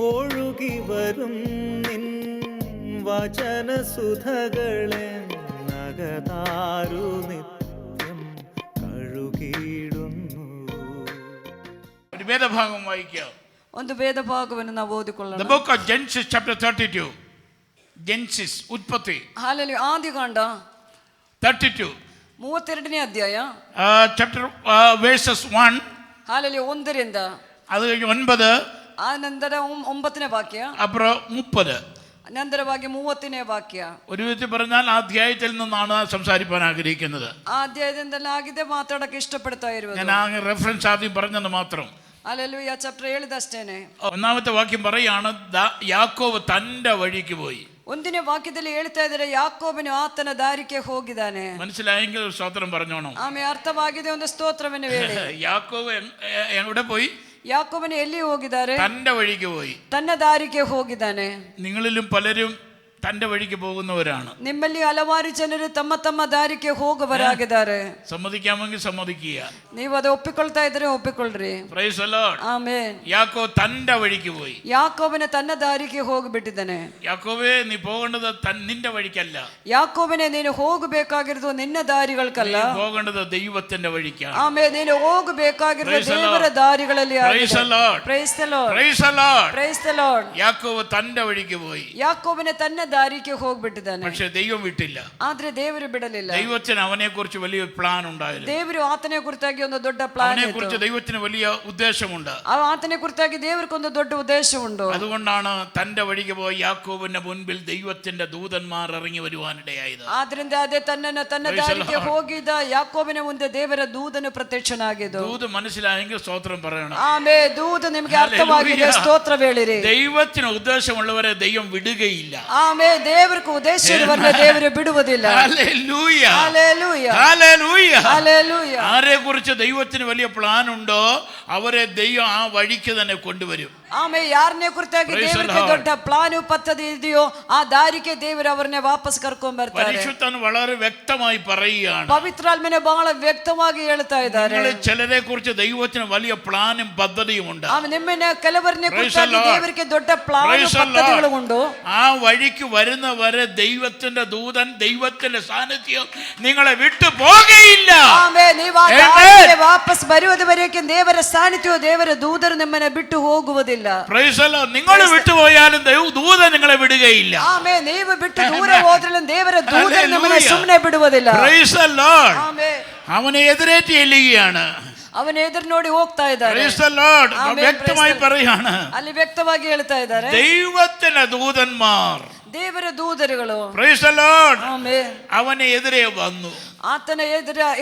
ഒഴുകി വരും നിൻ വചനസുധകളെ നഗതാരു നിത്യം കഴുകിയിടുന്നു. ഒരു വേദഭാഗം വായിക്കാം. ಒಂದು ವೇದಭಾಗವನ್ನು ನಾವು ಓದಿಕೊಳ್ಳೋಣ. The book of Genesis chapter 32. Genesis ಉತ್ಪತ್ತಿ. ಹಾಲೆಲೂಯಾ. ಆದಿಕಾಂಡ 32. 32ನೇ ಅಧ್ಯಾಯ. Chapter verses 1. ಹಾಲೆಲೂಯಾ. 1ರಿಂದ ಅದು 9. ಆ ನಂತರ 9ನೇ ವಾಕ್ಯ. അപ്പുറം 30. ನಂತರವಾಗಿ 30ನೇ ವಾಕ್ಯ. ഒരു വിധത്തിൽ പറഞ്ഞാൽ ആ അധ്യായത്തിൽ നിന്നാണ് സംസാരിക്കാൻ ആഗ്രഹിക്കുന്നത്. ಆ ಅಧ್ಯಾಯದಿಂದಲಾಗಿದೆ ಮಾತಾಡಕ್ಕೆ ಇಷ್ಟಪಡ್ತಾ ಇರುವುದು. ഞാൻ ആ റെഫറൻസ് ആദ്യം പറഞ്ഞത് മാത്രം. ഹല്ലേലൂയ. ചാപ്റ്റർ 7 ಅಷ್ಟೇನೆ. ഒന്നാമത്തെ വാക്യം പറയാണ് യാക്കോബ് തന്റെ വഴിക്ക് പോയി. 1ನೇ ವಾಕ್ಯದಲ್ಲಿ ಹೇಳ್ತಾ ಇದ್ದಾರೆ ಯಾಕೋಬನು ಆತನ ದಾರಿಗೆ ಹೋಗಿದ್ದಾನೆ. മനസ്സിലായെങ്കിൽ ഒരു സ്തോത്രം പറഞ്ഞോണം. ಆಮೇಲೆ ಅರ್ಥವಾಗಿದೆ, ಒಂದು ಸ್ತೋತ್ರವನ್ನು ಹೇಳಿ. യാക്കോബ് എവിടെ പോയി? ಯಾಕೋಬನು ಎಲ್ಲಿ ಹೋಗಿದ್ದಾರೆ? തന്റെ വഴിക്ക് പോയി. ತನ್ನ ದಾರಿಗೆ ಹೋಗಿದ್ದಾನೆ. നിങ്ങളിലും പലരും തന്റെ വഴിക്ക് പോകുന്നവരാണ്. ನಿಮ್ಮಲ್ಲಿ ಹಲವಾರು ಜನರು ತಮ್ಮ ತಮ್ಮ ದಾರಿಗೆ ಹೋಗುವವರಾಗಿದ್ದಾರೆ. സമ്മതിക്കാമെങ്കിൽ സമ്മതിക്കുക. ನೀವು ಅದು ಒಪ್ಪಿಕೊಳ್ತಾ ಇದ್ರೆ ಒಪ್ಪಿಕೊಳ್ಳ್ರಿ. Praise the Lord. Amen. Yakob തന്റെ വഴിക്ക് പോയി. ಯಾಕೋಬನ ತನ್ನ ದಾರಿಗೆ ಹೋಗಿಬಿಟ್ಟಿದ್ದಾನೆ. യാക്കോബേ, നീ പോകേണ്ടത് നിന്റെ വഴിക്കല്ല. ಯಾಕೋಬನೇ, ನೀನು ಹೋಗಬೇಕಾಗಿರೋದು ನಿನ್ನ ದಾರಿಗಳಲ್ಲ, പോകേണ്ടത് ദൈവത്തിന്റെ വഴിക്കാണ്. ಆಮೇಲೆ ನೀನು ಹೋಗಬೇಕಾಗಿರೋದು ದೇವರ ದಾರಿಗಳಲ್ಲಿ. Praise the Lord. Praise the lord. Praise the Lord. Praise the lord. Yakob തന്റെ വഴിക്ക് പോയി. ಯಾಕೋಬನೇ ತನ್ನ ದಾರಿಗೆ ಹೋಗ್ಬಿಟ್ಟಿದ್ದಾನೆ. പക്ഷെ ദൈവം വിട്ടില്ല. ಆದ್ರೆ ದೇವರು ಬಿಡಲಿಲ್ಲ. ദൈവത്തിന് അവനെ കുറിച്ച് വലിയ പ്ലാൻ ഉണ്ടായിരുന്നു. ದೇವರು ಆತನ ಕುರಿತಾಗಿ ಒಂದು ದೊಡ್ಡ ಪ್ಲಾನ್ അവനെ കുറിച്ച് ദൈവത്തിന് വലിയ ഉദ്ദേശമുണ്ട്. ಆತನ ಕುರಿತಾಗಿ ದೇವರಿಗೆ ಒಂದು ದೊಡ್ಡ ಉದ್ದೇಶ ಉಂಟು. അതുകൊണ്ടാണ് തന്റെ വഴിക്ക് പോയി യാക്കോബിന്റെ മുൻപിൽ ദൈവത്തിന്റെ ദൂതന്മാർ ഇറങ്ങി വരുവാനിടയായത്. ಆದ್ರಿಂದ ಅದೇ ತನ್ನ ದಾರಿಗೆ ಹೋಗಿದ್ದ ಯಾಕೋಬನ ಮುಂದೆ ದೇವರ ದೂತನು ಪ್ರತ್ಯಕ್ಷನಾಗಿದ್ದು. ദൂത് മനസ്സിലായെങ്കിൽ സ്തോത്രം പറയണം. ಆಮೇಲೆ ದೂತ ನಿಮಗೆ ಅರ್ಥವಾಗಿದೆ, ಸ್ತೋತ್ರ ಹೇಳಿರಿ. ദൈവത്തിന് ഉദ്ദേശമുള്ളവരെ ദൈവം വിടുകയില്ല. ಆಮೇಲೆ ದೇವರಿಗೆ ಉದ್ದೇಶ ಇರುವವರನ್ನ ದೇವರು ಬಿಡುವುದಿಲ್ಲ. ഹല്ലേലൂയ. ഹല്ലേലൂയ. ഹല്ലേലൂയ. ഹല്ലേലൂയ. ആരെ കുറിച്ച് ദൈവത്തിന് വലിയ പ്ലാൻ ഉണ്ടോ അവരെ ദൈവം ആ വഴിക്ക് തന്നെ കൊണ്ടുവരും. ಆಮೇಲೆ ಯಾರನ್ನೇ ಕುರಿತಾಗಿ ದೇವರಿಗೆ ದೊಡ್ಡ ಪ್ಲಾನ್ ಪದ್ಧತಿ ಇದೆಯೋ ಆ ದಾರಿಗೆ ದೇವರು ಅವರನ್ನೇ ವಾಪಸ್ ಕರ್ಕೊಂಡ್ ಬರ್ತಾರೆ. പരിശുദ്ധൻ വളരെ വ്യക്തമായി പറയുകയാണ്. ಪವಿತ್ರಾತ್ಮನೆ ಬಹಳ ವ್ಯಕ್ತವಾಗಿ ಹೇಳ್ತಾ ಇದ್ದಾರೆ. ചിലരെ കുറിച്ച് ദൈവത്തിന് വലിയ പ്ലാനും പദ്ധതിയും ഉണ്ട്. ನಿಮ್ಮನ್ನ ಕೆಲವರನ್ನೇ ಕುರಿತಾಗಿ ದೇವರಿಗೆ ದೊಡ್ಡ ಪ್ಲಾನ್ ಪದ್ಧತಿಗಳು ಉಂಟು. ആ വഴിക്ക് വരുന്നവരെ ദൈവത്തിന്റെ ദൂതൻ, ദൈവത്തിന്റെ സാന്നിധ്യം നിങ്ങളെ വിട്ടു പോകയില്ല. ಆಮೇಲೆ ನೀವು ಆ ದಾರಿಗೆ ವಾಪಸ್ ಬರುವುದವರೆಗೆ ದೇವರ ಸಾನ್ನಿಧ್ಯವು, ದೇವರ ದೂತರು ನಿಮ್ಮನ್ನ ಬಿಟ್ಟು ಹೋಗುವುದಿಲ್ಲ. Price the Lord. നിങ്ങൾ വിട്ടുപോയാലും ദൂതൻ നിങ്ങളെ വിടുകയില്ല. ಆಮೇಲೆ ನೀವು ಬಿಟ್ಟು ದೂರ ಹೋದ್ರಲ್ಲ ದೇವರ ದೂತರು ನಿಮ್ಮನ್ನ ಸುಮ್ಮನೆ ಬಿಡುವುದಿಲ್ಲ. Praise the lord. ಆಮೇಲೆ അവനെ എതിരേറ്റ് ചെല്ലുകയാണ്. ಅವನ ಎದುರು ನೋಡಿ ಹೋಗ್ತಾ ಇದ್ದಾರೆ. Praise the lord. വ്യക്തമായി പറയാണ്. ಅಲ್ಲಿ ವ್ಯಕ್ತವಾಗಿ ಹೇಳ್ತಾ ಇದ್ದಾರೆ ദൈവത്തിന്റെ ദൂതന്മാർ, ದೇವರ ದೂತರುಗಳು. Praise the Lord. ಆಮೆನ್. അവനെ എതിരെ വന്നു. ಆತನ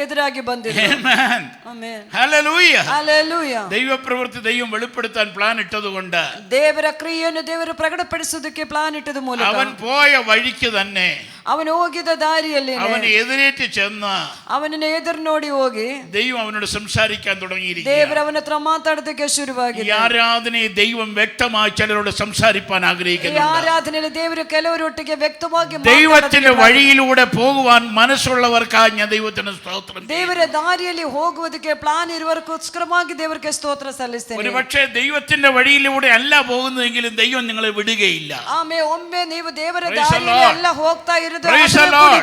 ಎದುರಾಗಿ ಬಂದಿದ್ರು. ആമേൻ. ಆಮೆನ್. ഹല്ലേലൂയ. ಹಲ್ಲೆಲೂಯ. ദൈവപ്രവൃത്തി ദൈവം വെളിപ്പെടുത്താൻ പ്ലാൻ ഇട്ടതുകൊണ്ട്, ದೇವರ ಕ್ರಿಯೆಯನ್ನು ದೇವರು ಪ್ರಕಟಪಡಿಸುವುದಕ್ಕೆ ಪ್ಲಾನ್ ಇಟ್ಟದ ಮೂಲಕ, അവൻ പോയ വഴിക്ക് തന്നെ ಅವನು ಹೋಗಿದ್ದ ದಾರಿಯಲ್ಲಿ അവനെ എതിരേറ്റ് ചെന്ന് ಅವನನ್ನ ಎದುರು ನೋಡಿ ಹೋಗಿ ദൈവം അവനോട് സംസാരിക്കാൻ തുടങ്ങിയിരിക്കുകയാണ്. ದೇವರ ಅವನ ಹತ್ರ ಮಾತಾಡೋದಕ್ಕೆ ಶುರುವಾಗಿದೆ. ഈ ആരാധനയെ ദൈവം വ്യക്തമായി ചിലരോട് സംസാരിക്കാൻ ആഗ്രഹിക്കുന്നു. ಆರಾಧನೆಯಲ್ಲಿ ದೇವರು ಕೆಲವರೊಟ್ಟಿಗೆ ವ್ಯಕ್ತವಾಗಿ ദൈവത്തിന്റെ വഴിയിലൂടെ പോകുവാൻ മനസ്സുള്ളവർക്കായി ഞാൻ ദൈവത്തിന് സ്തോത്രം. ದೇವರ ದಾರಿಯಲ್ಲಿ ಹೋಗುವುದಕ್ಕೆ ಪ್ಲಾನ್ ಇರುವವರಿಗೋಸ್ಕರವಾಗಿ ದೇವರಿಗೆ ಸ್ತೋತ್ರ ಸಲ್ಲಿಸ್ತೇನೆ. ഒരുപക്ഷെ ദൈവത്തിന്റെ വഴിയിലൂടെ അല്ല പോകുന്നതെങ്കിലും ദൈവം നിങ്ങളെ വിടുകയില്ല. ಆಮೇಲೆ ಒಮ್ಮೆ ನೀವು ದೇವರ ದಾರಿಯಲ್ಲಿ ಎಲ್ಲ ಹೋಗ್ತಾ ಇರೋದು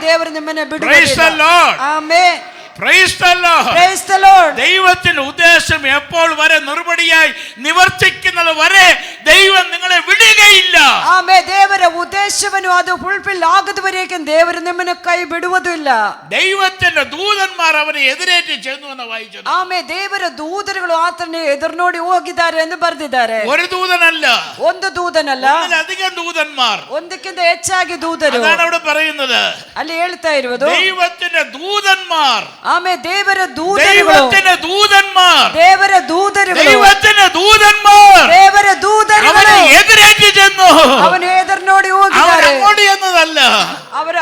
ದೇವರು ನಿಮ್ಮನ್ನ ಬಿಡುವುದಿಲ್ಲ. Amen. Praise the Lord. Praise the Lord. ദൈവത്തിന്റെ ഉദ്ദേശം എപ്പോൾ വരെ നിർവടിയായി നിവർത്തിക്കുന്നത് വരെ ദൈവം നിങ്ങളെ വിടുകയില്ല. ആമേൻ. ದೇವರ ಉದ್ದೇಶವನ್ನು ಅದು ಫುಲ್ಫಿಲ್ ಆಗುವವರೆಗೆ ದೇವರು ನಿಮ್ಮನ್ನು ಕೈ ಬಿಡುವುದಿಲ್ಲ. ദൈവത്തിന്റെ ദൂതന്മാർ അവനെ എതിരേറ്റ് ചെന്നു എന്ന് വായിച്ചു. ಆಮേನ್. ದೇವರ ದೂತರುಗಳು ಆತನ ಎದುರು ನೋಡಿ ಹೋಗಿದ್ದಾರೆ ಎಂದು ಬರೆದಿದ್ದಾರೆ. ഒരു ദൂതനല്ല, ಒಂದು ದೂತನಲ್ಲ, ഒന്നിലധികം ദൂതന്മാർ, ಒಂದಕ್ಕಿಂತ ಹೆಚ್ಚಾಗಿ ದೂತರು. അതാണ് അവിടെ പറയുന്നത്. ಅಲ್ಲಿ ಹೇಳ್ತಾ ಇರುವುದು ദൈവത്തിന്റെ ദൂതന്മാർ. ಆಮೇಲೆ ದೇವರ ದೂತರುಗಳು, ദൈവത്തിന്റെ ദൂതന്മാർ, ದೇವರ ದೂತರುಗಳು, ദൈവത്തിന്റെ ദൂതന്മാർ, ದೇವರ ದೂತರುಗಳು അവനെ എതിരേറ്റ് ചെന്നു. ಅವನ ಎದುರು ನೋಡಿ ಹೋಗಿದ್ದಾರೆ. അങ്ങോട്ട് എന്നതല്ല,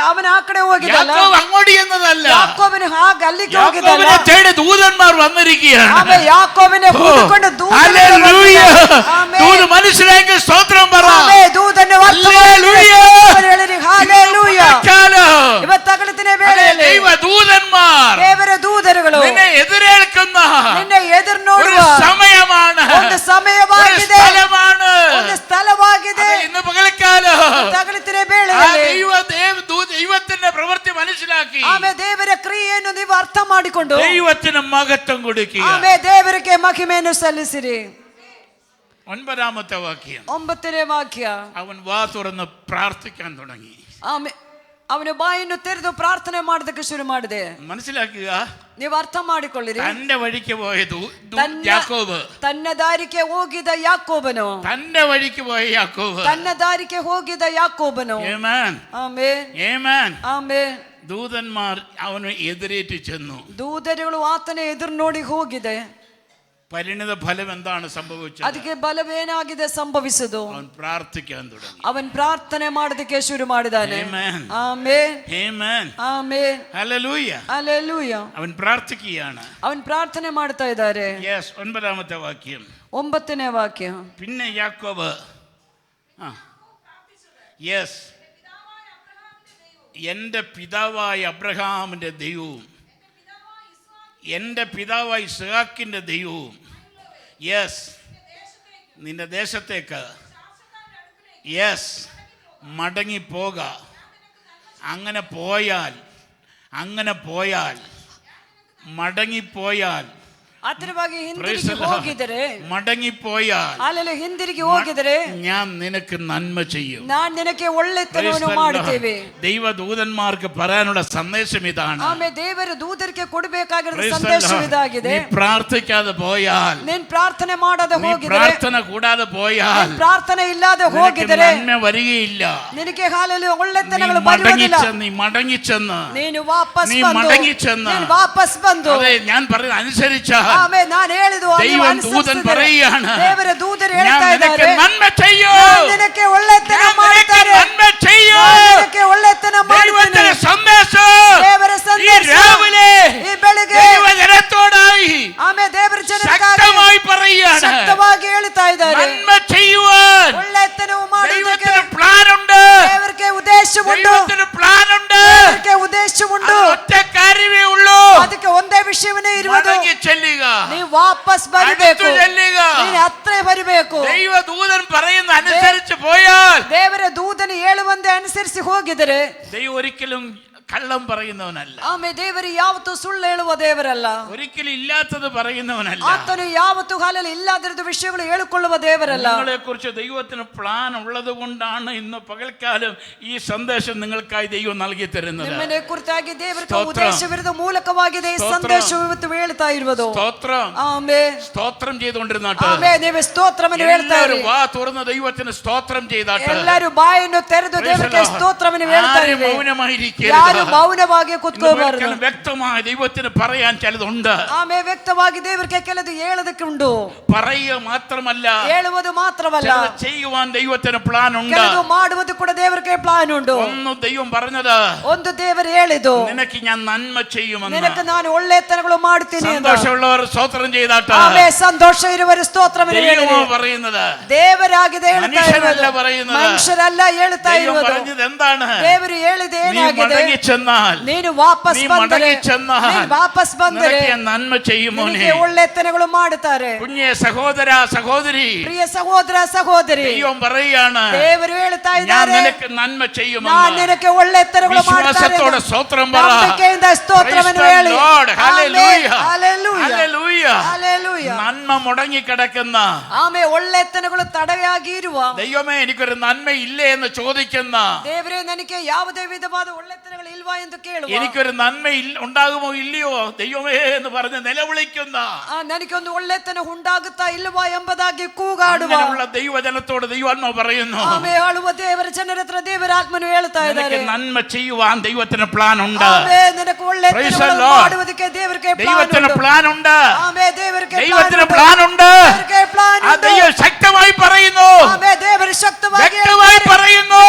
ಅವನ ಆ ಕಡೆ ಹೋಗಿದ್ದಲ್ಲ, യാക്കോബ് അങ്ങോട്ട് എന്നതല്ല, ಯಾಕೋಬನು ಹಾಗೆ ಅಲ್ಲಿಗೆ ಹೋಗಿದ್ದಲ್ಲ. യാക്കോബിനെ തേടി ദൂതന്മാർ വന്നിരിക്കുകയാണ്. ಆಮೇಲೆ ಯಾಕೋಬನೆ ಹುಡುಕೊಂಡು ದೂತರು. ഹല്ലേലൂയ. ദൂത മനസ്സിലാക്കി സ്തോത്രം പറ. ಆಮೇಲೆ ದೂತನ ഹല്ലേലൂയ. ಹಲ್ಲೆಲೂಯ. ಇವತ್ತಗಲತಿನ ವೇಳೆಯಲ್ಲಿ ദൈവ ദൂതന്മാർ, ದೇವರ ದೂತರುಗಳು നിന്നെ എതിരേൽക്കുന്ന ನಿನ್ನೆ ಎದುರು ನೋಡುವ സമയമാണ്, ಒಂದು ಸಮಯವಾಗಿದೆ, സ്ഥലമാണ്. ಒಂದು ಸ್ಥಳ ദൈവത്തിന്റെ പ്രവൃത്തി മനസ്സിലാക്കി ಆಮೇ ದೇವರ ಕ್ರಿಯೆಯನ್ನು ನೀವು ಅರ್ಥ ಮಾಡಿಕೊಂಡು ദൈവത്തിന് മഹത്വം കൊടുക്കുക. ಆಮೇ ದೇವರಿಗೆ ಮಹಿಮೆಯನ್ನು ಸಲ್ಲಿಸಿರಿ. 9ാമത്തെ വാക്യം. 9ನೇ ವಾಕ್ಯ. അവൻ വാ തുറന്ന് പ്രാർത്ഥിക്കാൻ തുടങ്ങി. ಆಮೇ ಅವನು ಬಾಯನ್ನು ತೆರೆದು ಪ್ರಾರ್ಥನೆ ಮಾಡೋದಕ್ಕೆ ಶುರು ಮಾಡಿದೆ. മനസ്സിലാക്കുക, ನೀವು ಅರ್ಥ ಮಾಡಿಕೊಳ್ಳಿರಿ. തന്റെ വഴിക്ക് പോയത് യാക്കോബ്, ತನ್ನ ದಾರಿಗೆ ಹೋಗಿದ ಯಾಕೋಬನು, തന്റെ വഴിക്ക് പോയ യാക്കോബ്, ತನ್ನ ದಾರಿಗೆ ಹೋಗಿದ ಯಾಕೋಬನು. ആമേൻ, ಆಮೆನ್, ആമേൻ. ಆಮೆನ್. ദൂതന്മാർ അവന് എതിരേറ്റ് ചെന്നു. ದೂತರುಗಳು ಆತನ ಎದುರು ನೋಡಿ ಹೋಗಿದೆ. പരിണിത ഫലം എന്താണ് സംഭവിച്ചത്? ಅದಕ್ಕೆ ಬಲವೇನಾಗಿದೆ ಸಂಭವಿಸುವುದು? അവൻ പ്രാർത്ഥിക്കാൻ തുടങ്ങി. ಅವನ್ ಪ್ರಾರ್ಥನೆ ಮಾಡೋದಕ್ಕೆ ಶುರು ಮಾಡಿದಾನೆ. ആമേൻ, ಆಮೆನ್, ആമേൻ, ಆಮೆನ್, ഹല്ലേലൂയ. ಹಲ್ಲೆಲೂಯ. അവൻ പ്രാർത്ഥിക്കുകയാണ്. ಅವನ್ ಪ್ರಾರ್ಥನೆ ಮಾಡ್ತಾ ಇದ್ದಾರೆ. 9ാമത്തെ വാക്യം. 9ನೇ ವಾಕ್ಯ. പിന്നെ യാക്കോബ് എൻ്റെ പിതാവായ അബ്രഹാമിന്റെ ദൈവവും എൻ്റെ പിതാവായ ഇസ്ഹാക്കിന്റെ ദൈവവും നിന്റെ ദേശത്തേക്ക് മടങ്ങിപ്പോക. അങ്ങനെ പോയാൽ മടങ്ങിപ്പോയാൽ ಆತರವಾಗಿ ಹಿಂದಿರುಗಿ ಹೋಗಿದರೆ, മടങ്ങിപ്പോയാൽ ಅಲ್ಲಲ್ಲಿ ಹಿಂದಿರುಗಿ ಹೋಗಿದರೆ ഞാൻ നിനക്ക് നന്മ ചെയ്യും, ನಾನು ನಿನಗೆ ಒಳ್ಳೆತನವನ್ನು ಮಾಡುತ್ತೇವೆ. ദൈവദൂതന്മാർക്ക് പറയാനുള്ള സന്ദേശം ഇതാണ്. ಆಮೇ ದೇವರ ದೂತರಿಗೆ ಕೊಡಬೇಕಾಗಿರುವ ಸಂದೇಶ ಇದಾಗಿದೆ. നീ പ്രാർത്ഥിക്കാതെ പോയാൽ, ನೀನ್ ಪ್ರಾರ್ಥನೆ ಮಾಡದೆ ಹೋಗಿದರೆ, പ്രാർത്ഥന കൂടാതെ പോയാൽ, ಪ್ರಾರ್ಥನೆ ಇಲ್ಲದೆ ಹೋಗಿದರೆ നന്മ വരികയില്ല. ನಿನಗೆ ಹಾಲಲ್ಲಿ ಒಳ್ಳೆತನಗಳು ಬರುವುದಿಲ್ಲ. നീ മടങ്ങിച്ചെന്ന് ನೀನು ವಾಪಸ್ ಬಂದು അതെ, ഞാൻ പറയുന്നത് അനുസരിച്ചാൽ ಆಮೇ ನಾನು ಹೇಳಿದ್ದು ദൈവം ദൂതൻ പറയുകയാണ്, ದೇವರ ದೂತರು ഞാൻ ಹೇಳ್ತಾ നിനക്ക് ಇದ್ದಾರೆ, നന്മ ചെയ്യും, ನಿನಗೆ ಒಳ್ಳೆತನ ഞാൻ നിനക്ക് ಮಾಡುತ್ತಾರೆ, നന്മ ചെയ്യും. ನಿನಗೆ ಒಳ್ಳೆತನ ಮಾಡುತ್ತೇನೆ. ദൈവത്തിന്റെ സന്ദേശം ದೇವರ ഈ ಸಂದೇಶ രാവിലെ ಈ ಬೆಳಗ್ಗೆ ദൈവജനത്തോടായി ಆಮೇ ದೇವರ ಜನರಿಗಾಗಿ ശക്തമായി പറയുകയാണ്, ಶಕ್ತವಾಗಿ ಹೇಳ್ತಾ ಇದ್ದಾರೆ, നന്മ ചെയ്യുവാൻ ಒಳ್ಳೆತನವು ಮಾಡುವುದಕ್ಕೆ ദൈവത്തിന് പ്ലാൻ ഉണ്ട്, ದೇವರಿಗೆ ಉದ್ದೇಶವುಂಟು, ദൈവത്തിന് പ്ലാൻ ഉണ്ട്. ದೇವರಿಗೆ ಉದ್ದೇಶವುಂಟು. ഒറ്റ കാര്യമേ ഉള്ളൂ, ಅದಕ್ಕೆ ಒಂದೇ ವಿಷಯವೇ ಇರುವುದು, മടങ്ങി ചെല്ലുക, ನೀವು ವಾಪಸ್ ಬರಬೇಕು, അടുത്തു ചെല്ലുക. ನೀನು ಹತ್ರ ಬರಬೇಕು. ദൈവദൂതൻ പറയുന്ന അനുസരിച്ച് പോയാൽ, ದೇವರ ದೂತನು ಹೇಳುವಂತೆ ಅನುಸರಿಸಿ ಹೋಗಿದರೆ ദൈവം ഒരിക്കലും കള്ളം പറയുന്നവനല്ല, ಆಮೇ ದೇವರು ಯಾವತ್ತೂ ಸುಳ್ಳು ಹೇಳುವ ದೇವರಲ್ಲ, ഒരിക്കലും ഇല്ലാത്തത് പറയുന്നവനല്ല. ಆತನು ಯಾವತ್ತೂ ಹಾಲಲ್ಲಿ ಇಲ್ಲದಿರದ ವಿಷಯಗಳು ಹೇಳಿಕೊಳ್ಳುವ ದೇವರಲ್ಲ. നിങ്ങളെ കുറിച്ച് ദൈവത്തിന് പ്ലാൻ ഉള്ളത് കൊണ്ടാണ് ഇന്ന് പകൽക്കാലം ഈ സന്ദേശം നിങ്ങൾക്കായി ദൈവം നൽകി തരുന്നത്. ನಿಮ್ಮನೆ ಕುರಿತಾಗಿ ದೇವರಿಗೆ ಉದ್ದೇಶವಿರದ ಮೂಲಕವಾಗಿದೆ ಈ ಸಂದೇಶವು ಇವತ್ತು ಹೇಳ್ತಾ ಇರುವುದು. സ്തോത്രം, ಆಮೆನ್. സ്തോത്രം ചെയ്തുകൊണ്ടിരുന്നാട്ട് ಆಮೆನ್. ನೀವು ಸ್ತೋತ್ರವನ್ನು ಹೇಳ್ತಾ ಇರಿ. വാ തുറന്ന ദൈവത്തിന് സ്തോത്രം ചെയ്താട്ട് ಎಲ್ಲರೂ ಬಾಯನ್ನು ತೆರೆದು ದೇವರಿಗೆ ಸ್ತೋತ್ರವನ್ನು ಹೇಳ್ತಾ ಇರಿ. മൗനമായിരിക്കരുത്, ಮೌನವಾಗಿ ಕೂತ್ಕೋಬಾರದು. വ്യക്തമായി ദൈവത്തിന് പറയാൻ ചിലതുണ്ട്. ಆಮೇ ವ್ಯಕ್ತವಾಗಿ ದೇವರಿಗೆ ಕೆಲದು ಹೇಳೋದಕ್ಕೆ ಉಂಟು. പറയുക മാത്രമല്ല, ಹೇಳುವುದು ಮಾತ್ರವಲ್ಲ, ചെയ്യുവാൻ ദൈവത്തിന് പ്ലാൻ ഉണ്ട്. ಕೆಲವು ಮಾಡುವುದು ಕೂಡ ದೇವರಿಗೆ ಪ್ಲಾನ್ ಉಂಟು. ഒന്ന് ദൈവം പറഞ്ഞത്, ಒಂದು ದೇವರು ಹೇಳಿದ್ದು, നിനക്ക് ഞാൻ നന്മ ചെയ്യുമെന്ന്. ನಿನಗೆ ನಾನು ಒಳ್ಳೆತನಗಳು ಮಾಡುತ್ತೀನಿ ಅಂತ. സന്തോഷമുള്ളവർ സ്തോത്രം ചെയ്താട്ട്. ಆಮೇ. ಸಂತೋಷ ಇರುವರು ಸ್ತೋತ್ರವನ್ನು ಹೇಳಿರಿ. ദൈവം പറയുന്നത്, ದೇವರಾಗಿದೆ ಹೇಳ್ತಾ മനുഷ്യരല്ല ಇರುವುದು, പറയുന്നത്. ಮನುಷ್ಯರಲ್ಲ ಹೇಳ್ತಾ ദൈവം ಇರುವುದು. പറഞ്ഞത് എന്താണ്? ದೇವರು ಹೇಳಿದೆ നീ ಏನಾಗಿದೆ? മടങ്ങി ചെന്നാൽ, ನೀನು ವಾಪಸ್ നീ ಬಂದರೆ, മടങ്ങി ചെന്നാൽ ನೀನು ವಾಪಸ್ ಬಂದರೆ നിനക്ക് ഞാൻ നന്മ ചെയ്യുമോനെ. ನಿನಗೆ ಒಳ್ಳೆತನಗಳು ಮಾಡುತ್ತಾರೆ. കുഞ്ഞെ സഹോദര സഹോദരി, ಪ್ರಿಯ ಸಹೋದರ ಸಹೋದರಿ, ദൈവം പറയുകയാണ്, ದೇವರು ಹೇಳ್ತಾ ഞാൻ ಇದ್ದಾರೆ, നിനക്ക് നന്മ ನಾನು ചെയ്യുമെന്ന്. ನಿನಗೆ ಒಳ್ಳೆತನಗಳು ಮಾಡುತ್ತಾರೆ. വിശ്വാസത്തോടെ സ്തോത്രം പറ. ನಂಬಿಕೆಯಿಂದ ಸ್ತೋತ್ರವನ್ನು Praise the ಹೇಳಿ. Lord. Hallelujah. Hallelujah. Hallelujah. Hallelujah. നന്മ മുടങ്ങിക്കിടക്കുന്ന, ಆಮೇ ಒಳ್ಳೆತನಗಳು ತಡೆಯಾಗಿ ಇರುವ, ദൈവമേ എനിക്കൊരു നന്മ ഇല്ലേ എന്ന് ചോദിക്കുന്ന, ದೇವರೇ ನನಗೆ ಯಾವುದೇ ವಿಧವಾದ ಒಳ್ಳೆತನಗಳು ಇಲ್ವಾ ಎಂದು ಕೇಳುವ, എനിക്കൊരു നന്മ ഉണ്ടാകുമോ ഇല്ലയോ ദൈവമേ എന്ന് പറഞ്ഞ് നിലവിളിക്കുന്ന, ನನಗೊಂದು ಒಳ್ಳೆತನ ಉಂಟಾಗುತ್ತಾ ಇಲ್ವಾ ಎಂಬುದಾಗಿ ಕೂಗಾಡುವ, അങ്ങനെയുള്ള ദൈവജനത്തോട് ദൈവാത്മാ പറയുന്നു, ಆಮೇ ಆಳುವ ದೇವರ ಜನರ ಹತ್ರ ದೇವರ ಆತ್ಮನು ಹೇಳ್ತಾ ಇದ್ದಾರೆ, നിനക്ക് നന്മ ചെയ്യുവാൻ ദൈവത്തിന് പ്ലാൻ ഉണ്ട്. ಆಮೇ ನಿನಗೆ ಒಳ್ಳೆತನಗಳನ್ನು ಮಾಡುವುದಕ್ಕೆ ದೇವರಿಗೆ ദൈവത്തിന് പ്ലാൻ ഉണ്ട്. ಆಮೇ ದೇವರಿಗೆ ദൈവത്തിന് പ്ലാൻ ഉണ്ട്. ആ ദൈവം ശക്തമായി പറയുന്നു, ಆಮೇ ದೇವರು ಶಕ್ತವಾಗಿ വ്യക്തമായി പറയുന്നു,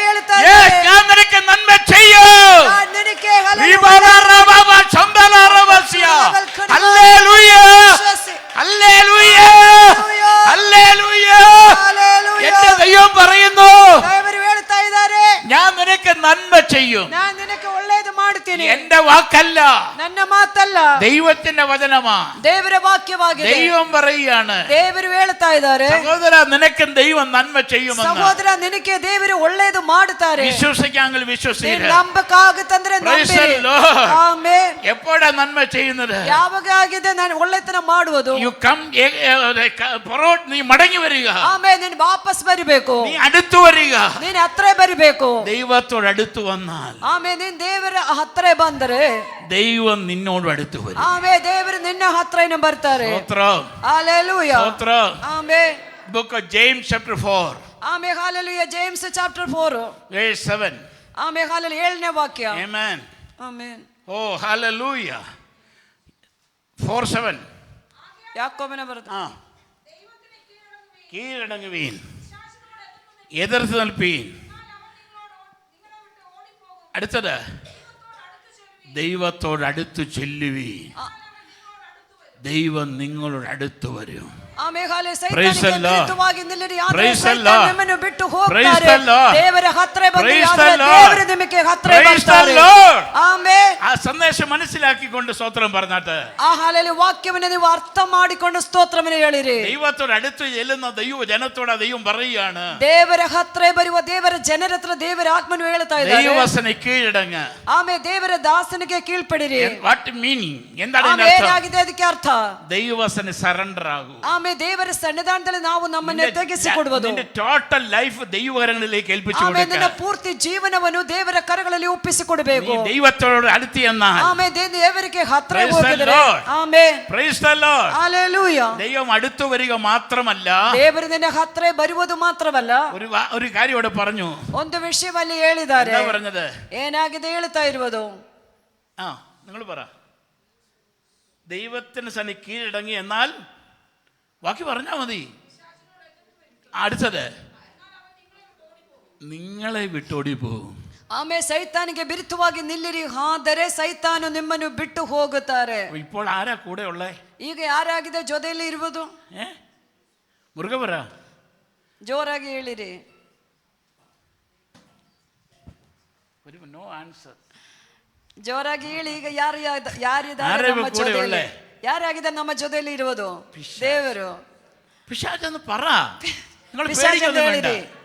ಹೇಳ್ತಾ "Yes, ಇದ್ದಾರೆ, ഞാൻ നിനക്ക് നന്മ ചെയ്യും." ನಾನು ನಿನಗೆ ഹല്ലേലൂയ, ഹല്ലേലൂയ, ഹല്ലേലൂയ. എന്റെ ദൈവം പറയുന്നു, ದೇವರು ಹೇಳ್ತಾ ಇದ್ದಾರೆ, ഞാൻ നിനക്ക് നന്മ ചെയ്യും. ನಾನು ನಿನಗೆ ಒಳ್ಳೆಯದು ಮಾಡುತ್ತೇನೆ. എന്റെ വാക്കല്ല, ನನ್ನ ಮಾತಲ್ಲ, ദൈവ ദൈവത്തിന്റെ വചനമാ, ದೇವರ ವಾಕ್ಯವಾಗಿದೆ. ദൈവം പറയുകയാണ്, ದೇವರು ಹೇಳ್ತಾ ಇದ್ದಾರೆ, സഹോദര നിനക്കും ദൈവം നന്മ ചെയ്യുമെന്ന്. ಸಹೋದರ ನಿನಗೆ ದೇವರು ಒಳ್ಳೆಯದು ಮಾಡುತ್ತಾರೆ. വിശ്വസിക്കാമെങ്കിൽ വിശ്വസിക്കുക. ನಂಬಕ್ಕಾಗುತ್ತಂದ್ರೆ ನಂಬಿರಿ. ಆಮೆನ್. എപ്പോഴാ നന്മ ചെയ്യുന്നത്? ಯಾವಾಗ ಆಗಿದೆ ನಾನು ಒಳ್ಳೆತನ ಮಾಡುವುದು? യു കം, നീ മടങ്ങി വരിക. ಆಮೆನ್. ನೀನು ವಾಪಸ್ ಬರಬೇಕು. നീ അടുത്തു വരിക. ನೀನು ಹತ್ರ ಬರಬೇಕು. ദൈവത്തോട് അടുത്തു വന്നാൽ, ಆಮೆನ್, ನೀನು ದೇವರ ಹತ್ರ ಬಂದರೆ ദൈവം നിന്നോട് അടുത്തു വരും. ಆಮೆನ್, ದೇವರು ನಿನ್ನ ಹತ್ರನೇ ಬರ್ತಾರೆ. സ്തോത്രം, ഹല്ലേലൂയ, സ്തോത്രം. Amen. Book of James chapter 4 amen, hallelujah. James chapter 4 verse 7. Amen, hallelujah. 7ನೇ ವಾಕ್ಯ. Amen. ಆಮೆನ್. Oh hallelujah. 4:7. ಯಾಕೋಬನ ಬರುತ್ತೆ. കീഴടങ്ങുവീൻ, എതിർത്ത് നിൽപ്പീൻ. അടുത്തത്, ദൈവത്തോട് അടുത്തു ചെല്ലുവീൻ, ദൈവം നിങ്ങളോട് അടുത്തു വരും. Amen, hallelujah. Praise the ಸೈತಾನನಿಗೆ Lord. ವಿರುದ್ಧವಾಗಿ ನಿಲ್ಲಿರಿ, ಆದರೆ Praise the ಸೈತಾನ Lord. ನಿಮ್ಮನ್ನು ಬಿಟ್ಟು Praise ಹೋಗ್ತಾರೆ. the Lord. ದೇವರ ಹತ್ರ ಬಂದರೆ Praise ಆದರೆ the Lord. ದೇವರು ನಿಮಗೆ ಹತ್ರ Praise the ಬರ್ತಾರೆ. Lord. ಆಮೆನ್. ആ സന്ദേശം മനസ്സിലാക്കിക്കൊണ്ട് സ്തോത്രം പറഞ്ഞാട്ട്, ಆ ಹಲ್ಲೆಲೂಯ ವಾಕ್ಯವನ್ನು ನೀವು ಅರ್ಥ ಮಾಡಿಕೊಂಡು ಸ್ತೋತ್ರವನ್ನು ಹೇಳಿರಿ. ദൈവത്തോട് അടുത്ത് ചെല്ലുന്ന ദൈവ ജനത്തോട് ദൈവം പറയുകയാണ്, ದೇವರ ಹತ್ರ ಬರುವ ದೇವರ ಜನರ ಹತ್ರ ದೇವರ ಆತ್ಮನು ಹೇಳ್ತಾ ಇದ್ದಾರೆ, ദൈവവചന കീഴടങ്ങ. ಆಮೇಲೆ ದೇವರ ದಾಸನಿಗೆ ಕೀಳ್ಪಡಿರಿ. What meaning? എന്താണ് ಆಮೇಲೆ ഇതിന്റെ അർത്ഥം? ಏನಾಗಿದೆ ಅದಕ್ಕೆ ಅರ್ಥ? ദൈവവചന സറണ്ടർ ആകൂ. ಆಮೇಲೆ ದೇವರ ಸನ್ನಿಧಾನದಲ್ಲಿ ನಾವು ನಮ್ಮನ್ನು ತೆಗೆಸಿಕೊಡುವುದು. നിന്റെ ടോട്ടൽ ലൈഫ് ദൈവകരങ്ങളിലേക്ക് ഏൽപ്പിച്ചു ಆಮೇಲೆ കൊടുക്കുക. ನಿನ್ನ ಪೂರ್ತಿ ಜೀವನವನ್ನು ದೇವರ ಕರಗಳಲ್ಲಿ ಒಪ್ಪಿಸಿಕೊಡಬೇಕು. നീ ദൈവത്തോട് അടുത്ത് ചെന്നാൽ, ಆಮೇಲೆ ದೇವರಿಗೆ ಹತ್ರ Praise the ಹೋಗಿದರೆ, Lord. Amen, Praise the Lord. Hallelujah. ദൈവം അടുത്തു വരിക മാത്രമല്ല, ದೇವರು ನಿನ್ನ ಹತ್ರ ಬರುವುದು ಮಾತ್ರವಲ್ಲ, ഒരു കാര്യം ഇവിടെ പറഞ്ഞു. ಒಂದು ವಿಷಯವಲ್ಲಿ ಹೇಳಿದ್ದಾರೆ. എന്താ പറഞ്ഞത്? ಏನಾಗಿದೆ ಹೇಳ್ತಾ ಇರುವುದು? ആ, നിങ്ങൾ പറ. ദൈവത്തിന് സന്നി കീഴടങ്ങി എന്നാൽ ബാക്കി പറഞ്ഞാൽ മതി. അടുത്തത്, നിങ്ങളെ വിട്ടോടി പോകും. ಆಮೇಲೆ ಸೈತಾನಿಗೆ ವಿರುದ್ಧವಾಗಿ ನಿಲ್ಲಿರಿ, ಆದರೆ ಸೈತಾನು ನಿಮ್ಮನ್ನು ಬಿಟ್ಟು ಹೋಗುತ್ತಾರೆ. ഇപ്പോൾ ആരാ കൂടെ ഉള്ളേ? ಈಗ ಯಾರಾಗಿದೆ ಜೊತೆಯಲ್ಲಿ ಇರುವುದು? മുറുകെ പറ, ಜೋರಾಗಿ ಹೇಳಿರಿ. No answer. ಜೋರಾಗಿ ಹೇಳಿ. ಈಗ ಯಾರಿದ್ದಾರೆ ಆರೇ ನಮ್ಮ ಕೂಡ ಜೊತೆಯಲ್ಲಿ? ಒಳ್ಳೆ. ಯಾರಾಗಿದೆ ನಮ್ಮ ಜೊತೆಯಲ್ಲಿ ಇರುವುದು? ದೇವರು. പിശാചെന്ന് പറ, നിങ്ങൾ പിശാച് പേടിക്കൊന്നും എന്ന് വേണ്ട. ಹೇಳಿರಿ.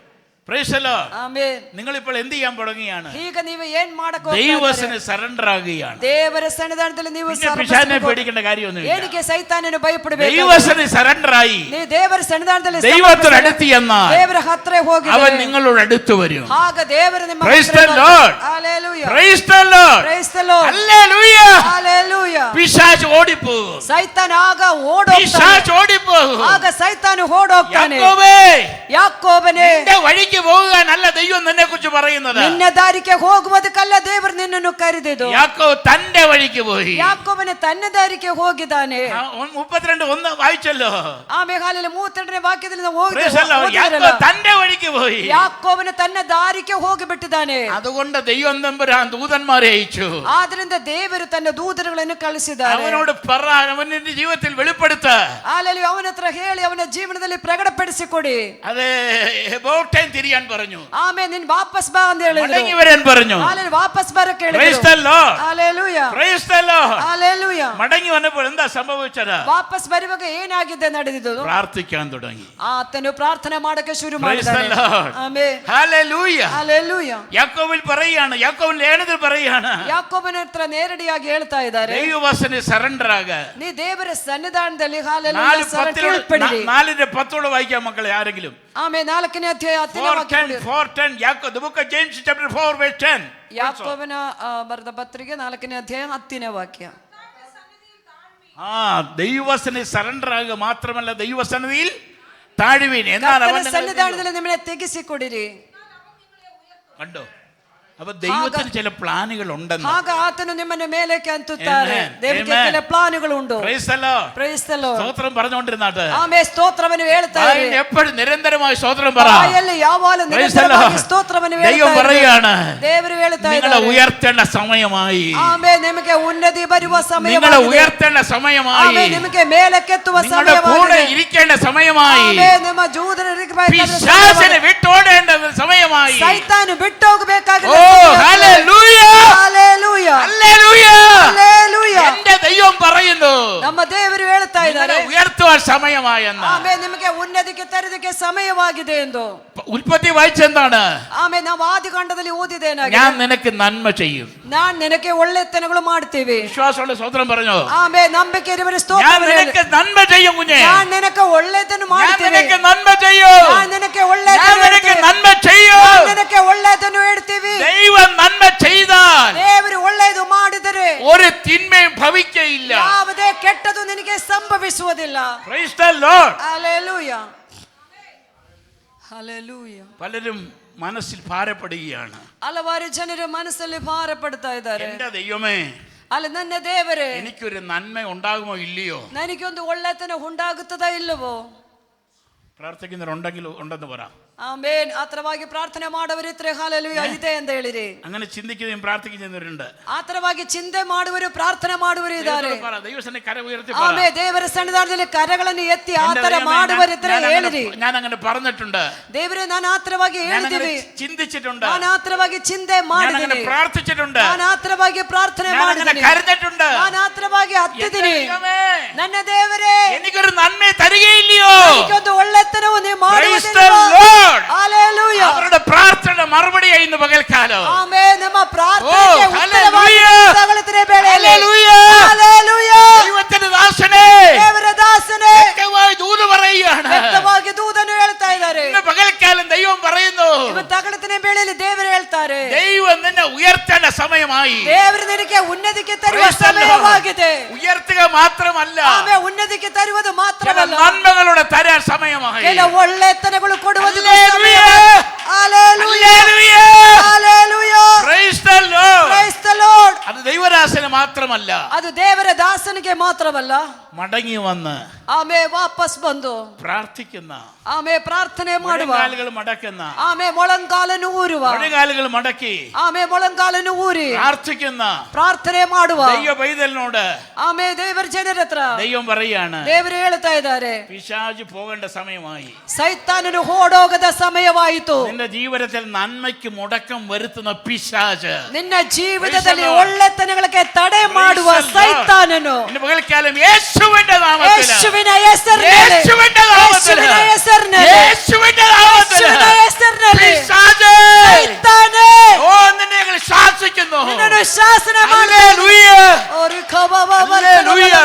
Praise the Lord. ಆಮೆನ್. നിങ്ങൾ ഇപ്പോൾ എന്ത് ചെയ്യാൻ തുടങ്ങിയാണ്? ಈಗ ನೀವು ಏನ್ ಮಾಡಕ್ಕೆ ಹೋಗ್ತಾ ദൈവവചന ಇದ್ದೀರಿ? സറണ്ടർ ആകുകയാണ്. ದೇವರ ಸನ್ನಿಧಾನದಲ್ಲಿ ನೀವು പിശാചിനെ പേടിക്കേണ്ട കാര്യമൊന്നുമില്ല. ಏನಕ್ಕೆ ಸೈತಾನನು ಭಯಪಡಬೇಕು? ദൈവവചന സറണ്ടർ ആയി ನೀವು ದೇವರ ಸನ್ನಿಧಾನದಲ್ಲಿ ദൈവത്തോട് അടുത്ത് ചെന്നാൽ ದೇವರ ಹತ್ರ ಹೋಗಿ അവൻ നിങ്ങളോട് അടുത്ത് വരും. ಆಗ ದೇವರು ನಿಮ್ಮ Praise ಹತ್ರ the Lord. Hallelujah. Praise the Lord. Praise the Lord. Hallelujah. Hallelujah. പിശാച് ഓടിപ്പോകും. ಸೈತಾನ ಆಗ ಓಡೋಗ್ತಾನೆ. പിശാച് ಓಡಿപ്പോകും. ಆಗ ಸೈತಾನು ಓಡೋಗ್ತಾನೆ. യാക്കോബേ, ಯಾಕೋಬನೇ, നിന്റെ വഴിക്ക് പോകുക നല്ല ദൈവം നിന്നെ കുറിച്ച് പറയുന്നത്. ನಿನ್ನ ದಾರಿಗೆ ಹೋಗುವುದಕ್ಕಲ್ಲ ದೇವರು ನಿನ್ನನ್ನು ಕರೆದಿದ್ದು. യാക്കോബ് തന്റെ വഴിക്ക് പോയി. ಯಾಕೋಬನ ತನ್ನ ದಾರಿಗೆ ಹೋಗಿದ್ದಾನೆ. 32:1 വായിച്ചല്ലോ. ಆಮೇಲೆ ಹಾಲೆಲ್ಲ 32ನೇ ವಾಕ್ಯದಲ್ಲಿ ನಾವು Praise the Lord. യാക്കോബ് തന്റെ വഴിക്ക് പോയി. ಯಾಕೋಬನ ತನ್ನ ದಾರಿಗೆ ಹೋಗಿಬಿಟ್ಟಿದ್ದಾನೆ. അതുകൊണ്ട് ദൈവം തമ്പുരാൻ ദൂതന്മാരെ അയച്ചു. ಆದ್ರಿಂದ ದೇವರು ತನ್ನ ದೂತರುಗಳನ್ನು ಕಳಿಸಿದ್ದಾರೆ. അവനോട് പറ, അവന്റെ ജീവിതത്തിൽ വെളിപ്പെടുത്ത. ಹಾಲೆಲೂಯ. ಅವನ ಹತ್ರ ಹೇಳಿ ಅವನ ಜೀವನದಲ್ಲಿ ಪ್ರಕಟಪಡಿಸಿಕೊಡಿ. അതെ, about time തിരിയാൻ പറഞ്ഞു. ಆಮೇಲೆ ನೀನು ವಾಪಸ್ ಬಾ ಅಂತ ಹೇಳಿದ್ರು. മടങ്ങി വരാൻ പറഞ്ഞു. ಹಾಲೆಲೂಯ. ವಾಪಸ್ ಬರಕ್ಕೆ ಹೇಳಿದ್ರು. Praise the Lord. Hallelujah. Praise the Lord. Hallelujah. മടങ്ങി വന്നപ്പോൾ എന്താ സംഭവിച്ചത്? ವಾಪಸ್ ಬರುವಾಗ ಏನಾಗಿದೆ ನಡೆದಿದ್ದು? പ്രാർത്ഥിക്കാൻ തുടങ്ങി. ಆತನು ಪ್ರಾರ್ಥನೆ ಮಾಡಕ್ಕೆ ಶುರು Praise the ಮಾಡಿದ್ದಾನೆ. Lord. ಆಮೆನ್. Hallelujah. ಹಾಲೆಲೂಯ. യാക്കോബിൽ പറയുകയാണ്, യാക്കോബിൽ ലേഖനത്തിൽ പറയുകയാണ്, ಯಾಕೋಬನ ಹತ್ರ ನೇರಡಿಯಾಗಿ ಹೇಳ್ತಾ ಇದ್ದಾರೆ, ദൈവവചന സറണ്ടർ ആക. ನೀ ದೇವರ ಸನ್ನಿಧಾನದಲ್ಲಿ ಹಾಲೆಲೂಯ 4:10 4:10 വായിക്കാം മക്കളെ ആരെങ്കിലും. ಆಮೇಲೆ 4ನೇ ಅಧ್ಯಾಯ 10ನೇ ವಾಕ್ಯ. 4:10 Yakub, the book of James chapter 4 verse 10. ಯಾಕೋಬನ ಬರೆದ ಪತ್ರಿಕೆ 4ನೇ ಅಧ್ಯಾಯ 10ನೇ ವಾಕ್ಯ. ദൈവവചന സറണ്ടർ ആകുക മാത്രമല്ല, ദൈവസന്നിധിയിൽ താഴുവീൻ. എന്നാൽ അവൻ ಸನ್ನಿಧಾನದಲ್ಲಿ ನಿಮ್ಮನ್ನ ತೆಗೆಸಿಕೊಡಿರಿ. കണ്ടോ? അപ്പൊ ദൈവത്തിന് ചില പ്ലാനുകൾ ഉണ്ടെന്ന്. ಆಗ ಆತನು ನಿಮ್ಮನ್ನು ಮೇಲಕ್ಕೆ ಅಂತುತ್ತಾರೆ. ದೇವರಿಗೆ ಕೆಲ ಪ್ಲಾನುಗಳುಂಟು. Praise the Lord. Praise the Lord. സ്തോത്രം പറഞ്ഞുകൊണ്ടിരുന്നാട്ട് ಆಮೇಲೆ ಸ್ತೋತ್ರವನ್ನು ಹೇಳ್ತಾರೆ. എപ്പോഴും നിരന്തരമായി സ്തോത്രം പറ. ಬಾಯಲ್ಲಿ ಯಾವಾಗಲೂ ನಿರಂತರವಾಗಿ ಸ್ತೋತ್ರವನ್ನು ദൈവം ಹೇಳ್ತಾರೆ. പറയുകയാണ്, ದೇವರು ಹೇಳ್ತಾ നിങ്ങളെ ಇದ್ದಾರೆ, ഉയർത്തേണ്ട സമയമായി. ಆಮೇಲೆ ನಿಮಗೆ ಉನ್ನತಿ ಬರುವ ಸಮಯವಾಗಿದೆ. നിങ്ങളെ ഉയർത്തേണ്ട സമയമായി. ಆಮೇಲೆ ನಿಮಗೆ ಮೇಲಕ್ಕೆತ್ತುವ നിങ്ങളുടെ കൂടെ ಸಮಯವಾಗಿದೆ. ഇരിക്കേണ്ട സമയമായി. ಆಮೇಲೆ ನಿಮ್ಮ ಜೂದರಿಗೆ പിശാചിനെ വിട്ടോടേണ്ട സമയമായി. ಸೈತಾನು ಬಿಟ್ಟು ಹೋಗಬೇಕಾದ ഓ ഹല്ലേലൂയ ഹല്ലേലൂയ ഹല്ലേലൂയ ഹല്ലേലൂയ. എന്റെ ദൈവം പറയുന്നു ನಮ್ಮ ದೇವರು ಹೇಳ್ತಾ ಇದ್ದಾರೆ, നിങ്ങളെ ഉയർത്തുവാൻ സമയമായെന്ന്. ಆಮೇ ನಿಮಗೆ ಉನ್ನತಿಗೆ ತರುವುದಕ್ಕೆ ಸಮಯವಾಗಿದೆ ಎಂದು. ഉൽപ്പത്തി വായിച്ചെന്താണ്? ಆಮೇ ನಾವು ಆದಿಕಾಂಡದಲ್ಲಿ ಓದಿದ್ದೇನೆ, ഞാൻ നിനക്ക് നന്മ ചെയ്യും. ನಾನು ನಿನಗೆ ಒಳ್ಳೆತನಗಳು ಮಾಡ್ತೀವಿ. വിശ്വാസമുള്ള സ്വതന്ത്രം പറഞ്ഞു, ಆಮೇ ನಂಬಿಕೆ ಇರುವವರ ഞാൻ ಸ್ತೋತ್ರ. നിനക്ക് നന്മ ചെയ്യും കുഞ്ഞെ. ನಾನು ನಿನಗೆ ಒಳ್ಳೆತನ್ನು ഞാൻ ಮಾಡ್ತೀವಿ. നിനക്ക് നന്മ ചെയ്യും. ನಾನು ನಿನಗೆ ഞാൻ ಒಳ್ಳೆತನ್ನು നിനക്ക് ಹೇಳ್ತೀವಿ. നന്മ ചെയ്യും. ನಾನು ನಿನಗೆ ಒಳ್ಳೆತನ್ನು ಹೇಳ್ತೀವಿ. ദൈവം നന്മ ചെയ്താൽ ದೇವರು ಒಳ್ಳೆಯದು ಮಾಡಿದರೆ ഒരു തിന്മയും ഭവിക്കയില്ല. ಯಾವುದೇ ಕೆಟ್ಟದು ನಿನಗೆ ಸಂಭವಿಸುವುದಿಲ್ಲ. Praise the Lord. Hallelujah hallelujah. പലരും മനസ്സിൽ ഭാരപ്പെടുകയാണ്, ಹಲವಾರು ಜನರು ಮನಸ್ಸಲ್ಲಿ ಭಾರ ಪಡ್ತಾ ಇದ್ದಾರೆ. എന്റെ ദൈവമേ, ಅಲ್ಲ ನನ್ನ ದೇವರೇ, എനിക്കൊരു നന്മ ഉണ്ടാകുമോ ഇല്ലയോ? ನನಗೊಂದು ಒಳ್ಳೆತನ ಉಂಟಾಗುತ್ತದಾ ಇಲ್ಲವೋ? പ്രാർത്ഥിക്കുന്നവരുണ്ടെങ്കിൽ ഉണ്ടെന്ന് പറ. ಆಮೇನ್. ಆತರವಾಗಿ ಪ್ರಾರ್ಥನೆ ಮಾಡುವರಿದ್ರೆ ಹಲ್ಲೆಲೂಯಾ ಇದೆ ಅಂತ ಹೇಳಿರಿ. അങ്ങനെ ചിന്തിക്കുകയും പ്രാർത്ഥിക്കുന്നവരുണ്ട്. ಆತರವಾಗಿ ಚಿಂತೆ ಮಾಡುವರು, ಪ್ರಾರ್ಥನೆ ಮಾಡುವರು ಇದ್ದಾರೆ. ദൈവസന്നിധിയിൽ കര ഉയർത്തി ಆಮೇ ದೇವರ ಸನ್ನಿಧಾನದಲ್ಲಿ ಕರಗಳನ್ನು ಎತ್ತಿ ಆತರ ಮಾಡುವರಿದ್ರೆ ಹೇಳಿರಿ. ഞാൻ അങ്ങനെ പറഞ്ഞിട്ടുണ്ട്, ದೇವರೇ ನಾನು ಆತರವಾಗಿ ಹೇಳಿದ್ದೀವಿ, ചിന്തിച്ചിട്ടുണ്ട്, ನಾನು ಆತರವಾಗಿ ಚಿಂತೆ ಮಾಡಿದ್ದೀನಿ, പ്രാർത്ഥിച്ചിട്ടുണ്ട്, ನಾನು ಆತರವಾಗಿ ಪ್ರಾರ್ಥನೆ ಮಾಡಿದ್ದೀನಿ, കരഞ്ഞിട്ടുണ്ട്, ನಾನು ಆತರವಾಗಿ ಹತ್ತಿದ್ದೀನಿ. ನನ್ನ ದೇವರೇ, എനിക്കൊരു നന്മ തരികയില്ലയോ? എനിക്കൊಂದು ಒಳ್ಳೆತನವು ನೀವು Praise the ಮಾಡುವುದಿಲ್ಲ. Lord. ഹല്ലേലൂയ. അവരുടെ പ്രാർത്ഥന മറുപടിയായി ഇന്ന് പകൽക്കാലം. ആമേൻ. ನಮ್ಮ ಪ್ರಾರ್ಥನೆಗೆ ಉತ್ತರವಾಗಿ ತಗೊಳ್ಳುತ್ತೀರಿ ಬೇಳೆಯಲ್ಲಿ. Hallelujah hallelujah. ദൈവത്തിന്റെ ദാസനെ, ದೇವರ ದಾಸನೇ, വ്യക്തമായി ദൂത് പറയുകയാണ്. ವ್ಯಕ್ತವಾಗಿ ದೂತನು ಹೇಳ್ತಾ ಇದ್ದಾರೆ. ഇന്ന് പകൽക്കാലം ദൈവം പറയുന്നു, ಇವತ್ತು ತಗೊಳ್ಳುತ್ತಿನ ಬೇಳೆಯಲ್ಲಿ ದೇವರು ಹೇಳ್ತಾರೆ, ദൈവം നിന്നെ ഉയർത്തേണ്ട സമയമായി. ದೇವರು ನಿನಗೆ ಉನ್ನತಿಗೆ ತರುವ Praise the Lord. ಸಮಯವಾಗಿದೆ. ഉയർത്തുക മാത്രമല്ല, ಆಮೇ ಉನ್ನತಿಗೆ ತರುವುದು ചില ಮಾತ್ರವಲ್ಲ, നന്മകളുടെ തരാൻ സമയമായി. ಕೆಲ ಒಳ್ಳೆತನಗಳು ಕೊಡುವುದು hallelujah. Hallelujah hallelujah. Hallelujah. Praise the Lord. Praise the Lord. അത് ദൈവദാസന് മാത്രമല്ല, ಅದು ದೇವರ ದಾಸನಿಗೆ ಮಾತ್ರವಲ್ಲ, മടങ്ങി വന്ന് ಆಮೇ ವಾಪಸ್ ಬಂದು പ്രാർത്ഥിക്കുന്ന, ಆಮೇ ಪ್ರಾರ್ಥನೆ ಮಾಡುವ, മുഴങ്കാലുകൾ മടക്കുന്ന, ಆಮೇ ಮೊಳಂಗಾಲನ್ನು ಊರುವ, മുഴങ്കാലുകൾ മടക്കി ಆಮೇ ಮೊಳಂಗಾಲನ್ನು ಊರಿ പ്രാർത്ഥിക്കുന്ന ಪ್ರಾರ್ಥನೆ ಮಾಡುವ ദൈവ പൈതലിനോട് ಆಮೇ ದೇವರ ಜನರ ಹತ್ರ ദൈവം പറയാണ്, ದೇವರು ಹೇಳ್ತಾ ಇದ್ದಾರೆ, പിശാച് പോകേണ്ട സമയമായി. ಸೈತಾನನು ಓಡೋಗದ ಸಮಯವಾಯಿತು. നിന്റെ ജീവിതത്തിൽ നന്മയ്ക്ക് മുടക്കം വരുത്തുന്ന പിശാച്, ನಿನ್ನ ಜೀವಿತದಲ್ಲಿ ಒಳ್ಳೆತನಗಳಿಗೆ ತಡೆ ಮಾಡುವ ಸೈತಾನನು ഇന്ന് പകൽക്കാലം യേശുവിന്റെ നാമത്തിൽ, ಯೇಸುವಿನ ಹೆಸರಿನಲ್ಲಿ, യേശുവിന്റെ നാമത്തിൽ, ಯೇಸುವಿನ ಹೆಸರಿನಲ್ಲಿ, യേശുവിന്റെ നാമത്തിൽ, ಯೇಸುವಿನ ಹೆಸರಿನಲ್ಲಿ പിശാചേ, ಸೈತಾನೇ, ഓ നിന്നെ ഞങ്ങൾ ശാസിക്കുന്നു. ನಿನ್ನನ್ನು ಶಾಸನ ಮಾಡಿ hallelujah.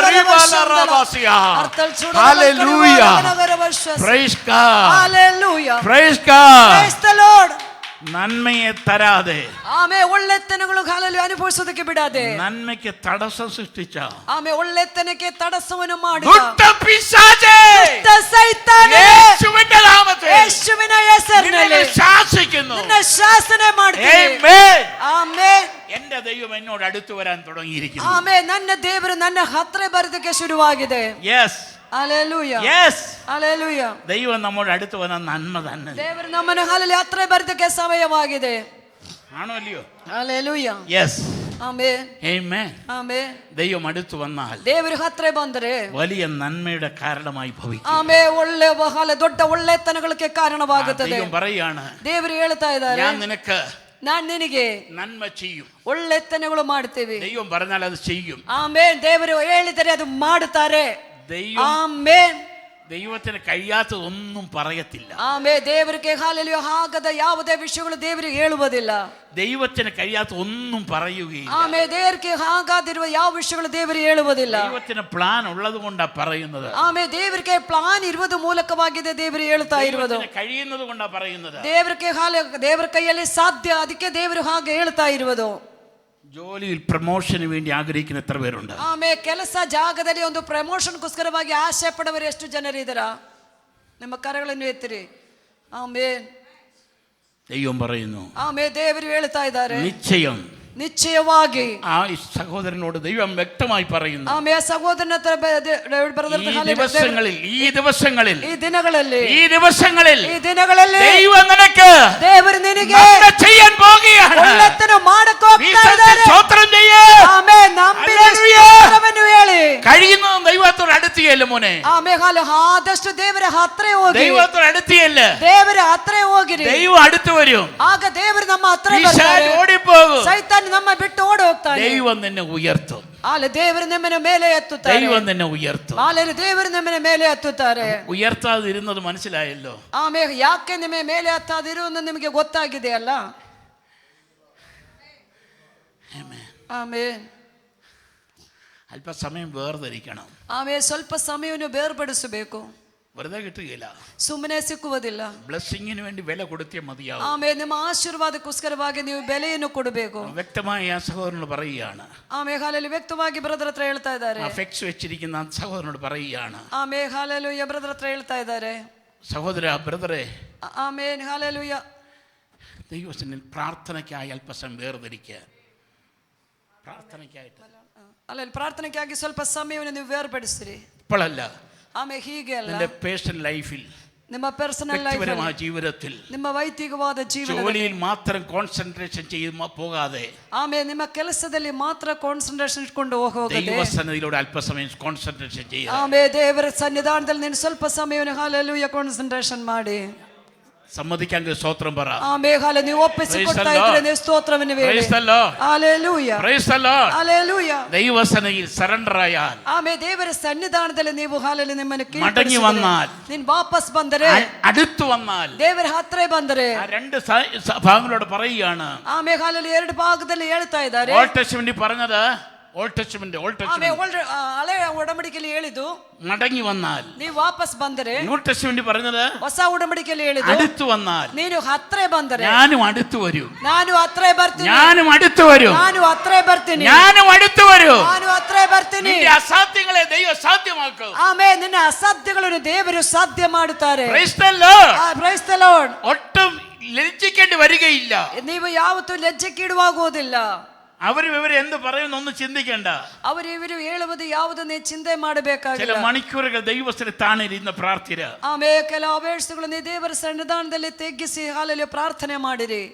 Hallelujah. Hallelujah. Praise God. Hallelujah. Praise God. Praise the Lord. നന്മയെ തരാതെ, ಆಮೇ ಒಳ್ಳೆತನಗಳು ಹಾಲಲ್ಲಿ ಅನುಭವಿಸೋದಕ್ಕೆ ಬಿಡಾದೆ, നന്മയ്ക്ക് തടസ്സം സൃഷ്ടിച്ച ಆಮೇ ಒಳ್ಳೆತನಕ್ಕೆ ತಡಸವನ್ನು ಮಾಡಿ ദുഷ്ട പിശാചേ, ಸೈತಾನೇ, യേശുവിന്റെ നാമത്തിൽ ಯೇಸುವಿನ ಹೆಸರಿನಲ್ಲಿ നിന്നെ ശാസിക്കുന്നു. ನಿನ್ನ ಶಾಸನೆ ಮಾಡ್ತೀನಿ. Amen. ಆಮೇನ್. എന്റെ ദൈവം എന്നോട് അടുത്തു വരാൻ തുടങ്ങിയിരിക്കുന്നു. ಆಮೇ ನನ್ನ ದೇವರು ನನ್ನ ಹತ್ರ ಬರೋದಕ್ಕೆ ಶುರುವಾಗಿದೆ. Yes Hallelujah. Yes Hallelujah. ദൈവം നമ്മോട് അടുത്ത് വന്ന നന്മ തന്നെ. ದೇವರು ನಮ್ಮನ್ನು ಹಾಲಲ್ಲಿ ಹತ್ರ ಬರೋದಕ್ಕೆ ಸಮಯವಾಗಿದೆ. ആണോ അല്ലയോ? Hallelujah. യെസ്. ಆಮೇನ್. Amen. ಆಮೇನ್. ദൈവം അടുത്ത് വന്നാൽ ದೇವರು ಹತ್ರ ಬಂದರೆ വലിയ നന്മയുടെ കാരണമായി ഭവിക്കും. ಆಮೇ ಒಳ್ಳೆ ಬಹಳ ದೊಡ್ಡ ಒಳ್ಳೆತನಗಳಿಗೆ ಕಾರಣವಾಗುತ್ತದೆ. ദൈവം പറയാണ്, ದೇವರು ಹೇಳ್ತಾ ಇದ್ದಾರೆ, ഞാൻ നിനക്ക് ನಾನ್ ನಿನಗೆ നന്മ ചെയ്യും. ಒಳ್ಳೆತನಗಳು ಮಾಡ್ತೇವೆ. ദൈവം പറഞ്ഞാൽ അത് ചെയ്യും. ಆಮೇನ್. ದೇವರು ಹೇಳಿದರೆ ಅದು ಮಾಡುತ್ತಾರೆ. ദൈവം, ಆಮೇನ್. ദൈവത്തിന് കഴിയാത്തതൊന്നും പറയത്തില്ല. ಆಮೇ ದೇವರಿಗೆ ಹಾಲಲ್ಲಿ ಆಗದ ಯಾವುದೇ ವಿಷಯಗಳು ದೇವರಿಗೆ ಹೇಳುವುದಿಲ್ಲ. ദൈവത്തിന് കഴിയാത്ത ഒന്നും പറയുകയില്ല. ಆಮೇ ದೇವರಿಗೆ ಹಾಗಾದಿರುವ ಯಾವ ವಿಷಯಗಳು ದೇವರಿಗೆ ಹೇಳುವುದಿಲ್ಲ. ദൈവത്തിന് പ്ലാൻ ഉള്ളത് കൊണ്ടാ പറയുന്നത്. ಆಮೇ ದೇವರಿಗೆ ಪ್ಲಾನ್ ಇರುವುದು ಮೂಲಕವಾಗಿದೆ ದೇವರು ಹೇಳ್ತಾ ಇರುವುದು. കഴിയുന്നത് കൊണ്ടാ പറയുന്നത്. ದೇವರಿಗೆ ದೇವರ ಕೈಯಲ್ಲಿ ಸಾಧ್ಯ, ಅದಕ್ಕೆ ದೇವರು ಹಾಗೆ ಹೇಳ್ತಾ ಇರುವುದು. ജോലിയിൽ പ്രമോഷന് വേണ്ടി ആഗ്രഹിക്കുന്ന എത്ര പേരുണ്ട്? ಆಮೇ ಕೆಲಸ ಜಾಗದಲ್ಲಿ ಒಂದು ಪ್ರಮೋಷನ್ಗೋಸ್ಕರವಾಗಿ ಆಸೆ ಪಡುವವರು ಎಷ್ಟು ಜನರಿದ್ದೀರಾ? ನಿಮ್ಮ ಕರಗಳನ್ನು ಎತ್ತಿರಿ. ಆಮೇನ್. ദൈവം പറയുന്നു, ಆಮೇ ದೇವರು ಹೇಳ್ತಾ ಇದ್ದಾರೆ, നിശ്ചയം. ನಿಶ್ಚಯವಾಗಿ ആ സഹോദരനോട് ദൈവം വ്യക്തമായി പറയുന്നു, ಆಮೇ ಸಹೋದರನ ಹತ್ರ ഈ ദിവസങ്ങളിൽ ദൈവം നിനക്ക് ದೇವರು ನಿನಗೆ നന്മ ചെയ്യാൻ പോകുകയാണ്. ಒಳ್ಳೆತನ ಮಾಡಕ್ಕೆ ಹೋಗ್ತಾ ಇದ್ದಾರೆ. സ്തോത്രം ചെയ്യ്. ಆಮೇ. ನಂಬಿ ಸ್ತೋತ್ರವನ್ನು ಹೇಳಿ കഴിയുന്നതും ദൈവത്തോട് അടുത്ത് അടുത്തിയല്ല മോനെ, ಆಮೇಲೆ ಆದಷ್ಟು ದೇವರ ಹತ್ರ ಹೋಗಿ, ദൈവത്തോട് അടുത്തിയല്ല, ದೇವರ ಹತ್ರ ಹೋಗಿರಿ, ദൈവം അടുത്ത് വരും. ಆಗ ದೇವರು ನಮ್ಮ ಹತ್ರ പിശാച് ಬರ್ತಾರೆ, ഓടിപ്പോകും. ಸೈತಾನ್ ನಮ್ಮ ಬಿಟ್ಟು ಓಡಿ ಹೋಗ್ತಾನೆ. ദൈവം നിന്നെ ഉയർത്തും. ಆಲೆ ದೇವರು ನಮ್ಮನ್ನ ಮೇಲೆ ಎತ್ತುತ್ತಾರೆ, ദൈവം നിന്നെ ഉയർത്തും. ಆಲೆ ದೇವರು ನಮ್ಮನ್ನ ಮೇಲೆ ಎತ್ತುತ್ತಾರೆ. ഉയർത്താതിരുന്നത് മനസ്സിലായല്ലോ. ಆಮೇಲೆ ಯಾಕೆ ನಿಮ್ಮ ಮೇಲೆ ಎತ್ತಾದಿರುವುದು ನಿಮಗೆ ಗೊತ್ತಾಗಿದೆಯಲ್ಲ. ಆಮೇಲೆ അല്പസമയം വേർതിരിക്കണം. ಆಮೇಲೆ ಸ್ವಲ್ಪ ಸಮಯವನ್ನು ಬೇರ್ಪಡಿಸಬೇಕು. വെറുതെ കിട്ടുകയില്ല, ಸುಮ್ಮನೆ ಸಿಕ್ಕುವುದಿಲ್ಲ. ബ്ലെസ്സിങ്ങിന് വേണ്ടി വില കൊടുത്തേ മതിയാവും. ಆಮೇಲೆ ನಿಮ್ಮ ಆಶೀರ್ವಾದಕ್ಕೋಸ್ಕರವಾಗಿ ನೀವು ಬೆಲೆಯನ್ನು ಕೊಡಬೇಕು. വ്യക്തമായി ആ സഹോദരനോട് പറയുകയാണ്. ಆಮೇಲೆ ಹಾಲಲ್ಲಿ വ്യക്ತವಾಗಿ ಬ್ರದರ್ ಹತ್ರ ಹೇಳ್ತಾ ಇದ್ದಾರೆ. അഫെക്സ് വെച്ചിരിക്കുന്ന ആ സഹോദരനോട് പറയുകയാണ്. ಆಮೇಲೆ ಹಾಲೆಲೂಯ ಬ್ರದರ್ ಹತ್ರ ಹೇಳ್ತಾ ಇದ್ದಾರೆ. സഹോദര, ബ്രദറെ, ಆಮೇಲೆ ಹಾಲೆಲೂಯ, ദൈവസന്നിധിയിൽ പ്രാർത്ഥനയ്ക്കായി അല്പസം വേർതിരിക്കുക. പ്രാർത്ഥനയ്ക്കായിട്ട് ಅಲ್ಲಲ್ಲಿ ಪ್ರಾರ್ಥನೆಗಾಗಿ ಸ್ವಲ್ಪ ಸಮಯವನ್ನು ನೀವು ಬೇರ್ಪಡಿಸ್ತೀರಿ. ഇപ്പോഴല്ല, ಆಮೇಲೆ ಹೀಗೆ ಅಲ್ಲ, നിന്റെ പേഴ്സണൽ ലൈഫിൽ, ನಿಮ್ಮ ಪರ್ಸನಲ್ ಲೈಫ್, വ്യക്തിപരമായ ജീവിതത്തിൽ, ನಿಮ್ಮ ವೈಯಕ್ತಿಕವಾದ ಜೀವನದಲ್ಲಿ, ജോലിയിൽ മാത്രം കോൺസെൻട്രേഷൻ ചെയ്യുമ്പോൾ പോകാതെ ಆಮೇಲೆ ನಿಮ್ಮ ಕೆಲಸದಲ್ಲಿ ಮಾತ್ರ ಕಾನ್ಸಂಟ್ರೇಷನ್ ಇಟ್ಕೊಂಡು ಹೋಗದೆ, ദൈവസന്നിധിയിലൂടെ അല്പസമയം കോൺസെൻട്രേഷൻ ചെയ്യുക. ಆಮೇಲೆ ದೇವರ ಸನ್ನಿಧಾನದಲ್ಲಿ ನೀನು ಸ್ವಲ್ಪ ಸಮಯವನ್ನು ಹಾಲೆಲೂಯ ಕಾನ್ಸಂಟ್ರೇಷನ್ ಮಾಡಿ. സമ്മതിക്കാൻ സ്തോത്രം പറ. ಆಮೇಲೆ ಹಾಲೆ ನೀವು ಒಪ್ಪಿಸಿಕೊಡ್ತಾ ಇದ್ರೆ ನೀವು ಸ್ತೋತ್ರವನ್ನು ಹೇಳಿ. Hallelujah, praise the lord. Hallelujah. ദൈവസന്നിധിയിൽ സറണ്ടർ ആയാൽ, ಆಮೇಲೆ ದೇವರ ಸನ್ನಿಧಾನದಲ್ಲಿ ನೀವು ಹಾಲೆಲ್ಲಿ ನಿಮ್ಮನ್ನು മടങ്ങി വന്നാൽ, ನೀನು ವಾಪಸ್ ಬಂದರೆ, അടുത്തു വന്നാൽ, ದೇವರ ಹತ್ರ ಬಂದರೆ, ആ രണ്ട് ഭാഗങ്ങളോട് പറയുകയാണ്. ಆಮೇಲೆ ಹಾಲೆಲ್ಲಿ ಎರಡು ಭಾಗದಲ್ಲಿ ಹೇಳ್ತಾ ಇದ್ದಾರೆ. ഓൾഡ് ടെസ്റ്റ്മെന്റിൽ പറഞ്ഞത്, ഓൾഡ് ടെസ്റ്റ്മെന്റ് ಹಳೆ ಒಡಂಬಡಿಕೆಯಲ್ಲಿ ಹೇಳಿದ್ದು മടങ്ങി വന്നാൽ, ನೀವು ವಾಪಸ್ ಬಂದರೆ. ന്യൂ ടെസ്റ്റ്മെന്റിൽ പറഞ്ഞത്, ಹೊಸ ಒಡಂಬಡಿಕೆಯಲ್ಲಿ ಹೇಳಿದ್ದು അടുത്തു വന്നാൽ, ನೀನು ಹತ್ರ ಬಂದರೆ, ഞാനും അടുത്തു വരും, ನಾನು ಹತ್ರ ಬರ್ತೀನಿ, ഞാനും അടുത്തു വരും, ನಾನು ಹತ್ರ ಬರ್ತೀನಿ, ഞാനും അടുത്തു വരും. ನಾನು ಹತ್ರ ಬರ್ತೀನಿ. നിന്റെ അസാധ്യങ്ങളെ ദൈവം സാധ്യമാക്കും. ಆಮೇಲೆ ನಿನ್ನ ಅಸಾಧ್ಯಗಳನ್ನು ದೇವರು ಸಾಧ್ಯ ಮಾಡುತ್ತಾರೆ. Praise the Lord. Praise the Lord. ഒട്ടും ലജ്ജിക്കേണ്ടി വരികയില്ല. ನೀವು ಯಾವತ್ತೂ ಲಜ್ಜೆಗೀಡುವಾಗುವುದಿಲ್ಲ. അവരും ഇവരും എന്ത് പറയുന്നൊന്നും ചിന്തിക്കേണ്ട. ಅವರು ಇವರು ಹೇಳುವುದು ಯಾವುದನ್ನೇ ಚಿಂತೆ ചില ಮಾಡಬೇಕಾಗಿಲ್ಲ. മണിക്കൂറുകൾ ദൈവത്തിന് താണിരുന്ന പ്രാർത്ഥന. ಆಮೇಲೆ ಕೆಲವು ಅಭ್ಯಾಸಗಳನ್ನು ದೇವರ ಸನ್ನಿಧಾನದಲ್ಲಿ ತೆಗ್ಗಿಸಿ ಹಾಲಲ್ಲಿ ಪ್ರಾರ್ಥನೆ ಮಾಡಿರಿ.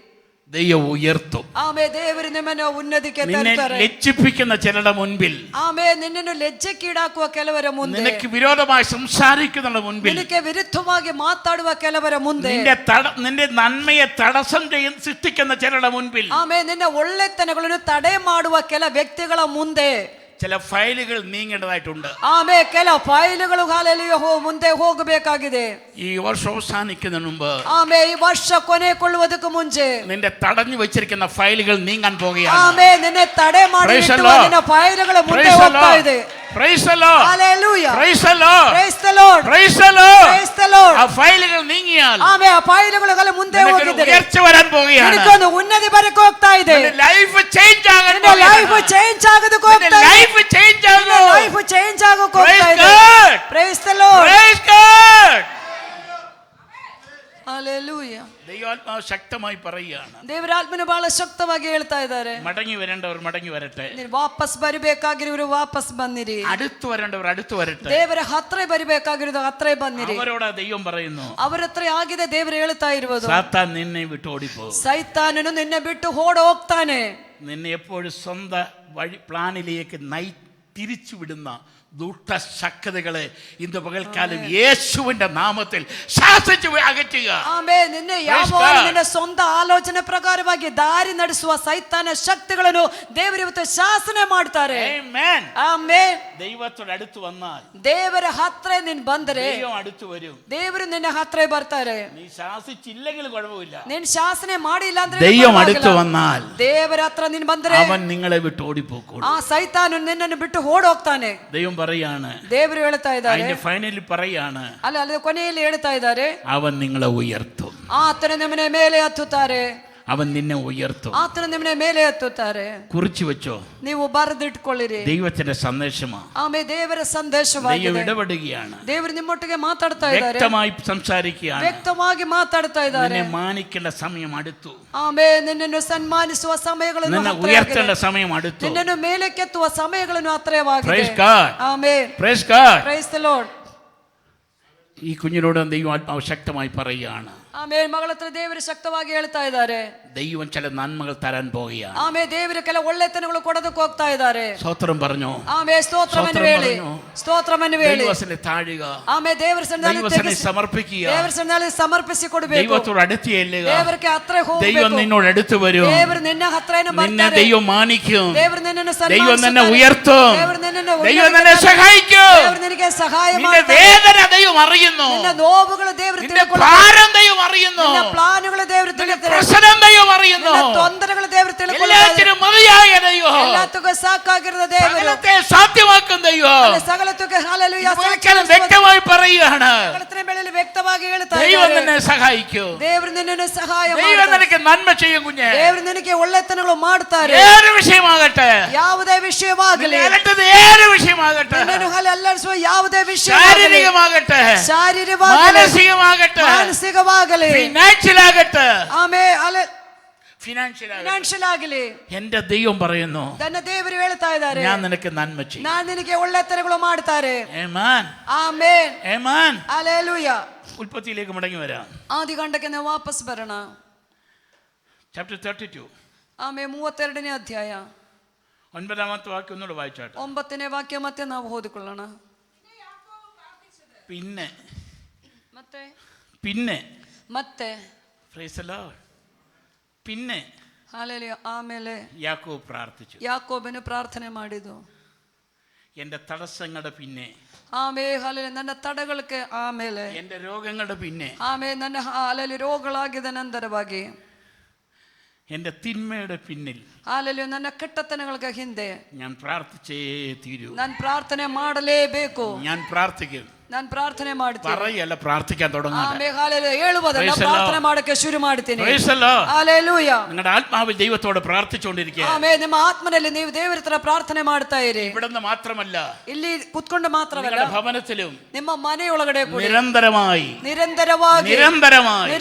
ദൈവം ഉയർത്തും. ಆಮೇಲೆ ದೇವರು ನಿಮ್ಮನ್ನು ಉನ್ನತಿಗೆ നിന്നെ ತರುತ್ತಾರೆ. ലജ്ജിപ്പിക്കുന്ന ചിലരുടെ മുൻപിൽ, ಆಮೇಲೆ ನಿನ್ನನ್ನು ಲಜ್ಜೆಗೀಡಾಕುವ ಕೆಲವರ ಮುಂದೆ, നിനക്ക് വിരോധമായി സംസാരിക്കുന്നവരുടെ മുൻപിൽ, ನಿನಗೆ ವಿರುದ್ಧವಾಗಿ ಮಾತಾಡುವ ಕೆಲವರ ಮುಂದೆ, നിന്റെ നന്മയെ തടസ്സം സൃഷ്ടിക്കുന്ന ചിലരുടെ മുൻപിൽ, ಆಮೇಲೆ ನಿನ್ನ ಒಳ್ಳೆತನಗಳನ್ನು ತಡೆ ಮಾಡುವ ಕೆಲ ವ್ಯಕ್ತಿಗಳ ಮುಂದೆ ചില ഫയലുകൾ നീങ്ങേണ്ടതായിട്ടുണ്ട്. ಆಮೇಲೆ ಕೆಲ ಫೈಲ್ಗಳು ಹಾಲಲ್ಲಿ ಮುಂದೆ ಹೋಗಬೇಕಾಗಿದೆ. ഈ വർഷം അവസാനിക്കുന്നതിന് മുമ്പ്, ಆಮೇಲೆ ಈ ವರ್ಷ ಕೊನೆಗೊಳ್ಳುವುದಕ್ಕೆ ಮುಂಚೆ നിന്റെ തടഞ്ഞു വെച്ചിരിക്കുന്ന ഫയലുകൾ നീങ്ങാൻ പോകുകയാണ്. ಆಮೇಲೆ ನಿನ್ನೆ ತಡೆ ಮಾಡಿ ನಿನ್ನ ಫೈಲ್ಗಳು ಮುಂದೆ ಹೋಗ್ತಾ ಇದೆ. Praise the Lord. Hallelujah. Praise the Lord. Praise the Lord. Praise the Lord. Praise the Lord. ആ ഫയലുകൾ നീങ്ങിയാൽ, ಆಮೇಲೆ ಆ ಫೈಲ್ಗಳು ಮುಂದೆ ಹೋಗಿದ್ದಾರೆ. ഉയർച്ച വരാൻ പോകുകയാണ്. ನಿನಗೊಂದು ಉನ್ನತಿ ಬರಕ್ಕೆ ಹೋಗ್ತಾ ಇದೆ. ലൈഫ് ചേഞ്ച് ആകാൻ ನಿನ್ನ ലൈഫ് ചേഞ്ച್ ಆಗೋದಕ್ಕೆ ಹೋಗ್ತಾ ಇದೆ. ലൈഫ് ചേഞ്ച് ആകും. ಲೈಫ್ ചേഞ്ച್ ಆಗೋಕೆ ಹೋಗ್ತಾ ಇದೆ. Praise the Lord. Praise God. Hallelujah. ദൈവാത്മാവ് ശക്തമായി പറയുകയാണ്. ದೇವರ ಆತ್ಮನು ಬಹಳ ಶಕ್ತವಾಗಿ ಹೇಳ್ತಾ ಇದ್ದಾರೆ. മടങ്ങി വരേണ്ടവർ മടങ്ങി വരട്ടെ. ನೀವು ವಾಪಸ್ ಬರಬೇಕಾಗಿರೋರು ವಾಪಸ್ ಬನ್ನಿರಿ. അടുത്തു വരേണ്ടവർ അടുത്തു വരട്ടെ. ದೇವರ ಹತ್ರ ಬರಬೇಕಾಗಿರೋದು ಹತ್ರ ಬನ್ನಿರಿ. അവരോട് ദൈവം പറയുന്നു, ಅವರ ಹತ್ರ ಆಗಿದೆ ದೇವರು ಹೇಳ್ತಾ ಇರುವುದು. സാത്താൻ നിന്നെ വിട്ട് ഓടിപ്പോകും. ಸೈತಾನನು ನಿನ್ನೆ ಬಿಟ್ಟು ಓಡಿ ಹೋಗ್ತಾನೆ. നിന്നെ എപ്പോഴും സ്വന്തം വഴി പ്ലാനിലേക്ക് തിരിച്ചു വിടുന്ന ദുഷ്ടശക്തികളെ ഇന്ന് പകൽക്കാലം യേശുവിന്റെ നാമത്തിൽ ശാസിച്ചു അകറ്റുക. ಆಮೇಲೆ ನಿನ್ನೆ ಯಾವಾಗ ನಿನ್ನ ಸ್ವಂತ ಆಲೋಚನೆ ಪ್ರಕಾರವಾಗಿ ದಾರಿ ನಡೆಸುವ ಸೈತಾನ ಶಕ್ತಿಗಳನ್ನು ದೇವರು ಇವತ್ತು ಶಾಸನೆ ಮಾಡ್ತಾರೆ. ആമേൻ. ಆಮೇಲೆ ദൈവത്തോട് അടുത്ത് വന്നാൽ, ದೇವರ ಹತ್ರ ನೀನು ಬಂದರೆ ദൈവം അടുത്ത് വരും. ದೇವರು ನಿನ್ನ ಹತ್ರ ಬರ್ತಾರೆ. നീ ശാസിച്ചില്ലെങ്കിൽ കുഴപ്പമില്ല. ನೀನು ಶಾಸನೆ ಮಾಡಿಲ್ಲ ಅಂದ್ರೆ ദൈവം അടുത്ത് വന്നാൽ, ದೇವರ ಹತ್ರ ನೀನು ಬಂದರೆ അവൻ നിങ്ങളെ വിട്ട് ഓടിപ്പോകും. ಆ ಸೈತಾನು ನಿನ್ನನ್ನು ಬಿಟ್ಟು ಓಡಿ ಹೋಗ್ತಾನೆ. ദൈവം പറയാണ്, ದೇವರು ಹೇಳ್ತಾ ಇದ್ದಾರೆ, അതിന്റെ ഫൈനലിൽ പറയാണ്, ಅಲ್ಲ ಕೊನೆಯಲ್ಲಿ ಹೇಳ್ತಾ ಇದ್ದಾರೆ, അവൻ നിങ്ങളെ ഉയർത്തും. ಆತನ ನಿಮ್ಮನೆ ಮೇಲೆ ಹತ್ತುತ್ತಾರೆ. അവൻ നിന്നെ ഉയർത്തും. ಆತನ ನಿಮ್ಮನೆ ಮೇಲೆ ಹತ್ತುತ್ತಾರೆ. കുറിച്ചു വെച്ചോ, ನೀವು ಬರೆದಿಟ್ಕೊಳ್ಳಿರಿ. ദൈവത്തിന്റെ സന്ദേശമാണ്. ಆಮೇಲೆ ದೇವರ ദൈവം ಸಂದೇಶವಾಗಿದೆ. ഇടപെടുകയാണ്. ದೇವರು ನಿಮ್ಮೊಟ್ಟಿಗೆ ಮಾತಾಡ್ತಾ ಇದ್ದಾರೆ. വ്യക്തമായി സംസാരിക്കുകയാണ്. ವ್ಯಕ್ತವಾಗಿ ಮಾತಾಡ್ತಾ ಇದ್ದಾರೆ. നിന്നെ മാനിക്കേണ്ട സമയം അടുത്തു. ಆಮೇಲೆ ನಿನ್ನನ್ನು ಸನ್ಮಾನಿಸುವ ಸಮಯಗಳನ್ನು നിന്നെ ഉയർത്തേണ്ട സമയം അടുത്തു. ನಿನ್ನನ್ನು ಮೇಲಕ್ಕೆತ್ತುವ ಸಮಯಗಳನ್ನು ಹತ್ತಿರವಾಗಿದೆ. Praise God. ಆಮೇಲೆ Praise God. Praise the Lord. ഈ കുഞ്ഞിനോട് ദൈവം ആത്മാവ് ശക്തമായി പറയുകയാണ്. ಆಮೇಲೆ ಮಗಳ ಹತ್ರ ದೇವರು ಶಕ್ತವಾಗಿ ಹೇಳ್ತಾ ಇದ್ದಾರೆ, ദൈവം ചില നന്മകൾ തരാൻ പോവുകയാണ്. ಆಮೇಲೆ ದೇವರು ಕೆಲ ಒಳ್ಳೆತನಗಳು ಕೊಡೋದಕ್ಕೆ ಹೋಗ್ತಾ ಇದ್ದಾರೆ. സ്തോത്രം പറഞ്ഞു. ಆಮೇಲೆ ಸ್ತೋತ್ರವನ್ನು ಹೇಳಿ, ಸ್ತೋತ್ರವನ್ನು ಹೇಳಿ ദൈവസന്നിധിയിൽ താഴുക, ಆಮೇಲೆ ದೇವರ ദൈവസന്നിധിയിൽ സമർപ്പിക്കുക, ದೇವರ ಸನ್ನಿಧಿಯಲ್ಲಿ ಸಮರ್ಪಿಸಿ ಕೊಡಬೇಕು, ദൈവത്തോട് അടുത്ത് ചെല്ലുക, ದೇವರಿಗೆ ಹತ್ರ ಹೋಗಬೇಕು, ദൈവം നിന്നോട് അടുത്ത് വരും, ದೇವರು ನಿನ್ನ ಹತ್ರನೇ നിന്നെ ಬರ್ತಾರೆ, ദൈവം മാനിക്കും, ದೇವರು ನಿನ್ನನ್ನು ദൈവം നിന്നെ ಸನ್ಮಾನಿಸುತ್ತಾರೆ, ഉയർത്തും, ದೇವರು ನಿನ್ನನ್ನು ദൈവം നിന്നെ സഹായിക്കും, ದೇವರು ನಿನಗೆ ಸಹಾಯ നിന്റെ ಮಾಡ್ತಾರೆ, വേദന ദൈവം അറിയുന്നു, ನಿನ್ನ ನೋವುಗಳು ದೇವರು നിന്റെ ತಿಳ್ಕೊಳ್ಳುತ್ತಾರೆ, ഭാരം ദൈവം അറിയുന്നു, ನಿನ್ನ ಪ್ಲಾನುಗಳು ದೇವರು ತಿಳಿತಾರೆ, പ്രശ്നം ദൈവം അറിയുന്നു, ನಿನ್ನ ತೊಂದರೆಗಳು ದೇವರು ತಿಳ್ಕೊಳ್ಳುತ್ತಾರೆ, എല്ലാത്തിനും മതിയായ ദൈവം, ಎಲ್ಲದಕ್ಕೂ ಸಾಕಾಗಿರುವ ದೇವರು സകലത്തെ സാധ്യമാക്കും ദൈവം. ಸಕಲತಕ್ಕೆ ഹല്ലേലൂയ ഒരിക്കലും വ്യക്തമായി പറയുകയാണ്, സകലത്തിനെ മേളിൽ വ്യക്തವಾಗಿ ಹೇಳ್ತಾ ദൈവം ಇದ್ದಾರೆ, നിന്നെ സഹായിക്കും, ದೇವರು ನಿನ್ನನ್ನು ಸಹಾಯ ദൈവം ಮಾಡ್ತಾರೆ, നിനക്ക് നന്മ ചെയ്യും കുഞ്ഞെ. ದೇವರು ನಿನಗೆ ಒಳ್ಳೆತನಗಳು ಮಾಡ್ತಾರೆ, ഏത് വിഷയമാകട്ടെ, ಯಾವುದೇ ವಿಷಯವಾಗಲಿ, അലട്ടത് ഏത് വിഷയമാകട്ടെ, ನಿನ್ನನ್ನು ಅಲ್ಲಾಡಿಸುವ ಯಾವುದೇ ವಿಷಯ, ശാരീരികമാകട്ടെ, ಶಾರೀರಿಕವಾಗಲಿ, മാനസികമാകട്ടെ, ಮಾನಸಿಕವಾಗಲಿ, ഫിനാൻഷ്യൽ ആകട്ടെ, ಆಮೇಲೆ ഫിനാൻഷ്യൽ ಆಗಲಿ, എന്റെ ദൈവം പറയുന്നു, ತನ್ನ ದೇವರು ಹೇಳ್ತಾ ಇದ್ದಾರೆ, ഞാൻ നിനക്ക് നന്മ ചെയ്യും. ನಾನು ನಿನಗೆ ಒಳ್ಳೆತನಗಳು ಮಾಡ್ತಾರೆ. ആമേൻ, ಆಮೆನ್, ആമേൻ. ഹല്ലേലൂയ. ഉൽപ്പത്തിയിലേക്ക് മടങ്ങി വരാം. ಆದಿಕಾಂಡಕ್ಕೆ ನಾವು ವಾಪಸ್ ಬರೋಣ. ചാപ്റ്റർ 32 ಆಮೇಲೆ 32ನೇ ಅಧ್ಯಾಯ 9ാമത്തെ വാക്യം ഒന്നുകൂടെ വായിച്ചാട്ടെ. 9ನೇ ವಾಕ್ಯ ಮತ್ತೆ ನಾವು ಓದಿಕೊಳ್ಳೋಣ. പിന്നെ ಮತ್ತೆ പിന്നെ ಮತ್ತೆ പ്രൈസ് ദി ലോർഡ്. പിന്നെ ಹಲ್ಲೆಲೂಯ. ಆಮೇಲೆ യാക്കോബ് പ്രാർത്ഥിച്ചു, ಯಾಕೋಬನು ಪ್ರಾರ್ಥನೆ ಮಾಡಿದ್ದು, എന്റെ തടസ്സങ്ങളുടെ പിന്നെ, ಆಮೇಲೆ ಹಲ್ಲೆಲೂಯ ನನ್ನ ತಡಗಳಿಗೆ, ಆಮೇಲೆ എന്റെ രോഗങ്ങളുടെ പിന്നെ, ಆಮೇಲೆ ನನ್ನ ಹಲ್ಲೆಲೂಯ ರೋಗಗಳಾಗಿದ ನಂತರವಾಗಿ, എന്റെ തിന്മയുടെ പിന്നിൽ, ಹಲ್ಲೆಲೂಯ ನನ್ನ ಕೆಟ್ಟತನಗಳಿಗೆ ಹಿಂದೆ ഞാൻ പ്രാർത്ഥിച്ചേ തീരൂ. ನಾನು ಪ್ರಾರ್ಥನೆ ಮಾಡಲೇಬೇಕು, ഞാൻ പ്രാർത്ഥിക്കും, ನಾನು ಪ್ರಾರ್ಥನೆ ಮಾಡ್ತೀನಿ, പറയല്ല പ്രാർത്ഥിക്കാൻ തുടങ്ങാൻ. ಆಮೇಲೆ ಹಲ್ಲೆಲೂಯ ಹೇಳುವುದಲ್ಲ, Praise the Lord. ಪ್ರಾರ್ಥನೆ ಮಾಡಕ್ಕೆ ಶುರು ಮಾಡ್ತೀನಿ. Praise the Lord. ಹಲ್ಲೆಲೂಯ. നിങ്ങളുടെ ആത്മാവിൽ ദൈവത്തോട് പ്രാർത്ഥിച്ചുകൊണ്ടിരിക്കുക. ಆಮೇಲೆ ನಿಮ್ಮ ಆತ್ಮನಲ್ಲಿ ನೀವು ದೇವರ ಹತ್ರ ಪ್ರಾರ್ಥನೆ ಮಾಡ್ತಾ ಇರಿ. ഇവിടുന്ന് മാത്രമല്ല, ಇಲ್ಲಿ ಕುತ್ಕೊಂಡು ಮಾತ್ರವಲ್ಲ, നിങ്ങളുടെ ഭവനത്തിലും ನಿಮ್ಮ ಮನೆಯೊಳಗಡೆ ಕೂಡ നിരന്തരമായി ನಿರಂತರವಾಗಿ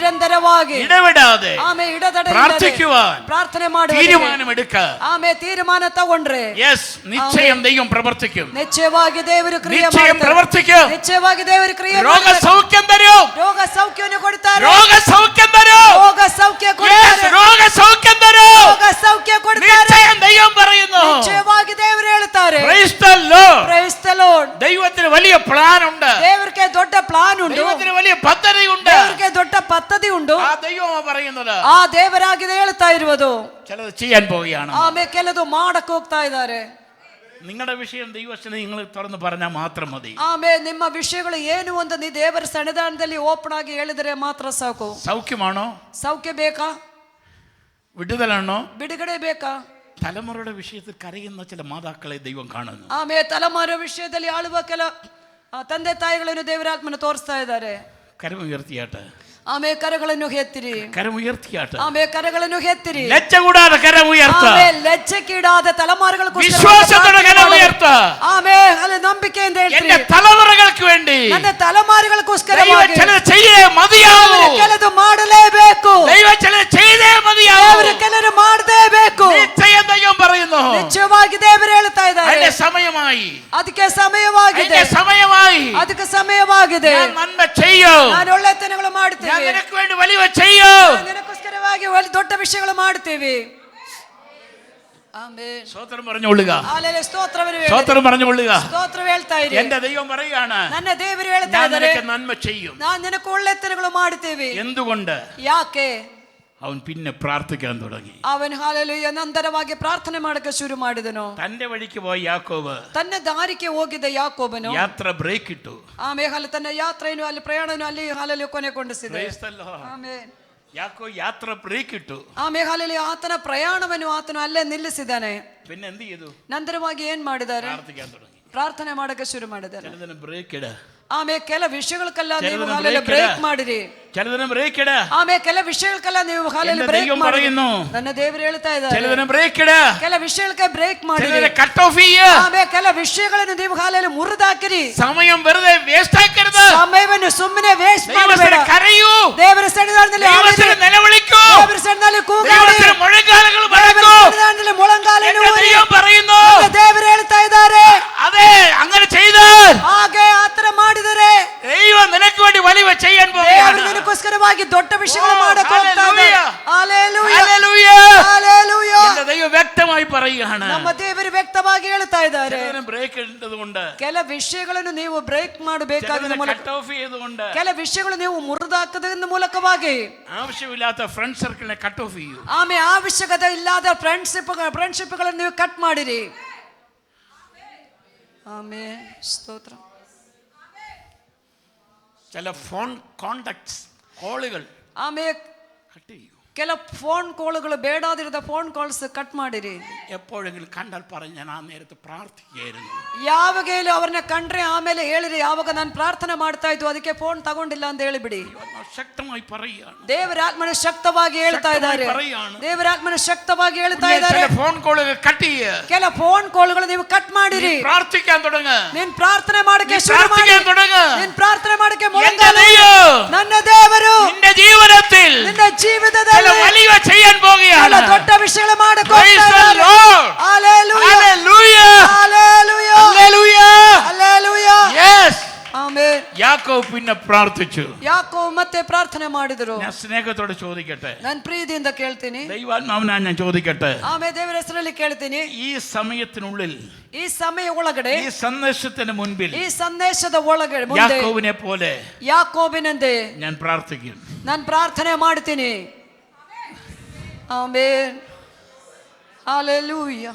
ഇടവിടാതെ ಆಮೇಲೆ ಇಡತಡೆ പ്രാർത്ഥിക്കുവാൻ ಪ್ರಾರ್ಥನೆ ಮಾಡುವ തീരുമാനമെടുക്കുക. ಆಮೇಲೆ ತೀರ್ಮಾನ ತಗೊಂಡ್ರೆ യെസ്, നിശ്ചയം ദൈവം പ്രവർത്തിക്കും, ನಿಶ್ಚಯವಾಗಿ ದೇವರು ಕ್ರಿಯೆ നിശ്ചയം ಮಾಡ್ತಾರೆ, പ്രവർത്തിക്കും. ನಿಶ್ಚಯವಾಗಿ ದೇವರು ಕ್ರಿಯೆ രോഗ ಮಾಡ್ತಾರೆ, സൗഖ്യം തരും, ರೋಗ ಸೌಖ್ಯವನ್ನು ಕೊಡ್ತಾರೆ, രോഗ സൗഖ്യം തരും, ರೋಗ ಸೌಖ್ಯ ಕೊಡ್ತಾರೆ, രോഗ സൗഖ്യം തരും, ರೋಗ ಸೌಖ್ಯ ಕೊಡ್ತಾರೆ, നിശ്ചയം ദൈവം പറയുന്നു. ನಿಶ್ಚಯವಾಗಿ ದೇವರು ಹೇಳ್ತಾರೆ. Praise the Lord. Praise the Lord. ദൈവത്തിന് വലിയ പ്ലാൻ ഉണ്ട്, ದೇವರಿಗೆ ದೊಡ್ಡ ಪ್ಲಾನ್ ಉಂಟು, ദൈവത്തിന് വലിയ പദ്ധതി ഉണ്ട്. ದೇವರಿಗೆ ದೊಡ್ಡ ಪದ್ಧತಿ ಉಂಟು, ആ ദൈവമാണ് പറയുന്നത്. ಆ ದೇವರಾಗಿದೆ ಹೇಳ್ತಾ ಇರುವುದು. ചിലത് ചെയ്യാൻ പോവുകയാണ്. ಆಮೇಲೆ ಕೆಲದು ಮಾಡಕ್ಕೆ ಹೋಗ್ತಾ ಇದ್ದಾರೆ. നിങ്ങളുടെ വിഷയം ദൈവത്തിന് നിങ്ങൾ തുറന്ന് പറഞ്ഞാൽ മാത്രം മതി. ಆಮೇಲೆ ನಿಮ್ಮ ವಿಷಯಗಳು ಏನು ಅಂತ ನೀವು ದೇವರ ಸನ್ನಿಧಾನದಲ್ಲಿ ಓಪನ್ ಆಗಿ ಹೇಳಿದರೆ ಮಾತ್ರ ಸಾಕು. സൗഖ്യമാണോ? ಸೌಖ್ಯ ಬೇಕಾ? വിടുതലാണോ? ಬಿಡುಗಡೆ ಬೇಕಾ? തലമുറയുടെ വിഷയത്തിൽ കരയുന്ന ചില മാതാക്കളെ ദൈവം കാണുന്നു. ಆಮೇಲೆ ತಲೆಮಾರು ವಿಷಯದಲ್ಲಿ ಆಳುವ ಕೆಲ ತಂದೆ ತಾಯಿಗಳನ್ನು ದೇವರಾತ್ಮನ ತೋರಿಸ್ತಾ ಇದ್ದಾರೆ. കരമുയർത്തിയാട്ടെ, ಆಮೇಲೆ ಕರಗಳನ್ನು ಎತ್ತಿರಿ, കരമുയർത്തിയാട്ടെ, ಆಮೇಲೆ ಕರಗಳನ್ನು ಎತ್ತಿರಿ, ലജ്ജ കൂടാതെ കരമുയർത്ത, ಆಮೇಲೆ ಲಜ್ಜೆಗೀಡಾದ ತಲೆಮಾರುಗಳ വിശ്വാസത്തോടെ കരമുയർത്ത, ಆಮೇಲೆ ಅಲ್ಲಿ ನಂಬಿಕೆಯಿಂದ എന്റെ ಹೇಳ್ತೀರಿ, തലമുറകൾക്ക് വേണ്ടി ನನ್ನ ತಲೆಮಾರುಗಳಿಗೋಸ್ಕರ ദൈവം ചിലത് ചെയ്യേ മതിയാവൂ, ಕೆಲದು ಮಾಡಲೇಬೇಕು, ദൈവം ചിലത് ചെയ്തേ മതിയാവൂ, ದೇವರು ಕೆಲವರು ಮಾಡಲೇಬೇಕು. നിശ്ചയം ദൈവം പറയുന്നു. ನಿಜವಾಗಿ ದೇವರು ಹೇಳ್ತಾ ಇದ್ದಾರೆ, അതിന്റെ സമയമായി, ಅದಕ್ಕೆ ಸಮಯವಾಗಿದೆ, അതിന്റെ സമയമായി, ಅದಕ್ಕೆ ಸಮಯವಾಗಿದೆ. ഞാൻ നന്മ ചെയ്യൂ, ನಾನು ಒಳ್ಳೆತನಗಳು ಮಾಡ್ತೇವೆ, ഞാൻ നിനക്ക് വേണ്ടി വലിയ ചെയ്യൂ, ನಿನಗೋಸ್ಕರವಾಗಿ ದೊಡ್ಡ ವಿಷಯಗಳು ಮಾಡ್ತೇವೆ. ಆಮೆನ್. സ്തോത്രം പറഞ്ഞുകൊള്ളുക, ಹಲ್ಲೆಲೂಯ. ಸ್ತೋತ್ರವನ್ನು ಹೇಳಿ, സ്തോത്രം പറഞ്ഞുകൊള്ളുക. ಸ್ತೋತ್ರ ಹೇಳ್ತಾ ಇರಿ. എന്റെ ദൈവം പറയുകയാണ്, ನನ್ನ ದೇವರು ಹೇಳ್ತಾ ഞാൻ ಇದ್ದಾರೆ, നിനക്ക് നന്മ ചെയ്യും. ನಾನು ನಿನಗೆ ಒಳ್ಳೆತನಗಳು ಮಾಡ್ತೇವೆ. എന്തുകൊണ്ട്? ಯಾಕೆ? അവൻ പിന്നെ പ്രാർത്ഥിക്കാൻ തുടങ്ങി. ಅವನು ಹಲ್ಲೆಲೂಯ ನಂತರವಾಗಿ ಪ್ರಾರ್ಥನೆ ಮಾಡಕ್ಕೆ ಶುರು ಮಾಡಿದನು. തന്റെ വഴിക്ക് പോയ യാക്കോബ് ತನ್ನ ದಾರಿಗೆ ಹೋಗಿದ್ದ ಯಾಕೋಬನು യാത്ര ബ്രേക്ക് ഇട്ടു. ಆಮೇಲೆ ತನ್ನ ಯಾತ್ರೆಯನ್ನು ಅಲ್ಲಿ ಪ್ರಯಾಣವನ್ನು ಅಲ್ಲಿ ಹಲ್ಲೆಲೂಯ ಕೊನೆಗೊಂಡಿಸಿದ. ಆಮೆನ್. യാക്കോബ് യാത്ര ബ്രേക്ക് ഇട്ടു. ಆಮೇಲೆ ಹಲ್ಲೆಲೂಯ ಆತನ ಪ್ರಯಾಣವನ್ನು ಆತನು ಅಲ್ಲೇ ನಿಲ್ಲಿಸಿದ್ದಾನೆ. പിന്നെ എന്ത് ചെയ്തു? ನಂತರವಾಗಿ ಏನ್ ಮಾಡಿದ್ದಾರೆ? പ്രാർത്ഥിക്കാൻ തുടങ്ങി. ಪ್ರಾರ್ಥನೆ ಮಾಡಕ್ಕೆ ಶುರು ಮಾಡಿದ್ದಾರೆ. ചിലതിന് ബ്രേക്ക് ഇട, ಆಮೇಲೆ ಕೆಲ ವಿಷಯಗಳಕ್ಕೆಲ್ಲ ನೀವು ಹಲ್ಲೆಲೂಯ ಬ್ರೇಕ್ ಮಾಡಿರಿ. ചിലതിന് ബ്രേക്ക് ഇട. ಆಮೇಲೆ ಕೆಲ ವಿಷಯಗಳಕ್ಕೆಲ್ಲ ನೀವು ಹಲ್ಲೆಲೂಯ ಬ್ರೇಕ್ ಮಾಡಿ. ನನ್ನ ದೇವರು ಹೇಳ್ತಾ ಇದ್ದಾರೆ, ചിലതിന് ബ്രേക്ക് ഇട, ಕೆಲ ವಿಷಯಗಳಿಗೆ ಬ್ರೇಕ್ ಮಾಡಿ. കട്ട് ഓഫ് ചെയ്യ. ಆಮೇಲೆ ಕೆಲ ವಿಷಯಗಳನ್ನು ನೀವು ಹಲ್ಲೆಲೂಯ ಮುರಿದಾಕಿರಿ. സമയം വെറുതെ വേസ്റ്റ് ആക്കരുത്. ಸಮಯವನ್ನು ಸುಮ್ಮನೆ ವೇಸ್ಟ್ ಮಾಡಬೇಡ. കരയൂ, ದೇವರ ಸನ್ನಿಧಾನದಲ್ಲಿ ദൈവത്തിന് നിലവിളിക്കൂ, ದೇವರ ಸನ್ನಿಧಾನದಲ್ಲಿ ಕೂಗಾಡಿ, ദൈവത്തിന് മുഴങ്കാലുകൾ ದೇವರ മടക്കൂ. ಸನ್ನಿಧಾನದಲ್ಲಿ ಮೊಳಕಾಲನ್ನು ಊರಿ. ദൈവം പറയുന്നു, ದೇವರು ಹೇಳ್ತಾ ಇದ್ದಾರೆ, അതെ അങ്ങനെ ചെയ്താൽ ಹಾಗೆ ಆತರ ಮಾಡಿದರೆ ദൈവം നിനക്ക് വേണ്ടി ചെയ്യാൻ ದೇವರು പോവുകയാണ്. ನಿನಗೋಸ್ಕರವಾಗಿ ದೊಡ್ಡ ವಿಷಯಗಳು ಮಾಡಕ್ಕೆ ಹೋಗ್ತಾ ಇದ್ದಾನೆ. ഹല്ലേലൂയ. ಹಲ್ಲೆಲೂಯ. ഹല്ലേലൂയ. എന്റെ ദൈവം വ്യക്തമായി പറയുകയാണ്. ನಮ್ಮ ದೇವರು ವ್ಯಕ್ತವಾಗಿ ಹೇಳ್ತಾ ಇದ್ದಾರೆ. ബ്രേക്ക് ഇട്ടതുകൊണ്ട്, ಕೆಲ ವಿಷಯಗಳನ್ನು ನೀವು ಬ್ರೇಕ್ ಮಾಡಬೇಕಾದ ಮೂಲಕ, കട്ട് ഓഫ് ചെയ്തുകൊണ്ട്, ಕೆಲ ವಿಷಯಗಳು ನೀವು ಮುರಿದಾಕದ ಮೂಲಕವಾಗಿ ആവശ്യമില്ലാത്ത ഫ്രണ്ട് സർക്കിളിനെ കട്ട് ഓഫ് ചെയ്യൂ. ಆಮೇಲೆ ಅವಶ್ಯಕತೆ ಇಲ್ಲದ ಫ್ರೆಂಡ್ಶಿಪ್ಗಳನ್ನು ನೀವು ಕಟ್ ಮಾಡಿರಿ. ಆಮೇಲೆ ಸ್ತೋತ್ರ. ചില ഫോൺ കോണ്ടാക്ട്സ്, കോളുകൾ ಆಮೇಲೆ കട്ട് ചെയ്യൂ. ಕೆಲ ಫೋನ್ ಕಾಲ್ಗಳು ಬೇಡಾದಿರದ ಫೋನ್ ಕಾಲ್ಸ್ ಕಟ್ ಮಾಡಿರಿ. എപ്പോഴെങ്കിലും കണ്ടാൽ പറഞ്ഞ് ഞാൻ ആ നേരത്ത് പ്രാർത്ഥിക്കുകയായിരുന്നു. ಯಾವಾಗಲೂ ಅವ್ರನ್ನ ಕಂಡ್ರೆ ಆಮೇಲೆ ಹೇಳಿರಿ, ಯಾವಾಗ ನಾನು ಪ್ರಾರ್ಥನೆ ಮಾಡ್ತಾ ಇದ್ದು ಅದಕ್ಕೆ ಫೋನ್ ತಗೊಂಡಿಲ್ಲ ಅಂತ ಹೇಳಿಬಿಡಿ. ശക്തമായി പറയുകയാണ്. ದೇವರ ಆತ್ಮನು ಶಕ್ತವಾಗಿ ಹೇಳ್ತಾ ಇದ್ದಾರೆ. ದೇವರ ಆತ್ಮನು ಶಕ್ತವಾಗಿ ಹೇಳ್ತಾ ಇದ್ದಾರೆ. ഫോൺ കോളുകൾ കട്ട് ചെയ്യുക. ಕೆಲ ಫೋನ್ ಕಾಲ್ಗಳು ನೀವು ಕಟ್ ಮಾಡಿರಿ. പ്രാർത്ഥിക്കാൻ തുടങ്ങ്. ನೀನ್ ಪ್ರಾರ್ಥನೆ ಮಾಡಕ್ಕೆ ಶುರು ಮಾಡಿ. പ്രാർത്ഥിക്കാൻ തുടങ്ങ്. ನೀನ್ ಪ್ರಾರ್ಥನೆ ಮಾಡಕ್ಕೆ ನನ್ನ ದೇವರು നിന്റെ ജീവിതത്തിൽ ನಿನ್ನ ಜೀವಿತದಲ್ಲಿ വലിയ ചെയ്യാൻ പോവുകയാണ്. ದೊಡ್ಡ ವಿಷಯಗಳು ಮಾಡಕ್ಕೆ Praise the ಹೋಗ್ತಾ Lord. Hallelujah. Hallelujah. Hallelujah. Hallelujah. Hallelujah. Yes. ആമേൻ. യാക്കോബ് പിന്നെ പ്രാർത്ഥിച്ചു. ಯಾಕೋಬ್ ಮತ್ತೆ ಪ್ರಾರ್ಥನೆ ಮಾಡಿದರು. ഞാൻ സ്നേഹത്തോടെ ചോദിക്കട്ടെ, ನಾನು ಪ್ರೀತಿಯಿಂದ ಕೇಳ್ತೀನಿ. ദൈവാത്മാവിനാ ഞാൻ ചോദിക്കട്ടെ, ಆಮೇಲೆ ದೇವರ ಹೆಸರಲ್ಲಿ ಕೇಳ್ತೀನಿ. ഈ സമയത്തിനുള്ളിൽ, ಈ ಸಮಯ ಒಳಗಡೆ, ഈ സന്ദേശത്തിന് മുൻപിൽ ಈ ಸಂದೇಶದ ಒಳಗಡೆ ಮುಂದೆ യാക്കോബിനെ പോലെ ಯಾಕೋಬಿನಂತೆ ഞാൻ പ്രാർത്ഥിക്കും. ನಾನು ಪ್ರಾರ್ಥನೆ ಮಾಡ್ತೀನಿ. ಆಮೇನ್. ഹല്ലേലൂയ.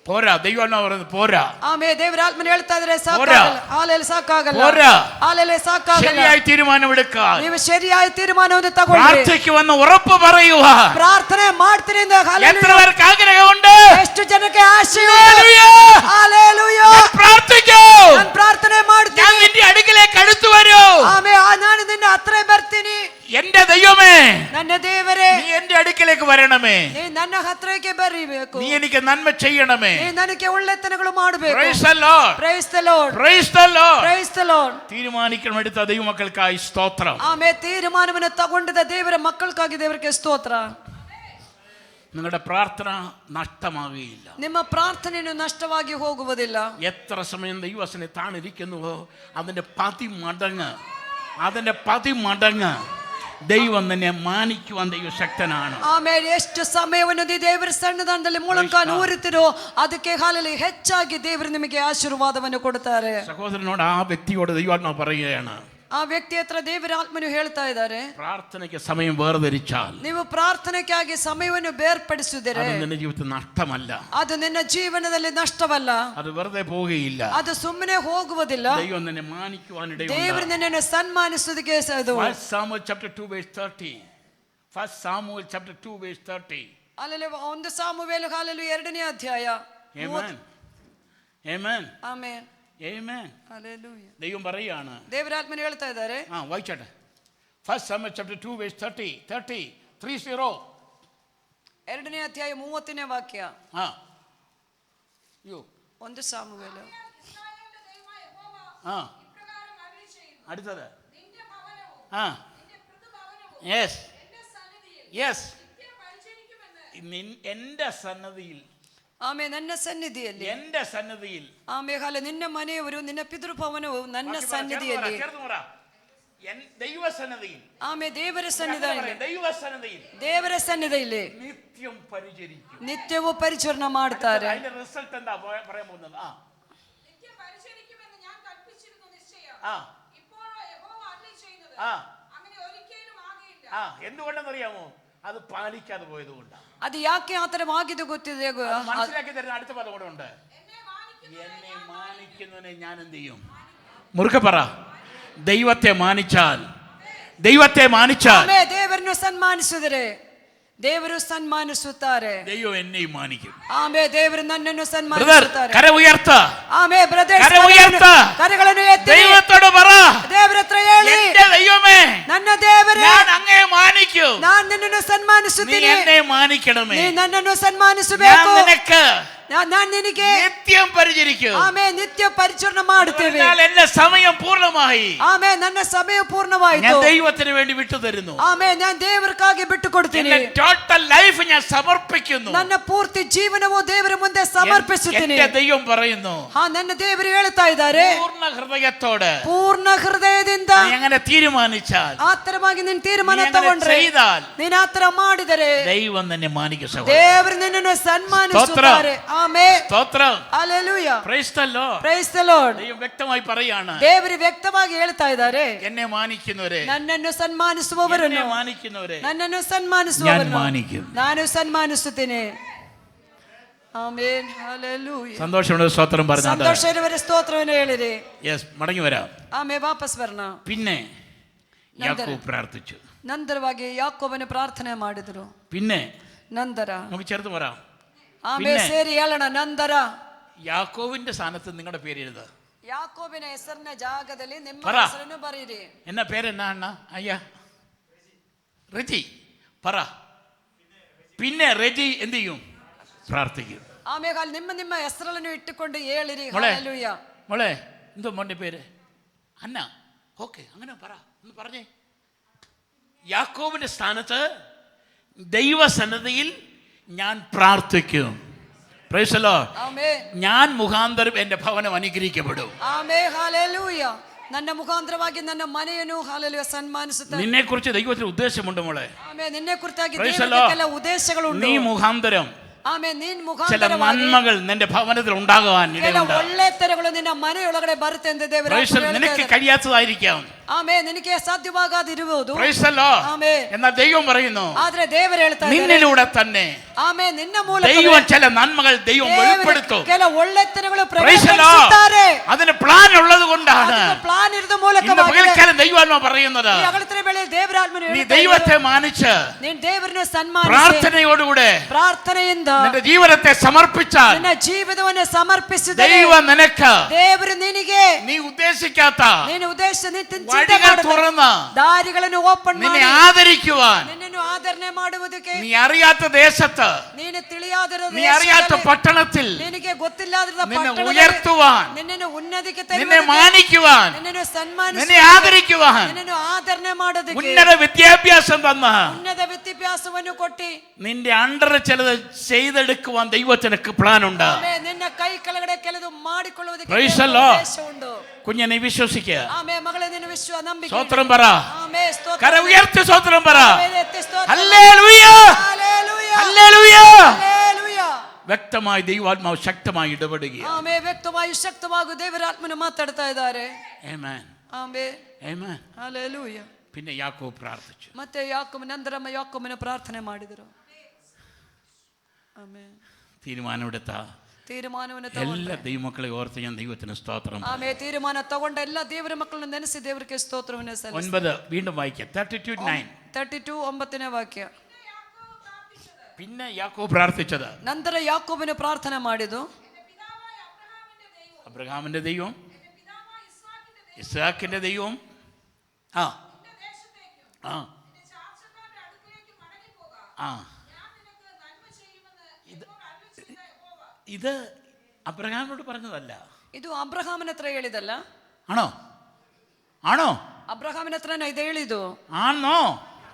പോരാ, ദൈവാത്മാവ് പറയുന്നത് പോരാ. ಆಮೇಲೆ ದೇವರ ಆತ್ಮನು ಹೇಳ್ತಾ ಇದ್ದಾರೆ ಸಾಕಾಗಲ್ಲ. ಹಾಲೆಲೂಯ, ಸಾಕಾಗಲ್ಲ. പോരാ. ಹಾಲೆಲೂಯ, ಸಾಕಾಗಲ್ಲ. ശരിയായ തീരുമാനമെടുക്കാൻ, ನೀವು ಸರಿಯಾದ ತೀರ್ಮಾನವನ್ನು ತಗೊಳ್ಳಿ. പ്രാർത്ഥിക്കുമെന്ന് ഉറപ്പ് പറയുക. ಪ್ರಾರ್ಥನೆ ಮಾಡ್ತೀನಿ ಅಂತ. എത്ര പേർക്ക് ആഗ്രഹമുണ്ട്? ಎಷ್ಟು ಜನಕ್ಕೆ ಆಶೆಯುಂಟು? ഹല്ലേലൂയ. ഹല്ലേലൂയ. പ്രാർത്ഥിക്കൂ. ನಾನು ಪ್ರಾರ್ಥನೆ ಮಾಡ್ತೀನಿ. ഞാൻ നിന്റെ അടുക്കലേക്ക് അടുത്തു വരൂ. ಆಮೇಲೆ ನಾನು ನಿನ್ನ ಹತ್ರ ಬರ್ತೀನಿ. എന്റെ ദൈവമേ, ನನ್ನ ದೇವರೇ, നീ എന്റെ അടുക്കലേക്ക് വരണമേ. ನೀ ನನ್ನ ಹತ್ರಕ್ಕೆ ಬರಬೇಕು. നീ എനിക്ക് നന്മ ചെയ്യണമേ. ನೀ ನನಗೆ ಒಳ್ಳೆತನಗಳು ಮಾಡಬೇಕು. Praise the Lord. Praise the Lord. Praise the Lord. Praise the Lord. തീരുമാനിക്കണം എടുത്ത ദൈവമക്കൾക്കായി സ്തോത്രം. ಆಮೇಲೆ ತೀರ್ಮಾನವನ್ನು ತಗೊಂಡಿದ್ದ ದೇವರ ಮಕ್ಕಳಿಗಾಗಿ ದೇವರಿಗೆ ಸ್ತೋತ್ರ. നിങ്ങളുടെ പ്രാർത്ഥന നഷ്ടമാകുകയില്ല. ನಿಮ್ಮ ಪ್ರಾರ್ಥನೆಯನ್ನು ನಷ್ಟವಾಗಿ ಹೋಗುವುದಿಲ್ಲ. എത്ര സമയം ദൈവവചനം താണിരിക്കുന്നുവോ അതിന്റെ 10 മടങ്ങ് ദൈവം തന്നെ മാനിക്കുവാൻ ദൈവശക്തനാണ്. ಆಮೇಲೆ ಎಷ್ಟು ಸಮಯವನ್ನು ದೇವರ ಸನ್ನಿಧಾನದಲ್ಲಿ ಮುಳುಕಾನು ಊರುತ್ತಿರೋ ಅದಕ್ಕೆ ಹಾಲಲ್ಲಿ ಹೆಚ್ಚಾಗಿ ದೇವರು ನಿಮಗೆ ಆಶೀರ್ವಾದವನ್ನು ಕೊಡುತ್ತಾರೆ. സഹോദരനോട്, ആ വ്യക്തിയോട് ദൈവാത്മാവ് പറയുകയാണ്, ಆ ವ್ಯಕ್ತಿ ಹತ್ರ ದೇವರ ಆತ್ಮನು ಹೇಳ್ತಾ ಇದ್ದಾರೆ, പ്രാർത്ഥനയ്ക്ക് സമയം വേർതിരിച്ചാൽ, ನೀವು ಪ್ರಾರ್ಥನೆಗಾಗಿ ಸಮಯವನ್ನು ಬೇರ್ಪಡಿಸಿದರೆ അത് നിന്റെ ജീവിതത്തിൽ നഷ്ടമല്ല. ಅದು ನಿನ್ನ ಜೀವನದಲ್ಲಿ ನಷ್ಟವಲ್ಲ. അത് വെറുതെ പോവുകയില്ല. ಅದು ಸುಮ್ಮನೆ ಹೋಗುವುದಿಲ್ಲ. ദൈവം നിന്നെ മാനിക്കുവാനിടയുണ്ട്. ದೇವರು ನಿನ್ನನ್ನು ಸನ್ಮಾನಿಸುವುದಕ್ಕೆ ಅದು. 1 Samuel chapter 2 verse 30. 1 Samuel chapter 2 verse 30. ಅಲ್ಲಲ್ಲಿ 1 ಸಾಮುವೇಲ ಹಾಲಲ್ಲಿ 2ನೇ ಅಧ್ಯಾಯ. Amen. Amen. Amen. Amen. Hallelujah. ദൈവം പറയാണ്, ದೇವರ ಆತ್ಮನು ಹೇಳ್ತಾ ಇದ್ದಾರೆ. വായിച്ചോട്ടെ. 1 Samuel chapter 2 verse 30. 30. 2ನೇ ಅಧ್ಯಾಯ 30ನೇ ವಾಕ್ಯ. യോ 1 ಸಾಮುವೇಲ. അടുത്തത്. Yes yes. എന്റെ സന്നദ്ധിയിൽ, ಆಮೇಲೆ ನನ್ನ ಸನ್ನಿಧಿಯಲ್ಲಿ, എന്റെ സന്നദ്ധിയിൽ, ಆಮೇಲೆ ನಿನ್ನ ಮನೆಯವರು ನಿನ್ನ ಪಿತೃಭವನವು ನನ್ನ ಸನ್ನಿಧಿಯಲ್ಲಿ, ദൈവസന്നിധിയിൽ, ಆಮೇಲೆ ದೇವರ ಸನ್ನಿಧಿಯಲ್ಲಿ, ദൈവസന്നിധിയിൽ, ದೇವರ ಸನ್ನಿಧಿಯಲ್ಲಿ നിത്യം പരിചരിക്കും. ನಿತ್ಯವೂ ಪರಿಚರಣೆ ಮಾಡ್ತಾರೆ. അതിന്റെ റിസൾട്ട് എന്താ പറയാൻ പോകുന്നത്? എന്തുകൊണ്ടെന്നറിയാമോ? അത് പാലിക്കാതെ പോയത് കൊണ്ടാണ്. ಅದು ಯಾಕೆ ಆ ತರ ಆಗಿದೆ ಗೊತ್ತಿದೆ? മനസ്സിലാക്കി തരുന്ന അടുത്ത പദം കൂടെ ഉണ്ട്. എന്നെ മാനിക്കുന്നവനെ ഞാൻ എന്ത് ചെയ്യും? മുറുക്കെ പറ. ദൈവത്തെ മാനിച്ചാൽ, ದೇವರನ್ನು ಸನ್ಮಾನಿಸಿದರೆ ದೇವರು ಸನ್ಮಾನಿಸುತ್ತಾರೆ. ദൈവം എന്നെയും മാനിക്കും. ಆಮೇಲೆ ದೇವರು ನನ್ನನ್ನು ಸನ್ಮಾನಿಸುತ್ತಾರೆ. കര ഉയർത്ത. ಆಮೇಲೆ ಬ್ರದರ್ ಕರಗಳನ್ನು ಎತ್ತಿ ദൈവത്തോട് പറ, ದೇವರ ಹತ್ರ ಹೇಳಿ, എന്റെ ദൈവമേ, ನನ್ನ ದೇವರೇ, ഞാൻ അങ്ങയെ മാനിക്കും. ನಾನು ನಿನ್ನನ್ನು നീ ಸನ್ಮಾನಿಸುತ್ತೀನಿ. എന്നെ മാനിക്കണമേ. ನೀ ನನ್ನನ್ನು ಸನ್ಮಾನಿಸಬೇಕು. നിനക്ക് ನಾನು ನಿನಗೆ നിത്യം പരിചരിക്കും. ಆಮೇ ನಿತ್ಯ ಪರಿಚರಣೆ ಮಾಡುತ್ತೇವೆ. എന്നാൽ എന്റെ സമയം പൂർണ്ണമായി. ಆಮೇ ನನ್ನ ಸಮಯ ಪೂರ್ಣವಾಯಿತು. ഞാൻ ദൈവത്തിന് വേണ്ടി വിട്ടു തരുന്നു. ಆಮೇ ನಾನು ದೇವರಿಗಾಗಿ ಬಿಟ್ಟು ಕೊಡ್ತೀನಿ. എന്റെ ടോട്ടൽ ലൈഫ് ഞാൻ സമർപ്പിക്കുന്നു. ನನ್ನ ಪೂರ್ತಿ ಜೀವನವು ದೇವರ ಮುಂದೆ ಸಮರ್ಪಿಸುತ್ತೇನೆ. എന്റെ ദൈവം പറയുന്നു. ನನ್ನ ದೇವರು ಹೇಳ್ತಾ ಇದ್ದಾರೆ, പൂർണ്ണ ഹൃദയത്തോടെ ಪೂರ್ಣ ಹೃದಯದಿಂದ നീ അങ്ങനെ തീരുമാനിച്ചാൽ, ಆತರವಾಗಿ ನೀನು ತೀರ್ಮಾನ നീ അങ്ങനെ ತಗೊಂಡ್ರೆ, ചെയ്താൽ ನೀನು ಆತರ ಮಾಡಿದರೆ ദൈവം നിന്നെ മാനിക്കും. ದೇವರು ನಿನ್ನನ್ನು ಸನ್ಮಾನಿಸುತ್ತಾರೆ. ಆಮೆನ್. സ്തോത്രം. Hallelujah. Praise the Lord. Praise the Lord. ദൈവം വ്യക്തമായി പറയാണ്, ದೇವರು ವ್ಯಕ್ತವಾಗಿ ಹೇಳ್ತಾ ಇದ್ದಾರೆ, എന്നെ മാനിക്കുന്നവരെ, ನನ್ನನ್ನು ಸನ್ಮಾನಿಸುವವರನ್ನು, എന്നെ മാനിക്കുന്നവരെ ನನ್ನನ್ನು ഞാൻ ಸನ್ಮಾನಿಸುವವರನ್ನು മാനിക്കും. ನಾನು ಸನ್ಮಾನಿಸುತ್ತೇನೆ. ആമേൻ. ഹല്ലേലൂയ. സന്തോഷമുള്ള സ്തോത്രം പറഞ്ഞാൽ സന്തോഷവരെ സ്തോത്രವನ್ನು ಹೇಳಿರಿ. യെസ്, മടങ്ങി വരാം. ആമേ ವಾಪಸ್ ಬರೋಣ. പിന്നെ യാക്കോബ് പ്രാർത്ഥിച്ചു. ನಂತರವಾಗಿ ಯಾಕೋಬನ ಪ್ರಾರ್ಥನೆ ಮಾಡಿದರು. പിന്നെ ನಂತರ നമുക്ക് ചേർത്ത് പറയാം. ಆಮೇ ಸೇರಿ ಹೇಳೋಣ. ನಂತರ യാക്കോബിന്റെ സ്ഥാനത്ത് നിങ്ങളുടെ പേര് എഴുതുക. ಯಾಕೋಬಿನ ಹೆಸರಿನ ಜಾಗದಲ್ಲಿ ನಿಮ್ಮ പറ. ಹೆಸರನ್ನು ಬರೀರಿ. എന്നാ പേരെന്നാ അണ്ണ? അയ്യാ റെജി പറ. പിന്നെ റെജി എന്ത് ചെയ്യും? പ്രാർത്ഥിക്കും. ಆಮೇಲೆ ನಿಮ್ಮ ಹೆಸರನ್ನು ಇಟ್ಟುಕೊಂಡು ಹೇಳಿರಿ. മോളെ, ഹല്ലേലൂയ. മോളെ എന്തോ മോന്റെ പേര്? അന്ന. ഓക്കെ, അങ്ങനെ പറ, ഒന്ന് പറഞ്ഞേ. യാക്കോബിന്റെ സ്ഥാനത്ത് ദൈവസന്നിധിയിൽ ഞാൻ പ്രാർത്ഥിക്കും. Praise the lord. ആമേൻ. ഞാൻ മുഖാന്തരം എന്റെ ഭവനം അനുഗ്രഹിക്കപ്പെടും. ആമേൻ. ഹല്ലേലൂയ. ನನ್ನ ಮುಖಾಂತರವಾಗಿ ನನ್ನ ಮನೆಯನ್ನು ಹಲ್ಲೆಲೂಯ ಸನ್ಮಾನಿಸುತ್ತಾರೆ. നിന്നെ കുറിച്ച് ദൈവത്തിന് ഉദ്ദേശമുണ്ട് മോളെ. ಆಮೇನ್. ನಿನ್ನೆ ಕುರಿತಾಗಿ Praise the ದೇವರಿಗೆ Lord. ಕೆಲ ಉದ್ದೇಶಗಳುಂಟು. നീ മുഖാന്തരം ಆಮೇನ್. ನೀನ್ ചില ಮುಖಾಂತರವಾಗಿ നന്മകൾ നിന്റെ ഭവനത്തിൽ ഉണ്ടാകാൻ ಕೆಲ ഇടയുണ്ട്. ಒಳ್ಳೆತನಗಳು ನಿನ್ನ ಮನೆಯೊಳಗಡೆ ಬರುತ್ತೆ ಎಂದು ದೇವರು Praise the Lord. നിനക്ക് കഴിയാത്തതായിരിക്കാം. ಆಮೇ ನಿನಗೆ ಸಾಧ್ಯವಾಗದಿರುವುದು. Praise the Lord. ಆಮೇ. എന്നാൽ ദൈവം പറയുന്നു, ಆದ್ರೆ ದೇವರು ಹೇಳ್ತಾ ಇದ್ದಾರೆ, നിന്നിലൂടെ തന്നെ ಆಮೇ ನಿನ್ನ ಮೂಲಕ ദൈവം ചില നന്മകൾ ദൈവം വെളിപ്പെടുത്തും. ಕೆಲ ಒಳ್ಳೆತನಗಳು Praise the Lord. ಪ್ರವೇಶಿಸುತ್ತಾರೆ. അതിന് പ്ലാൻ ഉള്ളത് കൊണ്ടാണ് ಪ್ಲಾನ್ ಇರದ ഇന്ന് ಮೂಲಕವಾಗಿ പകൽക്കാലം ദൈവാത്മാ പറയുന്നത്, ಈ ಅಗಲತ್ರ ವೇಳೆ ದೇವರಾತ್ಮನು നീ ಹೇಳ್ತಾ ദൈവത്തെ ಇದ್ದಾರೆ, മാനിച്ച് ನೀನು ದೇವರನ್ನು ಸನ್ಮಾನಿಸಿ പ്രാർത്ഥനയോടുകൂടെ ಪ್ರಾರ್ಥನೆಯಿಂದ നിന്റെ ജീവിതത്തെ സമർപ്പിച്ചാൽ ನಿನ್ನ ಜೀವಿತವನ್ನು ಸಮರ್ಪಿಸಿದರೆ ദൈവം നിനക്ക് ದೇವರು ನಿನಗೆ നീ ഉദ്ദേശിക്കാത്ത ನೀನು ಉದ್ದೇಶ വഴികൾ തുറന്ന് ದಾರಿಗಳನ್ನು ಓಪನ್ നിന്നെ ಮಾಡಿ ആദരിക്കുവാൻ, ನಿನ್ನನ್ನು ಆದರಣೆ ಮಾಡುವುದಕ್ಕೆ, നീ അറിയാത്ത ദേശത്ത്, ನೀನು ತಿಳಿಯಾದ നീ അറിയാത്ത പട്ടണത്തിൽ ನಿನಗೆ ಗೊತ್ತಿಲ್ಲದ നിന്നെ ಪಟ್ಟಣದಲ್ಲಿ ഉയർത്തുവാൻ, ನಿನ್ನನ್ನು ಉನ್ನತಿಗೆ നിന്നെ ತರುವುದಕ್ಕೆ, മാനിക്കുവാൻ, ನಿನ್ನನ್ನು ಸನ್ಮಾನಿಸಿ, നിന്നെ ആദരിക്കുവാൻ, ನಿನ್ನನ್ನು ಆದರಣೆ ಮಾಡೋದಕ್ಕೆ, ഉന്നത വിദ്യാഭ്യാസം തന്ന് ಉನ್ನತ ವಿದ್ಯಾಭ್ಯಾಸವನ್ನು ಕೊಟ್ಟಿ നിന്റെ അണ്ടർ ചിലത് ചെയ്തെടുക്കുവാൻ ദൈവത്തിനൊക്കെ പ്ലാൻ ഉണ്ട്. ಆಮೇಲೆ ನಿನ್ನ ಕೈ ಕೆಳಗಡೆ ಕೆಲವು ಮಾಡಿಕೊಳ್ಳುವುದಕ್ಕೆ Praise the ದೇವರ Lord. ಉದ್ದೇಶ ಉಂಟು. കുഞ്ഞെ നീ വിശ്വസിക്കുക. ಆಮೇಲೆ ಮಗಳೇ ನಿನ್ನ ನಂಬಿಕೆ സ്തോത്രം പറ. ಆಮೇಲೆ ಸ್ತೋತ್ರ. കര ഉയർത്തി സ്തോത്രം പറ. ಆಮೇಲೆ ಎತ್ತಿ ಸ್ತೋತ್ರ. Hallelujah, hallelujah. ഹല്ലേലൂയ. ഹല്ലേലൂയ. വ്യക്തമായി ദൈവാത്മാവ് ശക്തമായി ഇടപെടുക. ಆಮೇಲೆ ವ್ಯಕ್ತವಾಗಿ ಶಕ್ತವಾಗಿ ದೇವರ ಆತ್ಮನು ಮಾತಾಡ್ತಾ ಇದ್ದಾರೆ. ആമേൻ, ಆಮೇಲೆ ആമേൻ. ಹಲ್ಲೇಲೂಯ. പിന്നെ യാക്കോബ് പ്രാർത്ഥിച്ചു. ಮತ್ತೆ ನಂತರ ಯಾಕೋಬನ ಪ್ರಾರ್ಥನೆ ಮಾಡಿದರು. ಆಮೇಲೆ തീരുമാനമെടുത്ത ತೀರ್ಮಾನವನ್ನು എല്ലാ ತಗೊಂಡ್ರೆ, ദൈവമക്കളെ ഓർത്ത് ഞാൻ ദൈവത്തിന് സ്തോത്രം. ಆಮೇಲೆ ತೀರ್ಮಾನ ತಗೊಂಡ ಎಲ್ಲ ದೇವರ ಮಕ್ಕಳನ್ನು ನೆನೆಸಿ ದೇವರಿಗೆ ಸ್ತೋತ್ರವನ್ನು ಸಲ್ಲಿಸಿ. 9 വീണ്ടും വായിക്കാം. 32:9. 32 9ನೇ ವಾಕ್ಯ. പിന്നെ യാക്കോബ് പ്രാർത്ഥിച്ചത്, ನಂತರ ಯಾಕೋಬನು ಪ್ರಾರ್ಥನೆ ಮಾಡಿದು, അബ്രഹാമിന്റെ ദൈവം, ഇസ്ഹാക്കിന്റെ ദൈവം, ആ ആ ആ ഇത് അബ്രഹാമിനോട് പറഞ്ഞതല്ല. ಇದು ಅಬ್ರಹಾಮನ ಹತ್ರ ಹೇಳಿದಲ್ಲ. ആണോ? ആണോ? ಅಬ್ರಹಾಮನ ಹತ್ರನ ಇದು ಹೇಳಿದು. ആണോ?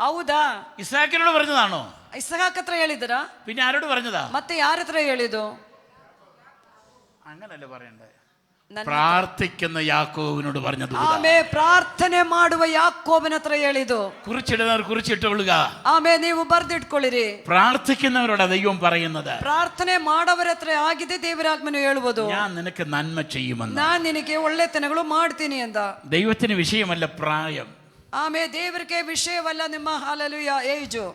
ಹೌದಾ? ഇസ്ഹാക്കിനോട് പറഞ്ഞതാണോ? ಇಸ್ಹಾಕ್ ಹತ್ರ ಹೇಳಿದರ? പിന്നെ ആരോട് പറഞ്ഞതാ? ಮತ್ತೆ ಯಾರ ಹತ್ರ ಹೇಳಿದು? അങ്ങനല്ലേ പറയണ്ടേ? പ്രാർത്ഥിക്കുന്ന യാക്കോബിനോട് പറഞ്ഞത്. ಆಮೇ ಪ್ರಾರ್ಥನೆ ಮಾಡುವ ಯಾಕೋಬನ ಹತ್ರ ಹೇಳಿದು. കുറിച്ചിടുന്നവർ കുറിച്ചിട്ടുകൊള്ളുക. ಆಮೇ ನೀವು ಬರ್ದಿಟ್ಕೊಳ್ಳಿರಿ. പ്രാർത്ഥിക്കുന്നവരോട് ദൈവം പറയുന്നത്, ಪ್ರಾರ್ಥನೆ ಮಾಡವರ ಹತ್ರ ಆಗಿದೆ ದೇವರಾತ್ಮನು ಹೇಳುವುದು, ഞാൻ നിനക്ക് നന്മ ചെയ്യുമെന്ന്. ನಾನ್ ನಿನಗೆ ಒಳ್ಳೆತನಗಳು ಮಾಡ್ತೀನಿ ಅಂತ. ദൈവത്തിന് വിഷയമല്ല പ്രായം. ಆಮೇ ದೇವರಿಗೆ ವಿಷಯವಲ್ಲ ನಿಮ್ಮ ಹಲ್ಲೆಲೂಯ ಏಜು.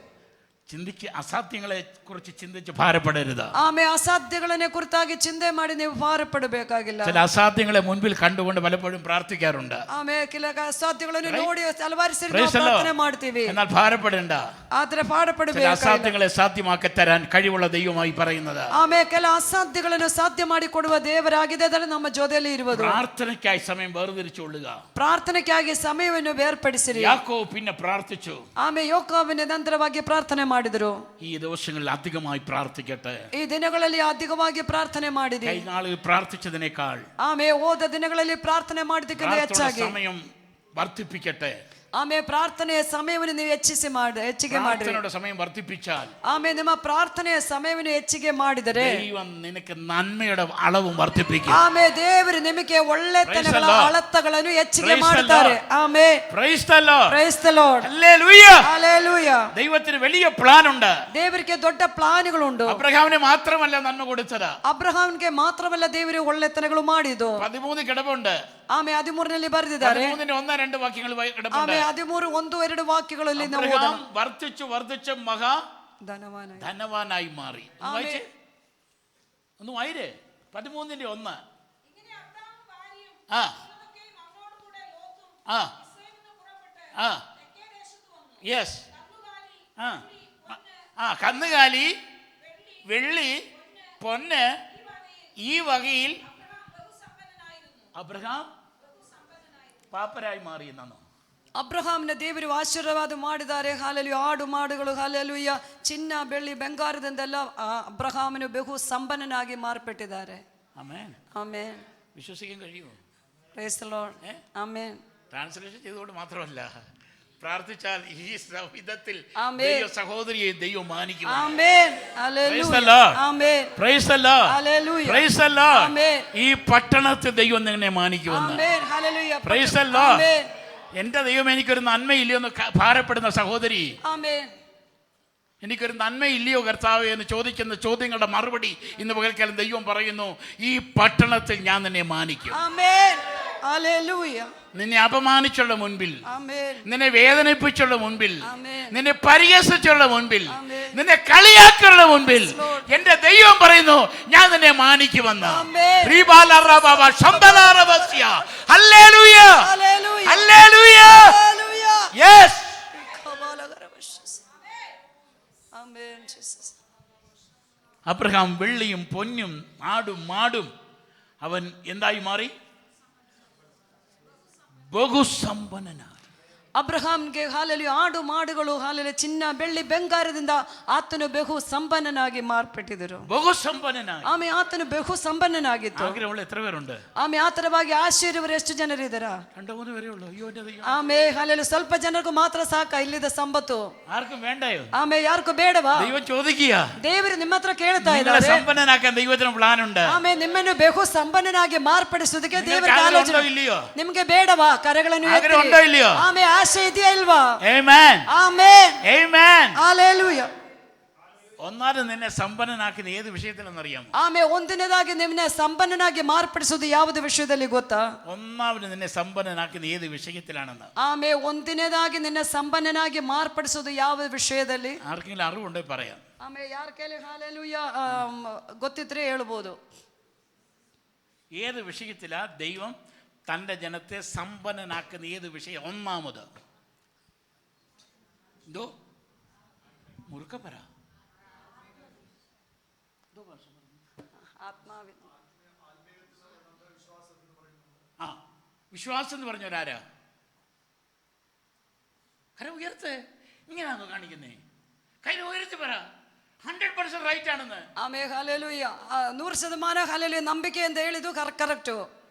അസാധ്യങ്ങളെ കുറിച്ച് ചിന്തിച്ച് ഭാരപ്പെടരുത്. ಆಮೇ ಅಸಾಧ್ಯಗಳನ್ನೇ ಕುರಿತಾಗಿ ಚಿಂತೆ ಮಾಡಿ ನೀವು ಭಾರಪಡಬೇಕಾಗಿಲ್ಲ. ചില അസാധ്യങ്ങളെ മുൻപിൽ കണ്ടുകൊണ്ട് പലപ്പോഴും പ്രാർത്ഥിക്കാറുണ്ട്. ಆಮೇ ಕೆಲ ಅಸಾಧ್ಯಗಳನ್ನು ನೋಡಿ ಹಲವಾರು ಸರಿ ನಾವು ಪ್ರಾರ್ಥನೆ ಮಾಡ್ತೀವಿ. എന്നാൽ ഭാരപ്പെടേണ്ട. ಆದ್ರೆ ಭಾರಪಡಬೇಕು. അസാധ്യങ്ങളെ സാധ്യമാക്കി തരാൻ കഴിവുള്ള ദൈവമായി പറയുന്നത്. ಆಮೇ ಕೆಲ ಅಸಾಧ್ಯಗಳನ್ನು ಸಾಧ್ಯ ಮಾಡಿಕೊಡುವ ದೇವರಾಗಿದೆ, ಅದನ್ನು ನಮ್ಮ ಜೊತೆಯಲ್ಲಿ ಇರುವುದು. പ്രാർത്ഥനയ്ക്കായി സമയം വേർതിരിച്ചുകൊള്ളുക. ಪ್ರಾರ್ಥನೆಗಾಗಿ ಸಮಯವನ್ನು ಬೇರ್ಪಡಿಸಿರಿ. യാക്കോബ് പിന്നെ പ്രാർത്ഥിച്ചു. ಆಮೇ ಯಾಕೋಬನ ನಂತರವಾಗಿ ಪ್ರಾರ್ಥನೆ ಮಾಡಿದರು. ഈ ദിവസങ്ങളിൽ അധികമായി പ്രാർത്ഥിക്കട്ടെ. ಈ ದಿನಗಳಲ್ಲಿ ಅಧಿಕವಾಗಿ ಪ್ರಾರ್ಥನೆ ಮಾಡಿರಿ. കഴിഞ്ഞ നാളുകൾ പ്രാർത്ഥിച്ചതിനേക്കാൾ ಹೋದ ದಿನಗಳಲ್ಲಿ ಪ್ರಾರ್ಥನೆ ಮಾಡಿದ್ದಕ್ಕಿಂತ ಹೆಚ್ಚಾಗಿ സമയം വർദ്ധിപ്പിക്കട്ടെ. ಪ್ರಾರ್ಥನೆಯ ಸಮಯವನ್ನು ನೀವು ಹೆಚ್ಚಿಗೆ ಮಾಡಿ. സമയം വർദ്ധിപ്പിച്ചാൽ ನಿಮ್ಮ ಪ್ರಾರ್ಥನೆಯ ಸಮಯವನ್ನು ಹೆಚ್ಚಿಗೆ ಮಾಡಿದರೆ ദൈവം നിനക്ക് നന്മയുടെ അളവും വർദ്ധിപ്പിക്കും. ದೇವರು ನಿಮಗೆ ಒಳ್ಳೆತನಗಳ ಅಳತೆಗಳನ್ನು ಹೆಚ್ಚಿಗೆ ಮಾಡುತ್ತಾರೆ. Praise the Lord. Price the lord. Hallelujah. Hallelujah. ദൈവത്തിന് വലിയ പ്ലാൻ ഉണ്ട്. ದೇವರಿಗೆ ದೊಡ್ಡ ಪ್ಲಾನ್ಗಳುಂಟು. അബ്രഹാമിന് മാത്രമല്ല നന്മ കൊടുത്തത്. ಅಬ್ರಹಾಮನಿಗೆ ಮಾತ್ರವಲ್ಲ ದೇವರು ಒಳ್ಳೆತನಗಳು ಮಾಡಿದ್ದು. 13 കിടപ്പുണ്ട്. 13ರಲ್ಲಿ ಬರೆದಿದ್ದಾರೆ. 13 ವಾಕ್ಯಗಳು കിടപ്പുണ്ട്. 13 1-2 ವಾಕ್ಯಗಳಲ್ಲಿ ನಾವು അബ്രഹാം വർദ്ധിച്ചു മഹാ ധനവാനായി മാറി. ഒന്ന് വായിരേ. 13:1. ആ ആ ആ യെസ്. കന്നുകാലി, വെള്ളി, പൊന്ന് ഈ വകയിൽ അബ്രഹാം ಪಾಪರಾಯಿ ಮಾರಿ ನಾನು. ಅಬ್ರಹಾಮನ ದೇವರು ಆಶೀರ್ವಾದ ಮಾಡಿದ್ದಾರೆ. ಹಾಲೆಲೂಯ. ಆಡು ಮಾಡುಗಳು, ಹಾಲೆಲೂಯ, ಚಿನ್ನ ಬೆಳ್ಳಿ ಬಂಗಾರದಿಂದೆಲ್ಲ ಅಬ್ರಹಾಮನು ಬಹು ಸಂಪನ್ನನಾಗಿ ಮಾರ್ಪಟ್ಟಿದ್ದಾರೆ. ಆಮೆನ್. ಆಮೆನ್. വിശ്വസിക്കാൻ കഴിയുമോ? Price the lord. Amen. Translation ചെയ്തുകൊണ്ട് മാത്രമല്ല, പ്രാർത്ഥിച്ചാൽ ഈ വിധത്തിൽ സഹോദരിയെ ദൈവം മാനിക്കും. ഈ പട്ടണത്തെ ദൈവം നിന്നെ മാനിക്കുമെന്ന്. എന്റെ ദൈവം എനിക്കൊരു നന്മയില്ലയോ എന്ന് ഭാരപ്പെടുന്ന സഹോദരി, എനിക്കൊരു നന്മയില്ലയോ കർത്താവേ എന്ന് ചോദിക്കുന്ന ചോദ്യങ്ങളുടെ മറുപടി ഇന്ന് പകൽക്കാലം ദൈവം പറയുന്നു, ഈ പട്ടണത്തിൽ ഞാൻ നിന്നെ മാനിക്കും. നിന്നെ അപമാനിച്ചുള്ള മുൻപിൽ, നിന്നെ വേദനിപ്പിച്ചുള്ള മുൻപിൽ, നിന്നെ പരിഹസിച്ചുള്ള മുൻപിൽ, നിന്നെ കളിയാക്കുള്ള മുൻപിൽ എന്റെ ദൈവം പറയുന്നു, ഞാൻ നിന്നെ മാനിക്കുമെന്ന്. അബ്രഹാം വെള്ളിയും പൊന്നും ആടും മാടും അവൻ എന്തായി മാറി? ಬಹುಸಂಪನ್ನನಾಗಿ. ಅಬ್ರಹಾಮ್ಗೆ ಹಾಲೆಲೂಯ ಆಡು ಮಾಡುಗಳು, ಹಾಲೆಲೂಯ, ಚಿನ್ನ ಬೆಳ್ಳಿ ಬಂಗಾರದಿಂದ ಆತನು ಬಹು ಸಂಪನ್ನನಾಗಿ ಮಾರ್ಪಟ್ಟಿದ್ದರು. ಬಹುಸಂಪನ್ನನಾಗಿ. ಆತನು ಬಹು ಸಂಪನ್ನನಾಗಿತ್ತು. എത്ര പേരുണ്ട്? ಆತರವಾಗಿ ಆಶ್ಚರ್ಯವರು ಎಷ್ಟು ಜನರಿದ್ದಾರಾ? 2-3 പേരേ ഉള്ളൂ. അയ്യോ എൻ്റെ ദൈവം. ಹಾಲೆಲೂಯ. ಸ್ವಲ್ಪ ಜನರಿಗೂ ಮಾತ್ರ ಸಾಕ ಇಲ್ಲಿದ ಸಂಪತ್ತು. ആർക്കും വേണ്ടയോ? ಯಾರಿಗೂ ಬೇಡವಾ? ദൈവം ചോദിക്കുക. ದೇವರು ನಿಮ್ಮ ಹತ್ರ ಕೇಳ್ತಾ ಇದ್ದಾರೆ. ಸಂಪನ್ನನಾക്കാൻ ദൈവത്തിന് ಪ್ಲಾನ್ ഉണ്ട്. ನಿಮ್ಮನ್ನು ಬಹು ಸಂಪನ್ನನಾಗಿ ಮಾರ್ಪಡಿಸುವುದಕ್ಕೆ ದೇವರ ಆಲೋಚನೆ. ನಿಮಗೆ ಬೇಡವಾ? ಕರೆಗಳನ್ನು ಎತ್ತಿ. ಆಸೆ ಇದೆಯಾ ಇಲ್ವಾ? ಆಮೆನ್. ಆಮೆನ್. ಆಮೆನ್. ಹല്ലേಲೂಯ. ഒന്നാമത് നിന്നെ സമ്പന്നനാക്കുന്ന ഏത് വിഷയത്തിലെന്നറിയാമോ? ಒಂದನೇದಾಗಿ ನಿಮ್ಮನ್ನ ಸಂಪನ್ನನಾಗಿ ಮಾರ್ಪಡಿಸುವುದು ಯಾವುದು ವಿಷಯದಲ್ಲಿ ಗೊತ್ತಾ? ഒന്നാമത് നിന്നെ സമ്പന്നനാക്കുന്ന ഏത് വിഷയത്തിലാണെന്ന്. ಒಂದನೇದಾಗಿ ನಿನ್ನ ಸಂಪನ್ನನಾಗಿ ಮಾರ್ಪಡಿಸುವುದು ಯಾವ ವಿಷಯದಲ್ಲಿ? ആർക്കെങ്കിലും അറിവുണ്ടെങ്കിൽ പറയാം. ಯಾರ ಕೈಲಿ ಹല്ಲೇಲೂಯ ಗೊತ್ತಿದ್ರೆ ಹೇಳ್ಬೋದು. ഏത് വിഷയത്തിലാ ദൈവം തൻ്റെ ജനത്തെ സമ്പന്നനാക്കുന്ന ഏത് വിഷയം? ഒന്നാമത് എന്തോ മുറുക്കപ്പറ വിശ്വാസം എന്ന് പറഞ്ഞവരാരാ? കര ഉയർത്ത്. ഇങ്ങനെയാണോ കാണിക്കുന്നേ? കൈ ഉയർത്തി പറ. 100% റൈറ്റ് ആണെന്ന്. ഹല്ലേലൂയ. 100% ഹല്ലേലൂയ ನಂಬಿಕೆ ಅಂತ ಹೇಳಿದ್ದು ಕರೆಕ್ಟ್.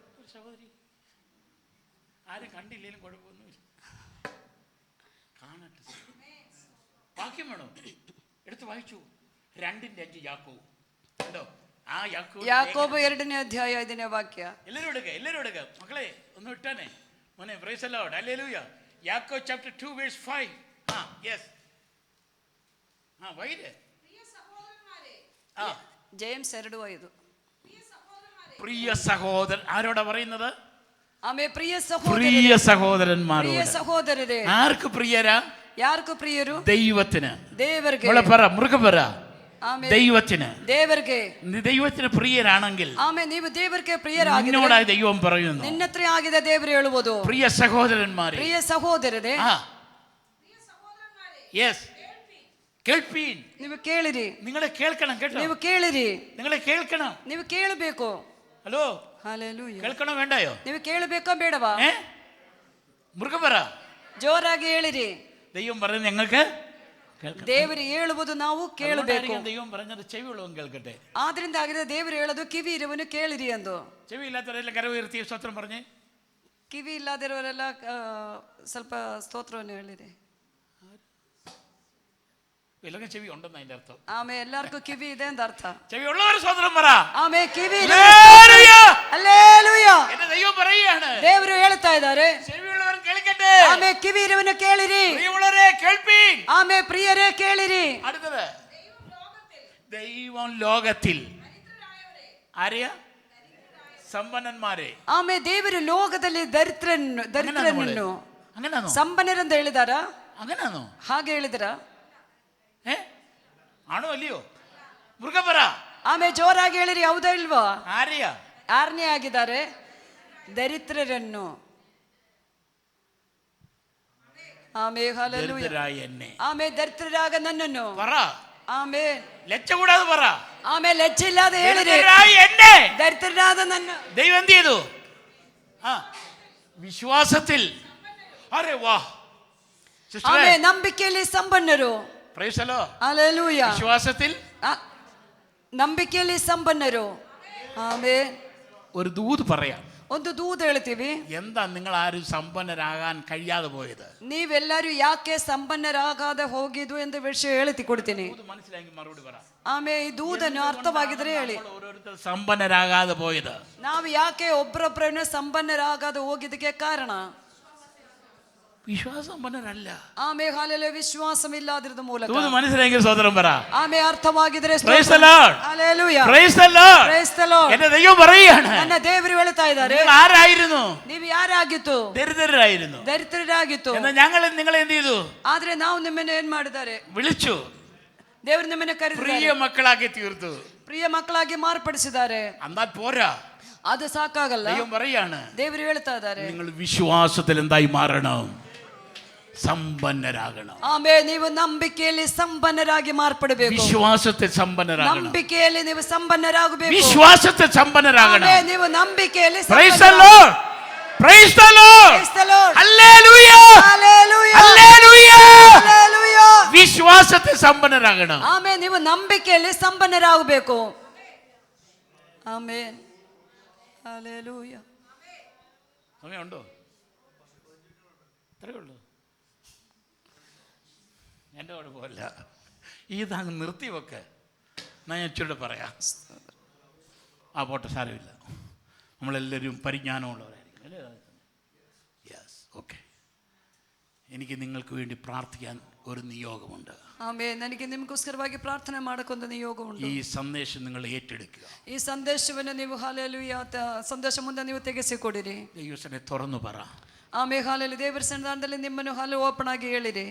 സഹോദരി, ആരും കണ്ടില്ലേലും കുഴപ്പമൊന്നുമില്ല. കാണട്ടെ. വാക്യം വേണോ? എടുത്ത് വായിച്ചു. 2:5 യാക്കോബ് കണ്ടോ? ആ യാക്കോബ് 2ನೇ ಅಧ್ಯಾಯ 5ನೇ ವಾಕ್ಯ. എല്ലാവരും എടുക്ക മക്കളെ, ഒന്ന് ഇട്ടാനേ മോനെ. Price the lord. ഹല്ലേലൂയ. യാക്കോബ് chapter 2 verse 5. യെസ്. വൈര്. ജെയിംസ് 2:5. പ്രിയ സഹോദരൻ. ആരോടാ പറയുന്നത്? പ്രിയ സഹോദരന്മാരോട്. ആർക്ക് പ്രിയരാ? ಯಾರ್ಕು ಪ್ರಿಯರು? ദൈവത്തിന്. ದೇವರಿಗೆ. മുറുകെ പറ. ദൈവത്തിന്. ದೇವರಿಗೆ. ദൈവത്തിന് പ്രിയരാണെങ്കിൽ ನೀವು ದೇವರಿಗೆ ಪ್ರಿಯರಾಗಿದ್ದರೆ നിന്നോടായി ദൈവം പറയുന്നു. ನಿನ್ನತ್ರ ಆಗಿದೆ ದೇವರು ಹೇಳುವುದು. പ്രിയ സഹോദരന്മാരെ. ಪ್ರಿಯ ಸಹೋದರರೇ. യെസ്. കേൾപ്പീൻ. ನೀವು ಕೇಳಿರಿ. നിങ്ങളെ കേൾക്കണം കേട്ടോ. ನೀವು ಕೇಳಿರಿ. നിങ്ങളെ കേൾക്കണം. ನೀವು ಕೇಳಬೇಕು. ഹലോ. ഹല്ലേലൂയ. കേൾക്കണോ വേണ്ടയോ? ನೀವು ಕೇಳಬೇಕಾ ಬೇಡವಾ? മുറുകെ പറ. ಜೋರಾಗಿ ಹೇಳಿರಿ. ദൈവം പറയുന്നത് ഞങ്ങൾക്ക് ದೇವರು ಹೇಳುವುದು ನಾವು ಕೇಳಬೇಕು. ദൈവം പറഞ്ഞത് ചെവിയുള്ളവൻ കേൾക്കട്ടെ. ಆದ್ರಿಂದ ಆಗಿದೆ ದೇವರು ಹೇಳೋದು ಕಿವಿ ಇರುವನು ಕೇಳಿರಿ ಎಂದು. ചെവി ഇല്ലാത്തവരെല്ലാം കരവുയർത്തി സ്തോത്രം പറഞ്ഞേ. ಕಿವಿ ಇಲ್ಲದಿರುವವರೆಲ್ಲ ಸ್ವಲ್ಪ ಸ್ತೋತ್ರವನ್ನು ಹೇಳಿರಿ. എല്ലാവർക്കും ചെവി ഉണ്ടെന്ന് അതിന്റെ അർത്ഥം. ಆಮೇ ಎಲ್ಲರಿಗೂ ಕಿವಿ ಇದೆ ಅಂತ ಅರ್ಥ. ചെവി ഉള്ളവർ സ്തോത്രം പറ. ಆಮೇ ಕಿವಿ ഹല്ലേലൂയ. എന്റെ ദൈവം പറയുകയാണ്, ದೇವರು ಹೇಳ್ತಾ ಇದ್ದಾರೆ, ചെവിയുള്ളവർ കേൾക്കട്ടെ. ಆಮೇ ಕಿವಿ ಇರುವನು ಕೇಳಿರಿ. പ്രിയമുള്ളവരെ കേൾപ്പീൻ. ആമേ പ്രിയരേ ಕೇಳಿರಿ. അടുത്തത് ദൈവം ലോകത്തിൽ ആരെയാ? സമ്പന്നന്മാരെ. ಆಮೇ ದೇವರು ಲೋಕದಲ್ಲಿ ದರಿದ್ರನನ್ನು അങ്ങനെയാണോ? ಸಂಪನ್ನರೆಂದು ಹೇಳಿದಾರ? അങ്ങനെയാണോ? ಹಾಗೆ ಹೇಳಿದಾರ? ആണോ അല്ലയോ? മൃഗപറ. ಆಮೇ ಜೋರಾಗಿ ಹೇಳಿರಿ, ಹೌದಾ ಇಲ್ವಾ? ആരെയാ? ಯಾರನೇ ಆಗಿದ್ದಾರೆ? ದರಿದ್ರರನ್ನು. ಆಮೇ ಹಲ್ಲೆಲೂಯಾ. ಆಮೇ ದರಿದ್ರರಾಗ ನನ್ನನ್ನು പറ. ಆಮೇ ലജ്ജ കൂടാതെ പറ. ಆಮೇ ಲಜ್ಜೆ ಇಲ್ಲದೆ ಹೇಳಿರಿ, ദരിദ്രരാದ ನನ್ನ. ദൈവം എന്ത് ചെയ്തു? വിശ്വാസത്തിൽ. അരെ വാ. ಆಮೇ ನಂಬಿಕೆಯಲ್ಲಿ ಸಂಪನ್ನರು. Praise the lord. ഹല്ലേലൂയ. വിശ്വാസത്തിൽ ನಂಬಿಕೆಯಲ್ಲಿ ಸಂಪನ್ನರು. ಆമേ. ഒരു ദൂത് പറയാം. ಒಂದು ದೂത് ಹೇಳ್ತೀವಿ. എന്താ നിങ്ങൾ ആരും സമ്പന്നരാകാൻ കഴിയാതെ പോയത്? ನೀವೆಲ್ಲರೂ ಯಾಕೆ ಸಂಪನ್ನರಾಗದೆ ಹೋಗಿದ್ದು ಎಂದು ವಿಷಯ ಹೇಳ್ತಿ ಕೊಡ್ತೀನಿ. മനസ്സിലാക്കി മറുപടി പറ. ಆಮೇ ಈ ದೂದನ್ನು ಅರ್ಥವಾಗಿದ್ರೆ ಹೇಳಿ. ഓരോരുത്തർ സമ്പന്നരാകാതെ പോയത്. ನಾವು ಯಾಕೆ ಒಬ್ಬರೊಬ್ಬರನ್ನು ಸಂಪನ್ನರಾಗದೆ ಹೋಗಿದ್ದಕ್ಕೆ ಕಾರಣ വിശ്വാസമ്പന്നരല്ല. ಆಮೇ ಹಾಲೆಲೂಯ. ವಿಶ್ವಾಸವಿಲ್ಲದಿರದ ಮೂಲಕ. ദൂത് മനസ്സിലാക്കി സ്തോത്രം പറ. ಆಮೇ ಅರ್ಥವಾಗಿದ್ರೆ praise the lord. Hallelujah. Praise the Lord. Praise the lord. എന്റെ ദൈവം പറയുകയാണ്, ನನ್ನ ದೇವರು ಹೇಳ್ತಾ ಇದ್ದಾರೆ, നിങ്ങൾ ആരായിരുന്നു? ನೀವು ಯಾರಾಗಿತ್ತು? ദരിദ്രരായിരുന്നു. ದರಿದ್ರರಾಗಿತ್ತು. എന്നാൽ ഞങ്ങൾ നിങ്ങളെ എന്ത് ചെയ്തു? ಆದ್ರೆ ನಾವು ನಿಮ್ಮನ್ನು ಏನ್ ಮಾಡಿದ್ದಾರೆ? വിളിച്ചു. ದೇವರು ನಿಮ್ಮನ್ನು പ്രിയ ಕರೆದಿದ್ದಾರೆ, മക്കളാക്കി തീർത്തു. ಪ್ರಿಯ ಮಕ್ಕಳಾಗಿ ಮಾರ್ಪಡಿಸಿದ್ದಾರೆ. എന്നാൽ പോരാ. ಅದು ಸಾಕಾಗಲ್ಲ. ദൈവം പറയാണ്, ದೇವರು ಹೇಳ್ತಾ ಇದ್ದಾರೆ, നിങ്ങൾ വിശ്വാസത്തിൽ എന്തായി മാറണം? സമ്പന്നരാകണം. ಆಮೇ ನೀವು ನಂಬಿಕೆಯಲ್ಲಿ ಸಂಪನ್ನರಾಗಿ ಮಾರ್ಪಡಬೇಕು. വിശ്വാസത്തിൽ സമ്പന്നരാകണം. ನಂಬಿಕೆಯಲ್ಲಿ ನೀವು ಸಂಪನ್ನರಾಗಬೇಕು. വിശ്വാസത്തിൽ സമ്പന്നരാകണം. ಆಮೇ ನೀವು ನಂಬಿಕೆಯಲ್ಲಿ price the Lord. Price the Lord. Praise the Lord. Hallelujah. Hallelujah. Hallelujah. Hallelujah. വിശ്വാസത്തിൽ സമ്പന്നരാകണം. ಆಮೇ ನೀವು ನಂಬಿಕೆಯಲ್ಲಿ ಸಂಪನ್ನರಾಗಬೇಕು. ಆಮೆನ್. ഹല്ലേലൂയ. സമയമുണ്ടോ? ഇത്രയേ ഉള്ളൂ. എൻ്റെ കുഴപ്പമില്ല. ഇതങ്ങ് നിർത്തി വെക്ക്. ഞാൻ ഇച്ചിരി പറയാം. പോട്ടെ, സാരമില്ല. നമ്മളെല്ലാവരും പരിജ്ഞാനമുള്ളവരായിരിക്കും അല്ലേ? Yes, okay. എനിക്ക് നിങ്ങൾക്ക് വേണ്ടി പ്രാർത്ഥിക്കാൻ ഒരു നിയോഗമുണ്ട്. ಆಮೆನ್. ನನಗೆ ನಿಮಗೋಸ್ಕರವಾಗಿ ಪ್ರಾರ್ಥನೆ ಮಾಡಕ್ಕೊಂದು ನಿಯೋಗವುಂಟು. ഈ സന്ദേശം നിങ്ങൾ ഏറ്റെടുക്കുക. ಈ ಸಂದೇಶವನ್ನು ನೀವು ಹಲ್ಲೆಲೂಯ ಸಂದೇಶ ಮುಂದೆ ನೀವು ತೆಗೆಸಿಕೊಡಿರಿ. ദൈവത്തിനെ തുറന്നു പറ. ಆಮೇ ಹಾಲೆಲೂಯ. ದೇವರ ಸನ್ನಿಧಾನದಲ್ಲಿ ನಿಮ್ಮನ್ನು ಹಲ್ಲು ಓಪನ್ ಆಗಿ ಹೇಳಿರಿ.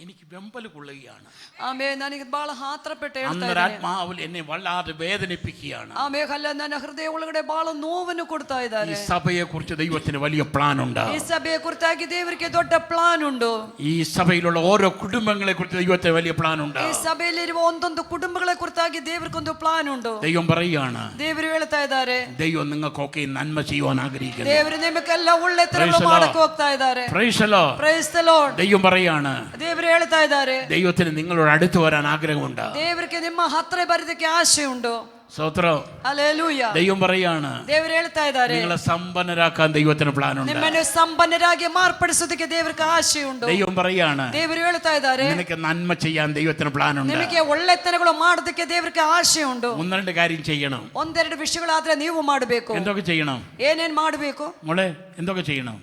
എനിക്ക് വെമ്പൽ കൊള്ളുകയാണ്. ಆಮೇ ನನಗೆ ಬಹಳ ಆತರಪಟ್ಟು ಹೇಳ್ತಾ ಇದ್ದೀನಿ. അന്തരാത്മാവിൽ എന്നെ വല്ലാതെ വേദനിപ്പിക്കുകയാണ്. ಆಮೇ ಹಲ್ಲ ನನ್ನ ಹೃದಯ ಒಳಗಡೆ ಬಹಳ ನೋವನ್ನು ಕೊಡ್ತಾ ಇದ್ದಾರೆ. ഈ സഭയെ കുറിച്ച് ദൈവത്തിന് വലിയ പ്ലാൻ ഉണ്ട്. ಈ ಸಭೆಯ ಕುರಿತಾಗಿ ದೇವರಿಗೆ ದೊಡ್ಡ ಪ್ಲಾನ್ ಉಂಟು. ഈ സഭയിലുള്ള ഓരോ കുടുംബങ്ങളെ കുറിച്ച് ദൈവത്തിന് വലിയ പ്ലാൻ ഉണ്ട്. ಈ ಸಭೆಯಲ್ಲಿರುವ ಒಂದೊಂದು ಕುಟುಂಬಗಳ ಕುರಿತಾಗಿ ದೇವರಿಗೊಂದು ಪ್ಲಾನ್ ಉಂಟು. ദൈവം പറയുകയാണ്, ದೇವರು ಹೇಳ್ತಾ ಇದ್ದಾರೆ, ദൈവം നിങ്ങൾക്കൊക്കെ നന്മ ചെയ്യുവാൻ ആഗ്രഹിക്കുന്നു. ದೇವರು ನಿಮಗೆಲ್ಲ ಒಳ್ಳೆತನವನ್ನು ಮಾಡಕ್ಕೆ ಹೋಗ್ತಾ ಇದ್ದಾರೆ. Praise the Lord. Praise the Lord. ദൈവം പറയാണ്, ದೇವರು ಹೇಳ್ತಾ ಇದ್ದಾರೆ, ദൈവത്തിന് നിങ്ങളോട് അടുത്ത് വരാൻ ആഗ്രഹമുണ്ട്. ದೇವರಿಗೆ ನಿಮ್ಮ ಹತ್ರ ಬರೋದಕ್ಕೆ ಆಸೆ ಉಂಟು. സ്തോത്രം. ഹല്ലേലൂയ. ദൈവം പറയാണ്, ದೇವರು ಹೇಳ್ತಾ ಇದ್ದಾರೆ, നിങ്ങളെ സമ്പന്നരാക്കാൻ ദൈവത്തിന് പ്ലാൻ ഉണ്ട്. ನಿಮ್ಮನ್ನು ಸಂಪನ್ನರಾಗಿ ಮಾರ್ಪಡಿಸೋದಕ್ಕೆ ದೇವರಿಗೆ ಆಸೆ ಉಂಟು. ദൈവം പറയാണ്, ದೇವರು ಹೇಳ್ತಾ ಇದ್ದಾರೆ, നിനക്ക് നന്മ ചെയ്യാൻ ദൈവത്തിന് പ്ലാൻ ഉണ്ട്. ನಿಮಗೆ ಒಳ್ಳೆತನಗಳು ಮಾಡೋದಕ್ಕೆ ದೇವರಿಗೆ ಆಸೆ ಉಂಟು. ഒന്ന് രണ്ട് കാര്യം ചെയ്യണം. ಒಂದೆರಡು ವಿಷಯಗಳಾದ್ರೆ ನೀವು ಮಾಡಬೇಕು. എന്തൊക്കെ ചെയ്യണം? ಏನೇನ್ ಮಾಡಬೇಕು? മോളെ, എന്തൊക്കെ ചെയ്യണം?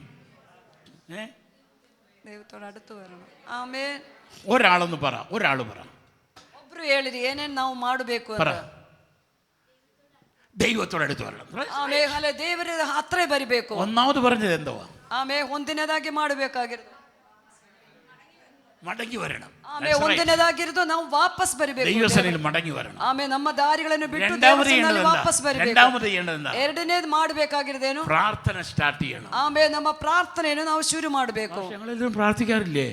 ദൈവത്തോട് അടുത്ത് വരണം. ആമേൻ. ഒരാളൊന്ന് പറ. ഒരാൾ പറ. ಒಬ್ರು ಹೇಳಿರಿ ಏನೇನ್ ನಾವು ಮಾಡಬೇಕು പറ. ಅಂತ. ദൈവത്തോട് അടുത്ത് വരണം. ಆಮೇ ಅಲ್ಲ, ದೇವರ ಹತ್ರ ಬರಬೇಕು. ഒന്നാമത് പറഞ്ഞത് എന്തോ? ಆಮೇ ಒಂದಿನದಾಗಿ ಮಾಡಬೇಕಾಗಿರೋದು മടങ്ങി വരണം. ಆಮೇ ಒಂದಿನದಾಗಿರೋದು ನಾವು ವಾಪಸ್ ಬರಬೇಕು. ദൈവസന്നിധിയിൽ മടങ്ങി വരണം. ಆಮೇ ನಮ್ಮ ದಾರಿಗಳನ್ನು ಬಿಟ್ಟು രണ്ടാമത് ದೇವರಲ್ಲಿ ವಾಪಸ್ ಬರಬೇಕು. രണ്ടാമത് ചെയ്യേണ്ടത് ಎರಡನೇದು ಮಾಡಬೇಕಾಗಿರೋದೇನು? പ്രാർത്ഥന സ്റ്റാർട്ട് ചെയ്യണം. ಆಮೇ ನಮ್ಮ ಪ್ರಾರ್ಥನೆಯನ್ನು ನಾವು ಶುರು ಮಾಡಬೇಕು. ഞങ്ങളെല്ലാം പ്രാർത്ഥിക്കാറില്ലേ?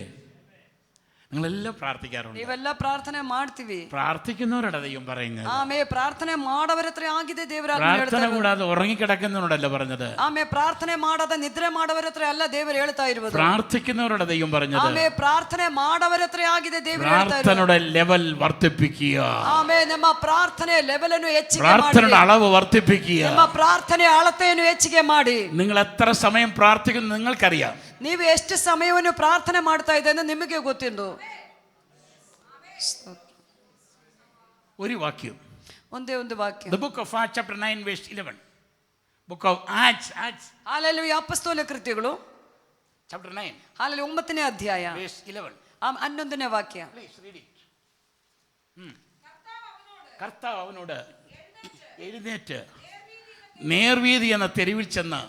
നിങ്ങളെല്ലാം പ്രാർത്ഥിക്കാറുണ്ട്. ನೀವೆಲ್ಲ ಪ್ರಾರ್ಥನೆ ಮಾಡ್ತೀವಿ. പ്രാർത്ഥിക്കുന്നവരുടെ ദൈവം പറയുന്നത്. ಆಮೇ ಪ್ರಾರ್ಥನೆ ಮಾಡವರತ್ರ ಆಗಿದೆ ದೇವರ പ്രാർത്ഥന കൂടാതെ ഉറങ്ങിക്കിടക്കുന്നവരോടല്ല പറഞ്ഞത്. ಆಮೇ ಪ್ರಾರ್ಥನೆ ಮಾಡದ ನಿದ್ರೆ ಮಾಡವರತ್ರ ಅಲ್ಲ ದೇವರು ಹೇಳ್ತಾ ಇರುವುದು. പ്രാർത്ഥിക്കുന്നവരുടെ ദൈവം പറഞ്ഞത്. ಆಮೇ ಪ್ರಾರ್ಥನೆ ಮಾಡವರತ್ರ ಆಗಿದೆ ದೇವರು ಹೇಳ್ತಾ ಇರುವುದು. പ്രാർത്ഥനയുടെ ലെവൽ വർദ്ധിപ്പിക്കുക. ಆಮೇ ನಮ್ಮ ಪ್ರಾರ್ಥನೆ ಲೆವೆಲ್ ಅನ್ನು ಹೆಚ್ಚಿಗೆ ಮಾಡಿ. പ്രാർത്ഥനയുടെ അളവ് വർദ്ധിപ്പിക്കുക. ನಮ್ಮ ಪ್ರಾರ್ಥನೆ ಅಳತೆಯನ್ನು ಹೆಚ್ಚಿಗೆ ಮಾಡಿ. നിങ്ങൾ എത്ര സമയം പ്രാർത്ഥിക്കുന്നു നിങ്ങൾക്കറിയാം. ನೀವು ಎಷ್ಟು ಸಮಯವನ್ನು ಪ್ರಾರ್ಥನೆ ಮಾಡ್ತಾ ಇದ್ದೀರಿ ಎಂದು ನಿಮಗೆ ಗೊತ್ತಿದ್ದು. ഒരു വാക്യം, ಒಂದೇ ಒಂದು ವಾಕ್ಯ. The book of Acts chapter 9 verse 11. Book of Acts hallelujah. ಅಪೊಸ್ತಲ ಕೃತ್ಯಗಳು chapter 9 ಹಲ್ಲೆಲೂಯಾ 9ನೇ ಅಧ್ಯಾಯ verse 11. 11ನೇ ವಾಕ್ಯ. Please read it. കർത്താവ് അവനോട് എഴുന്നേറ്റ് നേർവീതി എന്ന തെരുവിൽ ചെന്ന്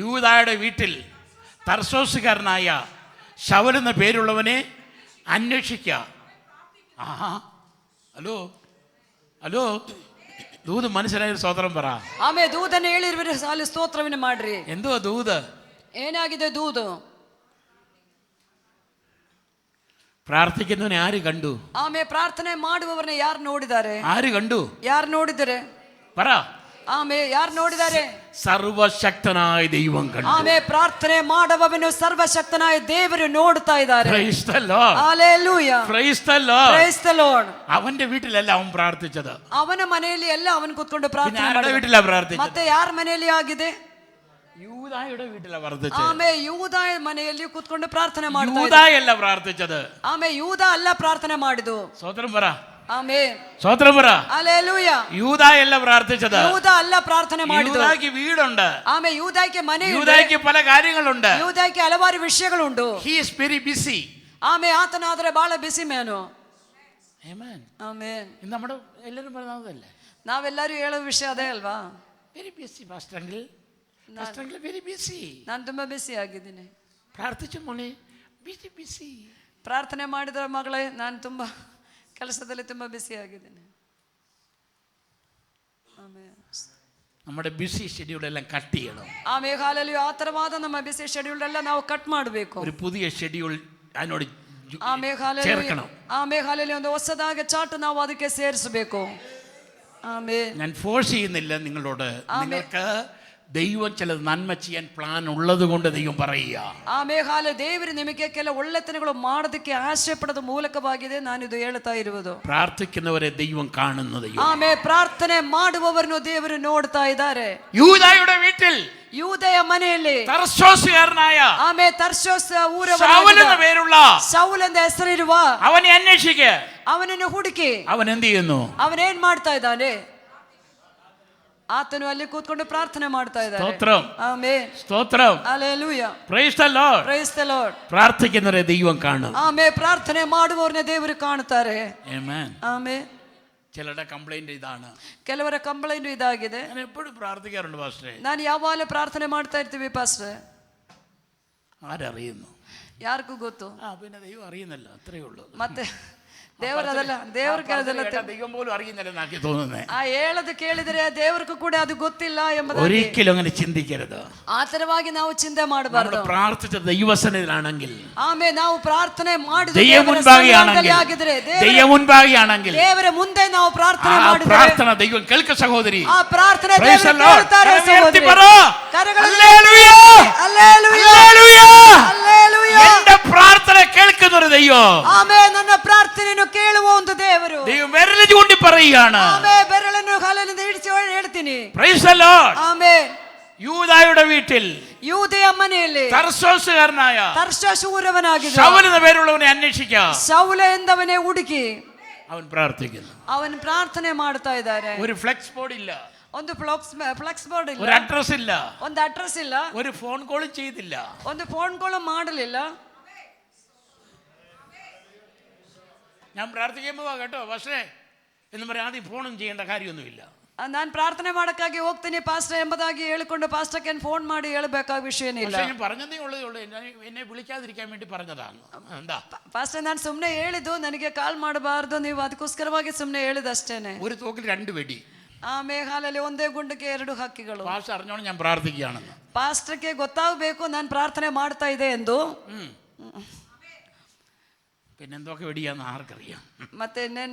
യൂദായുടെ വീട്ടിൽ തർസോസുകാരനായ ശൗൽ എന്ന പേരുള്ളവനെ അന്വേഷിക്കുക. ആഹാ, ഹലോ ഹലോ, ദൂത് മനസ്സിലായ സ്തോത്രം പറ. ಆಮೇ ದೂತನ ಹೇಳಿರುವಿರಿ, ಸಾಲಿ ಸ್ತೋತ್ರವನ್ನು ಮಾಡ್ರಿ. എന്തുവാ ദൂത്? ಏನಾಗಿದೆ ದೂದು? പ്രാർത്ഥിക്കുന്നവനെ ആര് കണ്ടു? ಆಮೇ ಪ್ರಾರ್ಥನೆ ಮಾಡುವವರನ್ನ ಯಾರು ನೋಡಿದ್ದಾರೆ? ആര് കണ്ടു? ಯಾರು ನೋಡಿದ್ದಾರೆ? പറ. ಆಮೇ ಯಾರು ನೋಡಿದ್ದಾರೆ? സർവശക്തനായ ദൈവം കണ്ടു. ಆಮೇ ಪ್ರಾರ್ಥನೆ ಮಾಡುವವನು ಸರ್ವಶಕ್ತನಾയ ದೇವರು ನೋಡ್ತಾ ಇದ್ದಾರೆ. Praise the Lord. Hallelujah. Praise the Lord. Praise the Lord. അവന്റെ വീട്ടിലല്ല അവൻ പ്രാർത്ഥിച്ചത്. ಅವನ ಮನೆಯಲ್ಲಿ ಎಲ್ಲ ಅವನು ಕೂತ್ಕೊಂಡು ಪ್ರಾರ್ಥನೆ ആരുടെ വീട്ടിലാ പ്രാർത്ഥിച്ചത്? ಮತ್ತೆ ಯಾರ ಮನೆಯಲ್ಲಿ ಆಗಿದೆ? യൂദായുടെ വീട്ടിലാ പ്രാർത്ഥിച്ചത്. ಆಮೇ ಯೂದಾಯ ಮನೆಯಲ್ಲಿ ಕೂತ್ಕೊಂಡು ಪ್ರಾರ್ಥನೆ ಮಾಡ್ತಾ ಇದ್ದಾರೆ. യൂദായല്ല പ്രാർത്ഥിച്ചത്. ಆಮೇ ಯೂದ ಅಲ್ಲ ಪ್ರಾರ್ಥನೆ ಮಾಡಿದ್ದು. സ്വതന്ത്രം പറ. ಆಮೇ സ്വതന്ത്രം പറ. ಹಲ್ಲೆಲೂಯಾ. യൂദായല്ല പ്രാർത്ഥിച്ചത്. ಯೂದ ಅಲ್ಲ ಪ್ರಾರ್ಥನೆ ಮಾಡಿದ್ದು. യൂദായ്ക്ക് വീടുണ്ട്. ಆಮೇ ಯೂದಾಯ್ಗೆ ಮನೆ ಇದೆ. യൂദായ്ക്ക് പല കാര്യങ്ങളുണ്ട്. ಯೂದಾಯ್ಗೆ ಹಲವಾರು ವಿಷಯಗಳುಂಟು. He is very busy. ಆಮೇ ಆತನಾದ್ರೆ ಬಹಳ ಬಿಸಿ ಮೇನು. Amen. ಆಮೇನ್. ഇത് നമ്മുടെ എല്ലാവരും പറഞ്ഞതല്ലേ? ನಾವೆಲ್ಲರೂ ಹೇಳೋ ವಿಷಯ ಅದೇ ಅಲ್ವಾ? Very busy pastor uncle. Pastor uncle very busy. ನಾನು ತುಂಬಾ ಬಿಸಿ ಆಗಿದ್ದೀನಿ. പ്രാർത്ഥിച്ചു മോനെ. Busy busy. ಪ್ರಾರ್ಥನೆ ಮಾಡಿದ ಮಗಳೇ, ನಾನು ತುಂಬಾ ಕೆಲಸದಲ್ಲಿ ತುಂಬಾ ಬಿಸಿ ಆಗಿದ್ದೀನಿ. ಆಮೇನ್. നമ്മുടെ ബിസി ഷെഡ്യൂൾ എല്ലാം കട്ട് ചെയ്യണം. ಆಮೇಲೆ ಹಾಲಲ್ಲಿ ಆ ತರವಾದ ನಮ್ಮ ಬಿಸಿ ಶೆಡ್ಯೂಲ್ ಎಲ್ಲ ನಾವು ಕಟ್ ಮಾಡಬೇಕು. ഒരു പുതിയ ഷെഡ്യൂൾ അതിനോട് ചേർക്കണം. ಆಮೇಲೆ ಹಾಲಲ್ಲಿ ಒಂದು ಹೊಸದಾದ ಚಾರ್ಟ್ ನಾವು ಅದಕ್ಕೆ ಸೇರಿಸಬೇಕು. ಆಮೇಲೆ ഞാൻ ഫോഴ്സ് ചെയ്യുന്നില്ല നിങ്ങളോട്. നിങ്ങൾക്ക് ദൈവം ചില നന്മ ചെയ്യാൻ പ്ലാൻ ഉള്ളത് കൊണ്ട് ദൈവം പറയുക. ಆಮೇಲೆ ಹಾಲು ದೇವರು ನಿಮಗೆ ಕೆಲ ಒಳ್ಳೆತನಗಳು ಮಾಡೋದಕ್ಕೆ ಆಸೆ ಪಡದ ಮೂಲಕವಾಗಿದೆ ನಾನು ಇದು ಹೇಳ್ತಾ ಇರುವುದು. പ്രാർത്ഥിക്കുന്നവരെ ദൈവം കാണുന്ന ദൈവം. ಆಮೇಲೆ ಪ್ರಾರ್ಥನೆ ಮಾಡುವವರನ್ನು ದೇವರು ನೋಡ್ತಾ ಇದ್ದಾರೆ. യൂദായുടെ വീട്ടിൽ, യൂദയ ಮನೆಯಲ್ಲಿ തർസോസുകാരനായ ಆಮೇಲೆ ತರ್ಷೋಸ್ ശൗൽ എന്ന പേരുള്ള ಶೌಲ್ ಎಂದ ಹೆಸರಿರುವ അവനെ അന്വേഷിക്കുക. ಅವನನ್ನು ಹುಡುಕಿ. അവൻ എന്ത് ചെയ്യുന്നു? ಅವನೇನ್ ಮಾಡ್ತಾ ಇದ್ದಾನೆ? ಆತನು ಅಲ್ಲಿ ಕೂತ್ಕೊಂಡು ಪ್ರಾರ್ಥನೆ ಮಾಡ್ತಾ ಇದ್ದಾನೆ. സ്തോത്രം. ಆಮೆನ್. സ്തോത്രം. Hallelujah. Praise the Lord. Praise the lord. പ്രാർത്ഥിക്കുന്നവരെ ദൈവം കാണും. ಆಮೆನ್. ಪ್ರಾರ್ಥನೆ ಮಾಡುವವರನ್ನ ದೇವರು ಕಾಣುತ್ತಾರೆ. ആമേൻ. ಆಮೆನ್. ചിലരുടെ കംപ്ലൈന്റ് ഇതാണ്. ಕೆಲವರ ಕಂಪ್ಲೇಂಟ್ ಇದಾಗಿದೆ. ഞാൻ എപ്പോഴും പ്രാർത്ഥിക്കാറുണ്ട് പാസ്റ്ററെ. ನಾನು ಯಾವಾಗಲೂ ಪ್ರಾರ್ಥನೆ ಮಾಡ್ತಾ ಇರ್ತೀವಿ ಪಾಸ್ಟರ್. ആരറിയുന്നു? ಯಾರಿಗೂ ಗೊತ್ತು. പിന്നെ ദൈവം അറിയുന്നല്ലോ, അത്രേ ഉള്ളൂ. ಮತ್ತೆ ದೇವರದಲ್ಲ, ದೇವ್ರ ಕೇಳದಲ್ಲ, ദൈവം പോലും അറിയുന്നില്ലെന്ന് എനിക്ക് തോന്നുന്നേ. ಆ ಹೇಳದು ಕೇಳಿದರೆ ದೇವರಿಗೂ ಕೂಡ ಅದು ಗೊತ್ತಿಲ್ಲ ಎಂಬುದಾಗಿ ഒരിക്കലും അങ്ങനെ ചിന്തിക്കരുത്. ಆ ತರವಾಗಿ ನಾವು ಚಿಂತೆ ಮಾಡಬಾರದು. പ്രാർത്ഥിച്ച ദൈവസന്നിധിയിലാണെങ്കിൽ, ಆಮೇಲೆ ನಾವು ಪ್ರಾರ್ಥನೆ ಮಾಡಿದ ദൈവം മുൻപാകെയാണെങ്കിൽ ದೇವರ ಮುಂದೆ ನಾವು ಪ್ರಾರ್ಥನೆ ಮಾಡಿದರೆ പ്രാർത്ഥന ദൈവം കേൾക്കും സഹോദരി. ಆ ಪ್ರಾರ್ಥನೆ ದೇವರು ಕೇಳ್ತಾರೆ ಸಹೋದರಿ. ഹല്ലേലൂയ. ಹಲ್ಲೆಲೂಯಾ. ಹಲ್ಲೆಲೂಯಾ. എന്റെ പ്രാർത്ഥന കേൾക്കുന്ന ഒരു ദൈവം. ಆಮೇಲೆ ನನ್ನ ಪ್ರಾರ್ಥನೆಯನ್ನು ಕೇಳುವ ಒಂದು ದೇವರು. ദൈവം വിരൽ ചൂണ്ടി പറയുകയാണ്. ಆಮೇಲೆ ಬೆರಳನ್ನು ಕಾಲಿನಿಂದ ಇಡಿಸಿ ಹೇಳ್ತೀನಿ. Price the lord. ಆಮೇಲೆ യൂദായുടെ വീട്ടിൽ ಯೂದೆಯ ಮನೆಯಲ್ಲಿ തർസോസുകാരനായ ತರ್ಷೋಸ್ ಊರವನಾಗಿದ್ದ ശൗൽ എന്ന പേരുള്ളവനെ അന്വേഷിക്കുക. ಶೌಲ ಎಂದವನೇ ಹುಡುಕಿ അവൻ പ്രാർത്ഥിക്കുന്നു. ಅವನು ಪ್ರಾರ್ಥನೆ ಮಾಡ್ತಾ ಇದ್ದಾರೆ. ഒരു ഫ്ലെക്സ് ബോർഡ് ഇല്ല, ಒಂದು ಫ್ಲೆಕ್ಸ್ ಬೋರ್ಡ್ ಇಲ್ಲ, ഒരു അഡ്രസ് ഇല്ല, ಒಂದು ಅಡ್ರೆಸ್ ಇಲ್ಲ, ഒരു ഫോൺ കോളും ചെയ്തില്ല, ಒಂದು ಫೋನ್ ಕಾಲ್ ಮಾಡಲಿಲ್ಲ. ഞാൻ പ്രാർത്ഥിക്കുമ്പോ കേട്ടോ പക്ഷേ എന്ന് പറയാം ആദ്യം ഫോണും ചെയ്യേണ്ട കാര്യമൊന്നുമില്ല. ನಾನು ಪ್ರಾರ್ಥನೆ ಮಾಡಕ್ಕಾಗಿ ಹೋಗ್ತೀನಿ ಪಾಸ್ಟರ್ ಎಂಬುದಾಗಿ ಹೇಳಿಕೊಂಡು ಪಾಸ್ಟರ್ಗೆ ಫೋನ್ ಮಾಡಿ ಹೇಳಬೇಕಾದ ವಿಷಯನೇ ಇಲ್ಲ. ഞാൻ പറഞ്ഞതേ ഉള്ളൂ, എന്നെ വിളിക്കാതിരിക്കാൻ വേണ്ടി പറഞ്ഞതാണ്. എന്താ ಪಾಸ್ಟರ್, ನಾನು ಸುಮ್ಮನೆ ಹೇಳಿದ್ದು, ನನಗೆ ಕಾಲ್ ಮಾಡಬಾರ್ದು ನೀವು ಅದಕ್ಕೋಸ್ಕರವಾಗಿ ಸುಮ್ಮನೆ ಹೇಳಿದಷ್ಟೇನೆ. ഒരു തോക്കിൽ രണ്ട് വെടി. ಆ ಮೇಘಾಲಯಲ್ಲಿ ಒಂದೇ ಗುಂಡಕ್ಕೆ 2 ಹಕ್ಕಿಗಳು. പാസ്റ്റർ അറിഞ്ഞോണം ഞാൻ പ്രാർത്ഥിക്കുകയാണെന്ന്. ಪಾಸ್ಟರ್ಗೆ ಗೊತ್ತಾಗಬೇಕು ನಾನು ಪ್ರಾರ್ಥನೆ ಮಾಡ್ತಾ ಇದೆ ಎಂದು. പിന്നെന്തൊക്കെ വെടിയാന്ന് ആർക്കറിയാം. ಮತ್ತೆ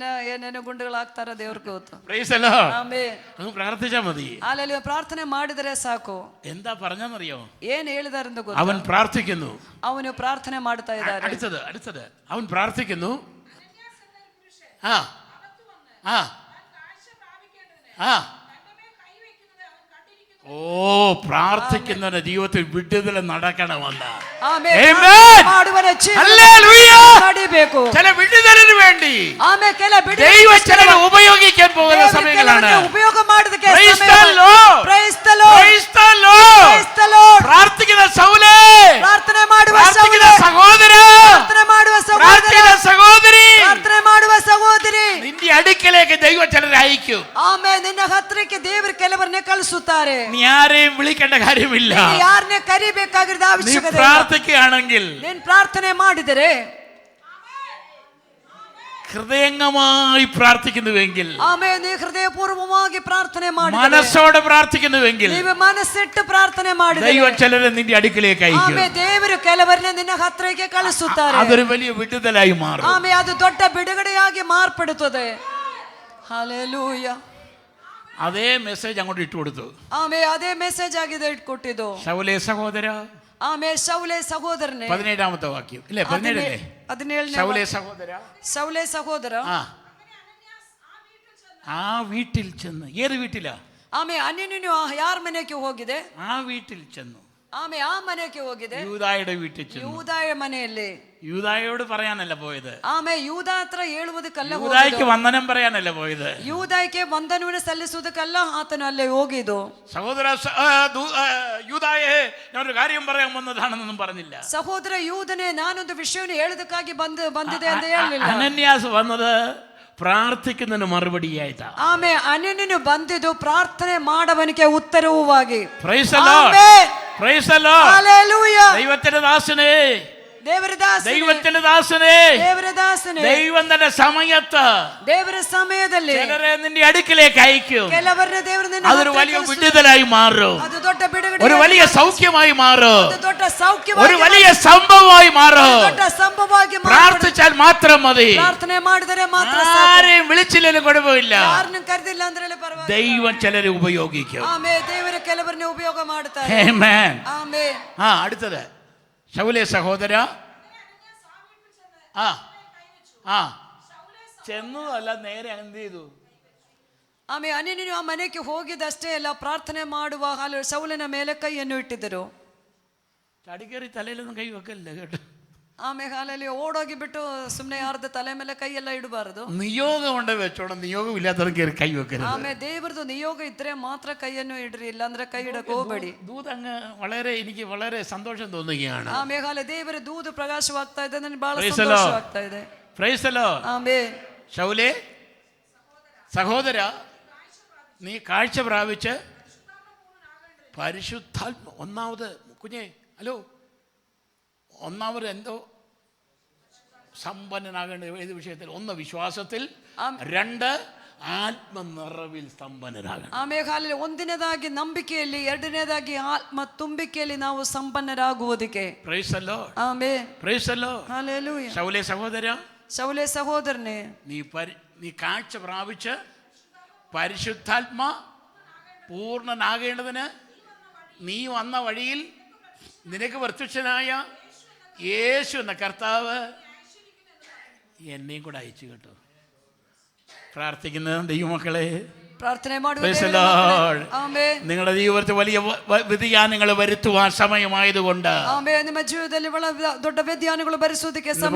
ಏನೇನೋ ಗುಂಡುಗಳಾಗ್ತಾರ ದೇವ್ರಿಗೆ ಗೊತ್ತು. Praise the Lord. ಆಮೆನ್. അങ്ങ് പ്രാർത്ഥിച്ചാ മതി. ഹല്ലേലൂയ. പ്രാർത്ഥನೆ ಮಾಡಿದರೆ ಸಾಕು. എന്താ പറഞ്ഞെന്നറിയോ? ಏನ್ ಹೇಳಿದಾರೆಂದು ಗೊತ್ತಾ? അവൻ പ്രാർത്ഥിക്കുന്നു. ಅವನು ಪ್ರಾರ್ಥನೆ ಮಾಡ್ತಾ ಇದ್ದಾರೆ. അടുത്തത് അവൻ പ്രാർത്ഥിക്കുന്നു. ആ ആ ആ ഓ, പ്രാർത്ഥിക്കുന്നവന്റെ ജീവിതത്തിൽ വിടുതൽ നടക്കണമെന്ന്. ചില വിടുതലിന് വേണ്ടി ദൈവം ചിലരെ ഉപയോഗിക്കാൻ പോകുന്ന സമയങ്ങളാണ്. പ്രാർത്ഥിക്കുന്ന സൗലേ, പ്രാർത്ഥിക്കുന്ന സഹോദരാ, പ്രാർത്ഥിക്കുന്ന സഹോദരി, നിന്റെ അടുക്കലേക്ക് ദൈവം ചിലരെ അയക്കും. ನಿನ್ನ ಹತ್ರಕ್ಕೆ ದೇವರು ಕೆಲವರನ್ನೇ ಕಳಿಸುತ್ತಾರೆ. നീ ആരെയും വിളിക്കേണ്ട കാര്യമില്ല. ಯಾರನ್ನೇ ಕರಿಬೇಕಾಗಿರದ ಅವಶ್ಯಕತೆ ಇಲ್ಲ. പ്രാർത്ഥിക്കുകയാണെങ്കിൽ, ನೀನು ಪ್ರಾರ್ಥನೆ ಮಾಡಿದರೆ, ഹൃദയംഗമായി പ്രാർത്ഥിക്കുന്നുവെങ്കിൽ, ಆಮೇಲೆ ನೀ ಹೃದಯಪೂರ್ವಕವಾಗಿ ಪ್ರಾರ್ಥನೆ ಮಾಡಿದರೆ, മനസ്സോടെ പ്രാർത്ഥിക്കുന്നുവെങ്കിൽ, ನೀವು ಮನಸ್ಸಿಟ್ಟು ಪ್ರಾರ್ಥನೆ ಮಾಡಿದರೆ ദൈവം ചിലരെ നിന്റെ അടുക്കിലേക്ക് അയക്കും. ಆಮೇಲೆ ದೇವರು ಕೆಲವರನ್ನೇ ನಿನ್ನ ಹತ್ರಕ್ಕೆ ಕಳಿಸುತ್ತಾರೆ. അതൊരു വലിയ വിടുതലായി മാറും. ಆಮೇಲೆ ಅದು ದೊಡ್ಡ ಬಿಡುಗಡೆಯಾಗಿ ಮಾರ್ಪಡುತ್ತದೆ. ഹല്ലേലൂയ. അതേ മെസ്സേജ് അങ്ങോട്ട് ഇട്ടു കൊടുത്തു. ಆಮೇಲೆ ಅದೇ ಮೆಸೇಜ್ ಆಗಿದೆ ಇಟ್ಕೊಟ್ಟಿದ್ದು. ശൗലേ സഹോദര, ಆಮೇಲೆ ಶೌಲೆ ಸಹೋದರನೇ, 17ാമത്തെ വാക്യം ഇല്ലേ? 17 അല്ലേ? 17ನೇ. ശൗലേ സഹോദര, ಶೌಲೆ ಸಹೋದರ ആ വീട്ടിൽ ചെന്ന്. ഏത് വീട്ടിലാ? ಆಮೇಲೆ ಅನ್ಯನು ಯಾರ ಮನೆಗೆ ಹೋಗಿದೆ? ആ വീട്ടിൽ ചെന്നു. ಆಮೇಲೆ ಆ ಮನೆಗೆ ಹೋಗಿದೆ. യൂദായുടെ വീട്ടിൽ ചെന്നു. ಯೂದಾಯ ಮನೆಯಲ್ಲಿ. യൂദായോട് പറയാനല്ല പോയത്. ಆಮೇಲೆ ಯೂದ ಹತ್ರ ಹೇಳುವುದಕ್ಕಲ್ಲ ಹೋಗಿದ್ದು. യൂദായ്ക്ക് വന്ദനം പറയാനല്ല പോയത്. ಯೂದಾಯ್ಗೆ ವಂದನವನ್ನು ಸಲ್ಲಿಸುವುದಕ್ಕಲ್ಲ ಆತನು ಅಲ್ಲೇ ಹೋಗಿದ್ದು. സഹോദര യൂദായേ, ഞാനൊരു കാര്യം പറയാൻ വന്നതാണെന്നൊന്നും പറഞ്ഞില്ല. ಸಹೋದರ ಯೂದನೇ, ನಾನೊಂದು ವಿಷಯವನ್ನು ಹೇಳೋದಕ್ಕಾಗಿ ಬಂದಿದೆ ಅಂತ ಹೇಳಲಿಲ್ಲ. അനന്യാസ് വന്നത് പ്രാർത്ഥിക്കുന്നതിന് മറുപടിയായിട്ടാ. ಆಮೇಲೆ ಅನ್ಯನು ಬಂದಿದ್ದು ಪ್ರಾರ್ಥನೆ ಮಾಡವನಿಗೆ ಉತ್ತರವಾಗಿ. Price the Lord, price the lord. Hallelujah. ദൈവത്തിന്റെ ദാസനേ, ദൈവത്തിന്റെ ദാസനേ, ദൈവം തന്റെ സമയത്ത് ದೇವರ ಸಮಯದಲ್ಲಿ ചിലരെ നിന്റെ അടുക്കിലേക്ക് അയക്കും. ಕೆಲವರನ್ನ ದೇವರು ನಿನ್ನ അതൊരു വലിയ വിടുതലായി മാറും. ಅದು ದೊಡ್ಡ ಬಿಡುಗಡೆ, ഒരു വലിയ സൗഖ്യമായി മാറും. ಅದು ದೊಡ್ಡ ಸೌಖ್ಯವಾಗಿ, ഒരു വലിയ സംഭവമായി മാറും. ದೊಡ್ಡ ಸಂಭವವಾಗಿ ಮಾറും. പ്രാർത്ഥിച്ചാൽ മാത്രം മതി. ಪ್ರಾರ್ಥನೆ ಮಾಡಿದರೆ ಮಾತ್ರ ಸಾಕು. ആരെയും വിളിച്ചില്ലെങ്കിലും കുഴപ്പമില്ല. ಯಾರನ್ನು ಕರೆದಿಲ್ಲ ಅಂದ್ರೆ ಪರವಾಗಿಲ್ಲ. ദൈവം ചിലരെ ഉപയോഗിക്കും. ಆಮೆನ್. ದೇವರು ಕೆಲವರನ್ನ ಉಪಯೋಗ ಮಾಡುತ್ತಾರೆ. ആമേൻ. ಆಮೆನ್. അടുത്തത് ശൗലേ സഹോദര, ചെന്നതല്ല, നേരെ എന്ത് ചെയ്തു? ಆಮೇಲೆ ಅನ್ಯನು ಆ ಮನೆಗೆ ಹೋಗಿದಷ್ಟೇ ಅಲ್ಲ, ಪ್ರಾರ್ಥನೆ ಮಾಡುವ ಶೌಲನ ಮೇಲೆ ಕೈಯನ್ನು ಇಟ್ಟಿದ್ದರು. ചടിക്കേറി തലയിലൊന്നും കൈ വെക്കല്ല കേട്ടോ. ಆಮೇಲೆ ಹಾಲಲ್ಲಿ ಓಡೋಗಿ ಬಿಟ್ಟು ಸುಮ್ಮನೆ ಯಾರ್ದ ತಲೆ ಮೇಲೆ ಕೈಯೆಲ್ಲ ಇಡಬಾರದು. നിയോഗം കൊണ്ട് വെച്ചോണം, നിയോഗം ഇല്ലാത്തവർ കയറി കൈ വെക്കരുത്. ಆಮೇಲೆ ದೇವರದು ನಿಯೋಗ ಇದ್ರೆ ಮಾತ್ರ ಕೈಯನ್ನು ಇಡ್ರಿ, ಇಲ್ಲ ಅಂದ್ರೆ ಕೈ ಇಡಕ್ ಹೋಗ್ಬೇಡಿ. ദൂത് അങ്ങ് എനിക്ക് വളരെ സന്തോഷം തോന്നുകയാണ്. ಆಮೇಲೆ ಹಾಲೆ ದೇವರ ದೂದು ಪ್ರಕಾಶವಾಗ್ತಾ ಇದೆ, ನನಗೆ ಬಹಳ ಸಂತೋಷವಾಗ್ತಾ ಇದೆ. Price the Lord. ಆಮೆನ್. ശൗലേ സഹോദര, നീ കാഴ്ച പ്രാപിച്ച് പരിശുദ്ധാത്മ, ഒന്നാമത് കുഞ്ഞേ, ഹലോ, ഒന്നാമത് എന്തോ സമ്പന്നനാകേണ്ട ഏത് വിഷയത്തിൽ? ഒന്ന് വിശ്വാസത്തിൽ, രണ്ട് ആത്മനിറവിൽ സമ്പന്നരാകണം. ಆಮೇಲೆ ಹಾಲೆ ಒಂದನೇದಾಗಿ ನಂಬಿಕೆಯಲ್ಲಿ, ಎರಡನೇದಾಗಿ ಆತ್ಮ ತುಂಬಿಕೆಯಲ್ಲಿ ನಾವು ಸಂಪನ್ನರಾಗುವುದಕ್ಕೆ. Praise the Lord. Amen. Praise the lord. Hallelujah. ശൗലേ സഹോദര, ശൗലേ സഹോദരനെ, നീ കാഴ്ച പ്രാപിച്ച് പരിശുദ്ധാത്മ പൂർണ്ണനാകേണ്ടതിന് നീ വന്ന വഴിയിൽ നിനക്ക് പ്രത്യക്ഷനായ യേശു എന്ന കർത്താവ് എന്നെയും കൂടെ അയച്ചു കേട്ടോ. പ്രാർത്ഥിക്കുന്ന ദൈവമക്കളെ, ಪ್ರಾರ್ಥನೆ ಮಾಡುವ നിങ്ങളുടെ ജീവിതത്തിൽ വലിയ വ്യതിയാനങ്ങൾ വരുത്തുവാൻ സമയമായതുകൊണ്ട് ನಿಮ್ಮ ಜೀವಿತದಲ್ಲಿ ದೊಡ್ಡ ವ್ಯತ್ಯಾಸಗಳು ಬರಿಸುವುದಕ್ಕೆ എത്ര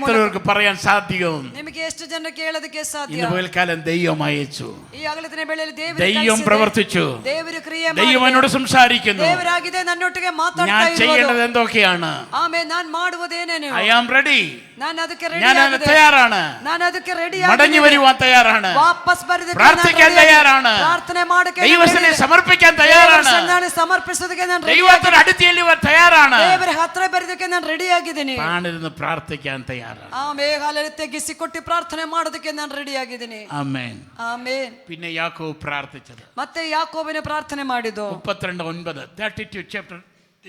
പേർക്ക് പറയാൻ സാധ്യം? ನಿಮಗೆ ಎಷ್ಟು ಜನಕ್ಕೆ ಹೇಳೋದಕ್ಕೆ ಸಾಧ್ಯ? ഇന്ന് പകൽക്കാലം ദൈവം അയച്ചു, ಈ ಆಗಲೇ ಬೆಳೆಯಲ್ಲಿ ദൈവം പ്രവർത്തിച്ചു, ದೇವರು ಕ್ರಿಯೆ ಮಾಡಿ, ദൈവം എന്നോട് സംസാരിക്കുന്നു. ದೇವರಾಗಿದೆ ನನ್ನೊಟ್ಟಿಗೆ ಮಾತಾಡ್ತಾ ഞാൻ ಇರೋದು. ചെയ്യേണ്ടത് എന്തൊക്കെയാണ്? ಆಮೇಲೆ ನಾನು ಮಾಡುವುದೇನೇನು? I am ready. ನಾನು ಅದಕ್ಕೆ ರೆಡಿ ഞാൻ തയ്യാറാണ്. ನಾನು ಅದಕ್ಕೆ ರೆಡಿ മടങ്ങി വരുവാൻ തയ്യാറാണ്. ವಾಪಸ್ ಬರೋದಕ್ಕೆ പ്രാർത്ഥിക്കാൻ തയ്യാറാണ്. ಪ್ರಾರ್ಥನೆ ಮಾಡಕ್ಕೆ ദൈവത്തിനെ സമർപ്പിക്കാൻ തയ്യാറാണ്. ನಾನು ಸಮರ್ಪಿಸೋದಕ್ಕೆ ನಾನು ರೆಡಿ. ദൈവത്തിന് അടുത്ത് ചെല്ലുവാൻ തയ്യാറാണ്. ದೇವರ ಹತ್ರ ಬರೋದಕ್ಕೆ ನಾನು ರೆಡಿ ಆಗಿದ್ದೀನಿ. താണിരുന്ന് പ്രാർത്ഥിക്കാൻ തയ്യാറാണ്. ಆಮೇಲೆ ಹಾಲಲ್ಲಿ ತೆಗಿಸಿಕೊಟ್ಟು ಪ್ರಾರ್ಥನೆ ಮಾಡೋದಕ್ಕೆ ನಾನು ರೆಡಿ ಆಗಿದ್ದೀನಿ. ആമേൻ. ಆಮೇನ್. പിന്നെ യാക്കോബ് പ്രാർത്ഥിച്ചത്, ಮತ್ತೆ ಯಾಕೋಬನೇ ಪ್ರಾರ್ಥನೆ ಮಾಡಿದ್ದು. 32:9, 32 chapter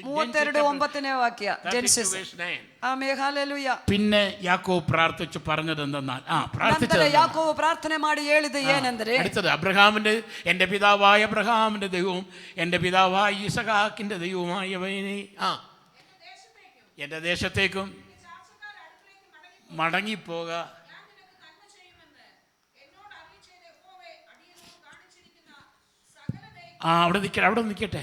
32:9 വാക്യ ജെനസിസ്. 32:9. Amen hallelujah. പിന്നെ യാക്കോബ് പ്രാർത്ഥിച്ചു പറഞ്ഞത് എന്തെന്നാൽ ನಂತರ ಯಾಕೋಬ ಪ್ರಾರ್ಥನೆ ಮಾಡಿ ಹೇಳಿದ ಏನೆಂದರೆ, അടുത്തത് അബ്രഹാമിന്റെ എന്റെ പിതാവായ അബ്രഹാമിന്റെ ദൈവവും എന്റെ പിതാവായ ഇസഹാക്കിന്റെ ദൈവവുമായവനെ എന്റെ ദേശത്തേക്കും മടങ്ങിപ്പോക. അവിടെ നിൽക്കട്ടെ.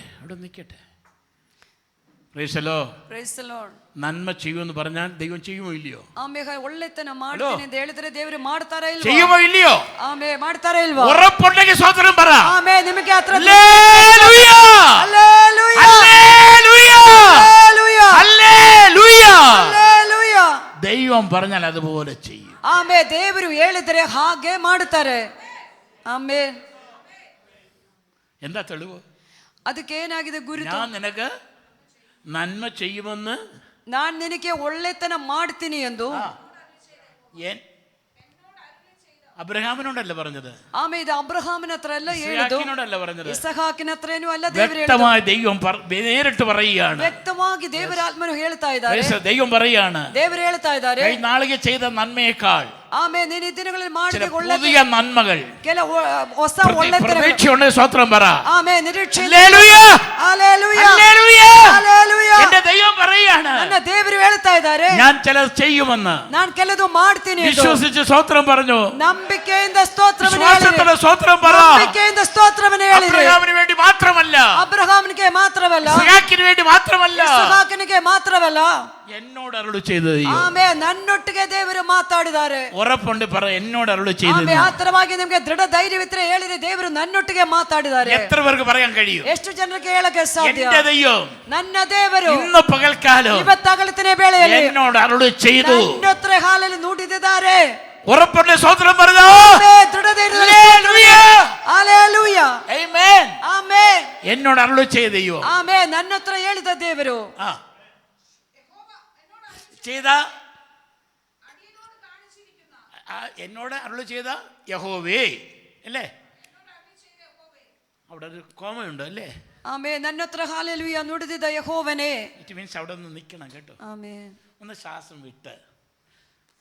Price the Lord. Price the Lord. നന്മ ചെയ്യുമെന്ന് പറഞ്ഞാൽ ദൈവം ചെയ്യുമോ ഇല്ലയോ? ಆಮೇಲೆ ಒಳ್ಳೆತನ ಮಾಡ್ತೀನಿ ಅಂತ ಹೇಳಿದ್ರೆ ದೇವರು ಮಾಡ್ತಾರಾ ಇಲ್ವಾ? ചെയ്യുമോ ഇല്ലയോ? ಆಮೇಲೆ ಮಾಡ್ತಾರಾ ಇಲ್ವಾ? ഉറപ്പുണ്ടെങ്കിൽ സ്വതന്ത്രം പറ. ಆಮೇಲೆ ನಿಮಗೆ ಹತ್ರ hallelujah hallelujah hallelujah hallelujah hallelujah. Hallelujah. ദൈവം പറഞ്ഞാൽ അതുപോലെ ചെയ്യും. ಆಮೇಲೆ ದೇವರು ಹೇಳಿದರೆ ಹಾಗೆ ಮಾಡುತ್ತಾರೆ. ಆಮೇಲೆ എന്താ തെളിവ്? ಅದಕ್ಕೆ ಏನಾಗಿದೆ ಗುರುತು? ഞാൻ നിനക്ക് നന്മ ചെയ്യുമെന്ന് ನಾನು ನಿನಗೆ ಒಳ್ಳೆತನ ಮಾಡ್ತೀನಿ ಎಂದು അബ്രഹാമിനോടല്ല പറഞ്ഞത്. ಆಮೇಲೆ ಇದು ಅಬ್ರಹಾಮನ ಹತ್ರ ಎಲ್ಲ ಹೇಳಿದ್ದು, ഇസ്ഹാക്കിനോടല്ല പറഞ്ഞത്. ಇಸಹಾಕಿನ ಹತ್ರನೂ ಅಲ್ಲ, ದೇವರು വ്യക്തമായി ദൈവം നേരിട്ട് പറയുകയാണ്. ವ್ಯಕ್ತವಾಗಿ ದೇವರ ಆತ್ಮನು ಹೇಳ್ತಾ ಇದ್ದಾರೆ. ദൈവം പറയുകയാണ്, ದೇವರು ಹೇಳ್ತಾ ಇದ್ದಾರೆ, നാളിಗೆ ചെയ്ത നന്മയേക്കാൾ ಆಮೇಲೆ ನೀನು ಈ ದಿನಗಳಲ್ಲಿ ಮಾಡಿದ പുതിയ നന്മകൾ ಕೆಲವು ಹೊಸ ಒಳ್ಳೆತನ പ്രതീക്ഷയുണ്ട്. സ്വത്രം പറ. ಆಮೇಲೆ ನಿರೀಕ್ಷೆ. Hallelujah hallelujah hallelujah hallelujah. എന്റെ ദൈവം പറയുകയാണ്, ನನ್ನ ದೇವರು ಹೇಳ್ತಾ ಇದ್ದಾರೆ, ഞാൻ ചിലത് ചെയ്യുമെന്ന്. ನಾನು ಕೆಲದು ಮಾಡ್ತೀನಿ ಎಂದು. വിശ്വസിച്ച് സ്വത്രം പറഞ്ഞു. ನಂಬಿಕೆಯಿಂದ ಸ್ತೋತ್ರವನ್ನು വിശ്വാസത്തോടെ സ്വത്രം പറ. ನಂಬಿಕೆಯಿಂದ ಸ್ತೋತ್ರವನ್ನು ಹೇಳಿರಿ. അബ്രഹാമിന് വേണ്ടി മാത്രമല്ല, ಅಬ್ರಹಾಮನಿಗೆ ಮಾತ್ರವಲ್ಲ, ഇസ്ഹാക്കിന് വേണ്ടി മാത്രമല്ല, ಇಸಹಾಕನಿಗೆ ಮಾತ್ರವಲ್ಲ, എന്നോട് അരുളി ചെയ്തത്. ಆಮೇಲೆ ನನ್ನೊಟ್ಟಿಗೆ ದೇವರು ಮಾತಾಡಿದ್ದಾರೆ. ഉറപ്പുണ്ട് പറ, എന്നോട് അരുളി ചെയ്തത്. ಆತರವಾಗಿ ನಿಮಗೆ ದೃಢ ಧೈರ್ಯವಿದ್ರೆ ಹೇಳಿರಿ, ದೇವರು ನನ್ನೊಟ್ಟಿಗೆ ಮಾತಾಡಿದ್ದಾರೆ. എത്ര പേർക്ക് പറയാൻ കഴിയും? ಎಷ್ಟು ಜನರಿಗೆ ಹೇಳಕ್ಕೆ ಸಾಧ್ಯ? എന്റെ ദൈവം ನನ್ನ ದೇವರು ഇന്ന് പകൽക്കാലം ಇವತ್ತಾಗಲೇ ಬೇಳೆಯಲ್ಲಿ എന്നോട് അരുളി ചെയ്തു. ನನ್ನತ್ರ ಹಾಲಲ್ಲಿ ನುಡಿದಿದ್ದಾರೆ. ഉറപ്പുണ്ട് സ്വത്രം പറഞ്ഞു. ದೃಢ ಧೈರ್ಯ. ಹಲ್ಲೆಲೂಯ ആമേൻ. ಆಮೆನ್. എന്നോട് അരുളി ചെയ്ത ദൈവം. ಆಮೆನ್. ನನ್ನ ಹತ್ರ ಹೇಳಿದ ದೇವರು ചെയ്ത എന്നോട് അരുളി ചെയ്ത യഹോവേ അല്ലേ? അവിടെ ഒരു കോമയുണ്ട് അല്ലേ? ಆಮೆನ್. ನನ್ನ ಹತ್ರ ಹಲ್ಲೆಲೂಯ ನುಡಿದಿದ್ದ ಯೆಹೋವನೇ. ഇറ്റ് മീൻസ് അവിടെ ഒന്ന് നിൽക്കണം കേട്ടോ. ಆಮೆನ್. ഒന്ന് ശ്വാസം വിട്ട്.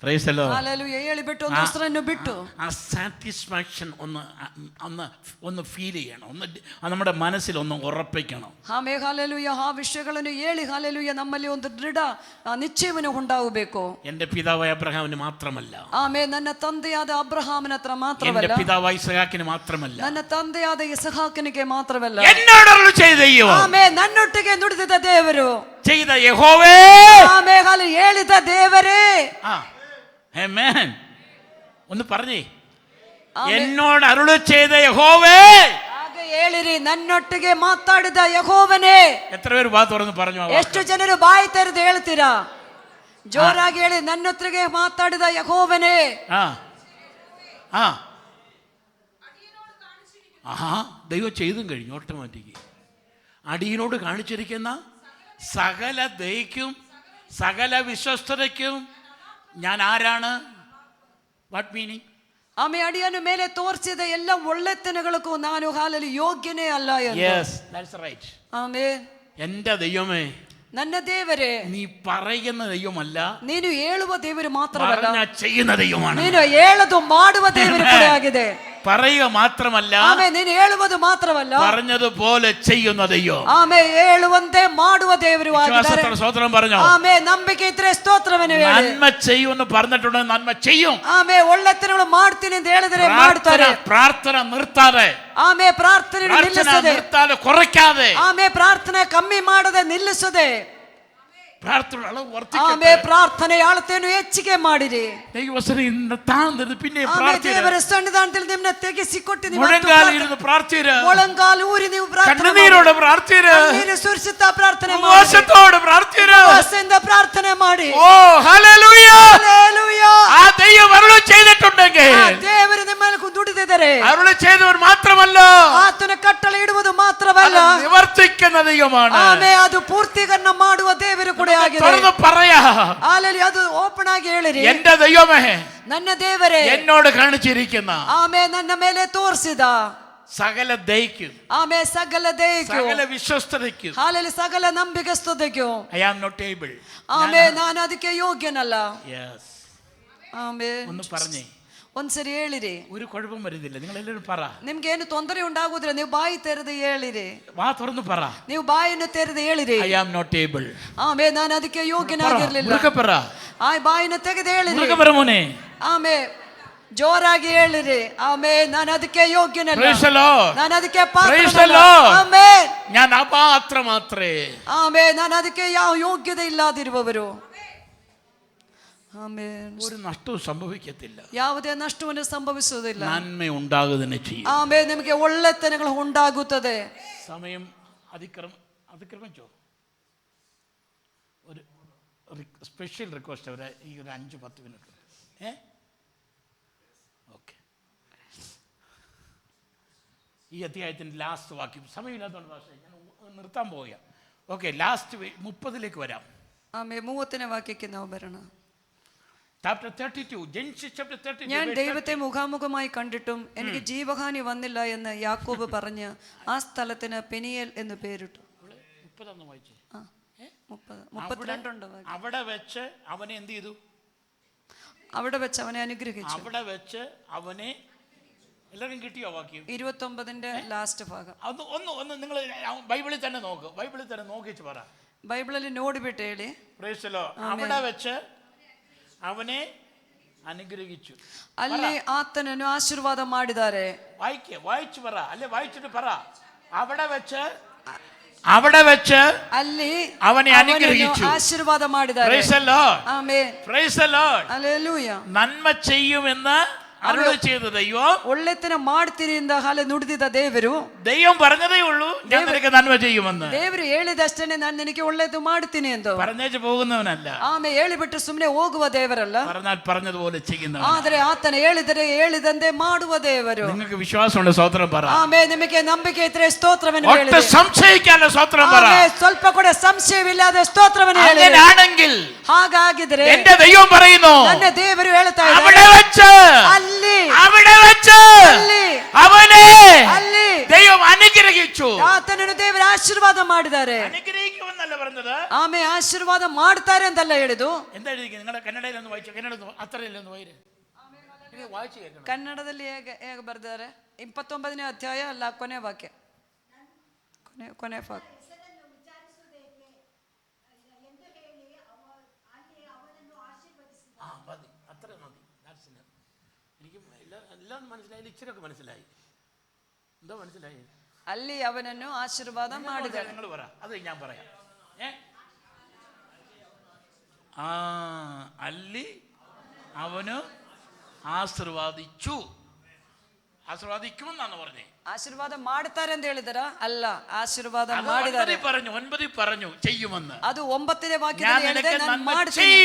Price the lord. ഹല്ലേലൂയ. ಹೇಳಿಬಿಟ್ಟು ಒಂದು ಉಸಿರನ್ನು ಬಿಟ್ಟು ആ സാറ്റിസ്ഫാക്ഷൻ ഒന്ന് ഫീൽ ചെയ്യണം. നമ്മുടെ മനസ്സിൽ ഒന്ന് ഉറപ്പിക്കണം. ಆಮೆನ್. ಹಲ್ಲೆಲೂಯ. ಆ ವಿಷಯಗಳನ್ನು ಹೇಳಿ ಹಲ್ಲೆಲೂಯ ನಮ್ಮಲ್ಲಿ ಒಂದು ದೃಢ ನಿಶ್ಚಯವನ್ನು ಉಂಟಾಗಬೇಕು. എൻ്റെ പിതാവായ അബ്രഹാമിന് മാത്രമല്ല, ಆಮೆನ್. ನನ್ನ ತಂದೆಯಾದ ಅಬ್ರಹಾಮನ ಹತ್ರ ಮಾತ್ರವಲ್ಲ, എൻ്റെ പിതാവായ ഇസ്ഹാക്കിന് മാത്രമല്ല, ನನ್ನ ತಂದೆಯಾದ ಇಸಹಾಕನಿಗೆ ಮಾತ್ರವಲ್ಲ, എന്നോട് അരുളി ചെയ്ത ദൈവം. ಆಮೆನ್. ನನ್ನೊಟ್ಟಿಗೆ ನುಡಿದಿದ್ದ ದೇವರು, ചെയ്ത യഹോവേ. ಆಮೆನ್. ಅಲ್ಲಿ ಹೇಳಿದ ದೇವರೇ. ആമേൻ. ഒന്ന് പറഞ്ഞേ, എന്നോട് അരുളി ചെയ്ത യഹോവേ. ಹಾಗೆ ಹೇಳಿರಿ, ನನ್ನೊಟ್ಟಿಗೆ ಮಾತಾಡಿದ ಯೆಹೋವನೇ. എത്ര പേര് വാ തുറന്ന് പറഞ്ഞു? ಎಷ್ಟು ಜನರು ಬಾಯಿ ತೆರೆದು ಹೇಳ್ತೀರಾ? ಜೋರಾಗಿ ಹೇಳಿ, ನನ್ನೊಟ್ಟಿಗೆ ಮಾತಾಡಿದ ಯೆಹೋವನೇ. ദൈവം ചെയ്തും കഴിഞ്ഞു. ഓട്ടോമാറ്റിക് അടിയനോട് കാണിച്ചിരിക്കുന്ന സകല ദയക്കും സകല വിശ്വസ്തതയ്ക്കും ഞാൻ ആരാണ്? What meaning? ಆಮೆ ಅಡಿಯನ್ನು ಮೇಲೆ ತೋರಿಸಿದ ಎಲ್ಲ ಒಳ್ಳೆತನಗಳಿಗೂ ನಾನು ಹಾಲಲ್ಲಿ ಯೋಗ್ಯನೇ ಅಲ್ಲ ಎಂದು. Yes, that's right. ಆಮೆನ್. എൻ്റെ ദൈവമേ, ನನ್ನ ದೇವರೇ, നീ പറയുന്ന ദൈവമല്ല, ನೀನು ಹೇಳುವ ದೇವರು ಮಾತ್ರವಲ್ಲ, ചെയ്യുന്ന ദൈവമാണ്. ನೀನು ಹೇಳದು ಮಾಡುವ ದೇವರು ಕೂಡ ಆಗಿದೆ. പറയുക മാത്രമല്ല, ಆಮೆ ನೀನು ಹೇಳುವುದು ಮಾತ್ರವಲ್ಲ, പറഞ്ഞതുപോലെ ചെയ്യുന്ന ദൈവം. ಆಮೆ ಹೇಳುವಂತೆ ಮಾಡುವ ದೇವರು ಆಗಿದ್ದಾರೆ. സ്തോത്രം പറഞ്ഞു. ಆಮೆ ನಂಬಿಕೆ ಇದ್ರೆ ಸ್ತೋತ್ರವನ್ನು ಹೇಳಿ. നന്മ ചെയ്യുമെന്ന് പറഞ്ഞിട്ടുണ്ടെങ്കിൽ നന്മ ചെയ്യും. ಆಮೆ ಒಳ್ಳೆತನಗಳು ಮಾಡ್ತೀನಿ ಅಂತ ಹೇಳಿದ್ರೆ ಮಾಡ್ತಾರೆ. പ്രാർത്ഥന നിർത്താതെ, ಆಮೆ ಪ್ರಾರ್ಥನೆ ನಿಲ್ಲಿಸದೆ, കുറയ്ക്കാതെ, ಆಮೆ ಪ್ರಾರ್ಥನೆ ಕಮ್ಮಿ ಮಾಡದೆ ನಿಲ್ಲಿಸದೆ, പ്രാർത്ഥന ಪ್ರಾರ್ಥನೆ ಅಳತೆಯನ್ನು ಹೆಚ್ಚಿಗೆ ಮಾಡಿರಿ. ದೇವರ ಸನ್ನಿಧಾನದಲ್ಲಿ ನಿಮ್ಮನ್ನ ತೆಗೆಸಿಕೊಟ್ಟು ಮೊಳಂಗಾಲು ಊರಿ ನೀವು ಪ್ರಾರ್ಥನೆ ಸುರಿಸುತ್ತಾ ಪ್ರಾರ್ಥನೆ ಪ್ರಾರ್ಥನೆ ಮಾಡಿ. ದೇವರು ನಿಮ್ಮನ್ನು ದುಡಿದಿದ್ದಾರೆ. മാത്രമല്ല, ಆತನ ಕಟ್ಟಳೆ ಇಡುವುದು ಮಾತ್ರವಲ್ಲ, നിവർത്തിക്കുന്ന ദൈവമാണ്. ಅದು ಪೂರ್ತೀಕರಣ ಮಾಡುವ ದೇವರು ಕೂಡ ಆಗಿದೆ. ಅದು ಓಪನ್ ಆಗಿ ಹೇಳಿರಿ, എന്റെ ദൈവമേ, ನನ್ನ ದೇವರೇ, എന്നോട് കാണിച്ചിരിക്കുന്ന ಆಮೆ ನನ್ನ ಮೇಲೆ ತೋರಿಸಿದ സകല ദയക്കും, ആമേ സകല ദയക്കും, സകല വിശ്വസ്തതയ്ക്കും, ഹല്ലേലൂയ സകല ನಂಬಿಗಸ್ತತೆക്കും, ഐ ആം നോട്ട് ഏബിൾ, ആമേ ನಾನು ಅದಕ್ಕೆ ಯೋಗ್ಯನಲ್ಲ. യെസ്. ആമേ ഒന്ന് പറഞ്ഞേ, ಒಂದ್ಸರಿ ಹೇಳಿರಿ. ഒരു കുഴപ്പം വരുന്നില്ല. നിങ്ങൾ എല്ലാവരും പറ. ನಿಮ್ಗೆ ಏನು ತೊಂದರೆ ಉಂಟಾಗುವುದಿಲ್ಲ. ನೀವು ಬಾಯಿ ತೆರೆದು ಹೇಳಿರಿ. വാ തുറന്ന് പറ. ನೀವು ಬಾಯಿಯನ್ನು ತೆರೆದು ಹೇಳಿರಿ. I am not able. ಆಮೇ ನಾನು ಅದಕ್ಕೆ ಯೋಗ್ಯನಾಗಿರ್ಲಿಲ್ಲ. പറ. ಆ ಬಾಯಿನ ತೆಗೆದು ಹೇಳಿರಿ. പറ മോനെ. ಆಮೇ ಜೋರಾಗಿ ಹೇಳಿರಿ. ಆಮೇ ನಾನು ಅದಕ್ಕೆ ಯೋಗ್ಯನಲ್ಲ, Praise the Lord. ನಾನು ಅದಕ್ಕೆ Praise the ಪಾತ್ರನಲ್ಲ. Lord. ಆಮೇ ഞാൻ അപാത്ര മാത്രേ. ಆಮೇ ನಾನು ಅದಕ್ಕೆ ಯಾವ ಯೋಗ್ಯತೆ ಇಲ್ಲದಿರುವವರು. ആമേ ഒരു നഷ്ടവും സംഭവിക്കത്തില്ല. ಯಾವುದೇ ನಷ್ಟವನ್ನು ಸಂಭವಿಸುವುದಿಲ್ಲ. നന്മ ഉണ്ടാകുക തന്നെ ചെയ്യും. ಆಮೇ ನಿಮಗೆ ಒಳ್ಳೆತನಗಳು ಉಂಟಾಗುತ್ತದೆ. സമയം അതിക്രമിച്ചോ? ഒരു സ്പെഷ്യൽ റിക്വസ്റ്റ് അവരെ ഈ ഒരു 5-10 മിനിറ്റ്. ഓക്കെ. ഈ അധ്യായത്തിൻ്റെ ലാസ്റ്റ് വാക്യം, സമയമില്ലാത്തതുകൊണ്ട് ഭാഷ ഞാൻ നിർത്താൻ പോവുക. ഓക്കെ, ലാസ്റ്റ് 30 വരാം. ആമേ 30ನೇ വാക്യಕ್ಕೆ ನಾವು ಬರೋಣ. Chapter 32, Genesis chapter 32. ഞാൻ ദൈവത്തെ മുഖാമുഖമായി കണ്ടിട്ടും എനിക്ക് ജീവഹാനി വന്നില്ല എന്ന് യാക്കോബ് പറഞ്ഞ് ആ സ്ഥലത്തിന് പെനിയേൽ എന്ന് പേരിട്ടു. 30 വായിച്ചേ. 32 അവിടെ വെച്ച് അവനെ എന്ത് ചെയ്തു? അവിടെ വെച്ച് അവനെ അനുഗ്രഹിച്ചു. അവിടെ വെച്ച് അവനെ, എല്ലാവർക്കും കിട്ടിയോ വാക്യം? 29ന്റെ ലാസ്റ്റ് ഭാഗം. അത് ഒന്ന് നിങ്ങൾ ബൈബിളിൽ തന്നെ നോക്ക്. ബൈബിളിൽ തന്നെ നോക്കിച്ച് പറ. ബൈബിളിൽ നോടിಬಿಟ್ಟು ಹೇಳಿ. Price the Lord. അവിടെ വെച്ച് അവനെ അനുഗ്രഹിച്ചു. ಅಲ್ಲಿ ಆತನನ್ನು ಆಶೀರ್ವಾದ ಮಾಡಿದ್ದಾರೆ. വായിച്ചു പറ. അല്ലെ വായിച്ചിട്ട് പറ. അവിടെ വെച്ച് ಅಲ್ಲಿ അവനെ അനുഗ്രഹിച്ചു, ആശീർവാദ ಮಾಡಿದ್ದಾರೆ. Price the lord. Amen. Price the lord. Hallelujah. നന്മ ചെയ്യുമെന്ന് അരുളി ചെയ്ത ദൈവം, ಒಳ್ಳೆತನ ಮಾಡ್ತೀರಿ ಎಂದ ಹಾಲೆ ನುಡಿದಿದ್ದ ದೇವರು, ദൈവം പറഞ്ഞതേ ഉള്ളൂ ഞാൻ നിനക്ക് നന്മ ചെയ്യുമെന്ന്. ದೇವರು ಹೇಳಿದಷ್ಟೇ ನಾನು ನಿನಗೆ ಒಳ್ಳೆದು ಮಾಡ್ತೀನಿ ಎಂದು. പറഞ്ഞേച്ച് പോകുന്നവനല്ല. ಆಮೇಲೆ ಹೇಳಿಬಿಟ್ಟು ಸುಮ್ಮನೆ ಹೋಗುವ ದೇವರಲ್ಲ, പറഞ്ഞാൽ പറഞ്ഞതുപോലെ ചെയ്യുന്നവൻ. ಆದರೆ ಆತನ ಹೇಳಿದರೆ ಹೇಳಿದಂತೆ ಮಾಡುವ ದೇವರು. നിങ്ങൾക്ക് വിശ്വാസമുണ്ട്? സ്തോത്രം പറ. ಆಮೇಲೆ ನಿಮಗೆ ನಂಬಿಕೆ ಇದ್ರೆ ಸ್ತೋತ್ರವನ್ನು ಹೇಳಿ. ഒട്ടും സംശയിക്കാതെ സ്തോത്രം പറ. ಸ್ವಲ್ಪ ಕೂಡ ಸಂಶಯವಿಲ್ಲದೆ ಸ್ತೋತ್ರವನ್ನು ಹೇಳಿ. അങ്ങനെയാണെങ്കിൽ, ಹಾಗಾಗಿದ್ರೆ എന്റെ ദൈവം പറയുന്നു, ನನ್ನ ದೇವರು ಹೇಳ್ತಾ ಇದ್ದಾರೆ, അവിടെ വെച്ച് അവനെ ദൈവം അനുഗ്രഹിച്ചു. ಆತನನ್ನು ದೇವರು ಆಶೀರ್ವಾದ ಮಾಡಿದ್ದಾರೆ. അനുഗ്രഹിക്കുമെന്നല്ല പറഞ്ഞത്, ಆಮೇ ಆಶೀರ್ವಾದ ಮಾಡ್ತಾರೆ ಅಂತಲ್ಲ ಹೇಳಿದು. എന്താ എഴുതിയിരിക്കുന്നത്? നിങ്ങളുടെ കന്നഡയിലൊന്ന് വായിച്ചു. കന്നഡ അത്രയിലൊന്ന് വായിര്. വായിച്ചു കേൾക്കണം. ಕನ್ನಡದಲ್ಲಿ ಹೇಗೆ ಬರೆದಿದ್ದಾರೆ? 29ನೇ ಅಧ್ಯಾಯ ಅಲ್ಲ, ಕೊನೆ ವಾಕ್ಯ, ಕೊನೆ ವಾಕ್ಯ. എല്ലാം മനസ്സിലായി, ഇച്ചിരൊക്കെ മനസ്സിലായി. എന്തോ മനസ്സിലായി? ಅಲ್ಲಿ ಅವನನ್ನು ಆಶೀರ್ವಾದ ಮಾಡಿದ್ದಾರೆ. നിങ്ങൾ പറ, അത് ഞാൻ പറയാം. ಅಲ್ಲಿ അവന് ആശീർവാദിച്ചു. ആശീർവാദിക്കുമെന്നാണ് പറഞ്ഞേ. ആശീർവാദ ಮಾಡ್ತಾರೆ ಅಂತ ಹೇಳಿದರ? ಅಲ್ಲ, ಆಶೀರ್ವಾದ ಮಾಡಿದ್ದಾರೆ. 9 പറഞ്ഞു ചെയ്യുമെന്ന്. ಅದು 9ನೇ ವಾಕ್ಯದಲ್ಲಿ ಹೇಳಿದೆ, ನಾನು ಮಾಡ್ತೀನಿ,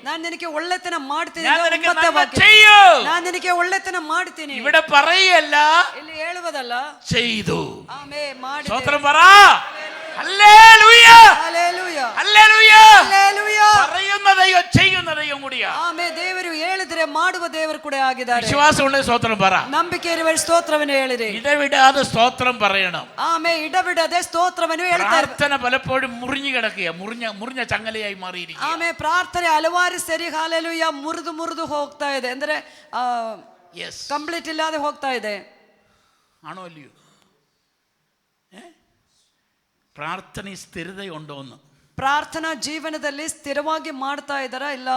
ನಾನು ನಿನಗೆ ಒಳ್ಳೆತನ ಮಾಡ್ತೀನಿ. ನಾನು ನಿನಗೆ ಒಳ್ಳೆತನ ಮಾಡ್ತೀನಿ. ഇവിടെ പറയല്ല, ಇಲ್ಲಿ ಹೇಳುವುದಲ್ಲ, ചെയ്തു. ಆಮೆನ್. ಮಾಡಿ. ಸ್ತೋತ್രം പറ. Hallelujah, hallelujah, hallelujah, hallelujah. പറയുന്ന ദൈവം ചെയ്യുന്ന ദൈവം കൂടിയാ. ಆಮೆನ್. ದೇವರು ಹೇಳಿದ್ರೆ ಮಾಡುವ ದೇವರು ಕೂಡ ಆಗಿದ್ದಾರೆ. വിശ്വാസമുള്ള സ്തോത്രം പറ. ನಂಬಿಕೆ ಇರುವ ಸ್ತೋತ್ರವನ್ನು ಹೇಳಿರಿ. ഇടവിടാതെ സ്തോത്രം പറയണം. ആമെൻ. ഇടവിടാതെ ಸ್ತೋತ್ರವನ್ನು ಹೇಳ್ತಾರೆ. പ്രാർത്ഥന പലപ്പോഴും മുറിഞ്ഞു കിടക്കുക, മുറിഞ്ഞ ചങ്ങലയായി മാറിയിരിക്കുക. ಆಮೆನ್. ಪ್ರಾರ್ಥನೆ ಹಲವಾರು ಸರಿ ಹಲ್ಲೆಲೂಯ ಮುರಿದು ಹೋಗ್ತಾ ಇದೆ. ಅಂದ್ರೆ ಕಂಪ್ಲೀಟ್ ಇಲ್ಲದೆ ಹೋಗ್ತಾ ಇದೆ. ആണോ അല്ലയോ? പ്രാർത്ഥന സ്ഥിരതയുണ്ടോന്ന്? ಪ್ರಾರ್ಥನಾ ಜೀವನದಲ್ಲಿ ಸ್ಥಿರವಾಗಿ ಮಾಡ್ತಾ ಇದ್ದಾರಾ, ಇಲ್ಲ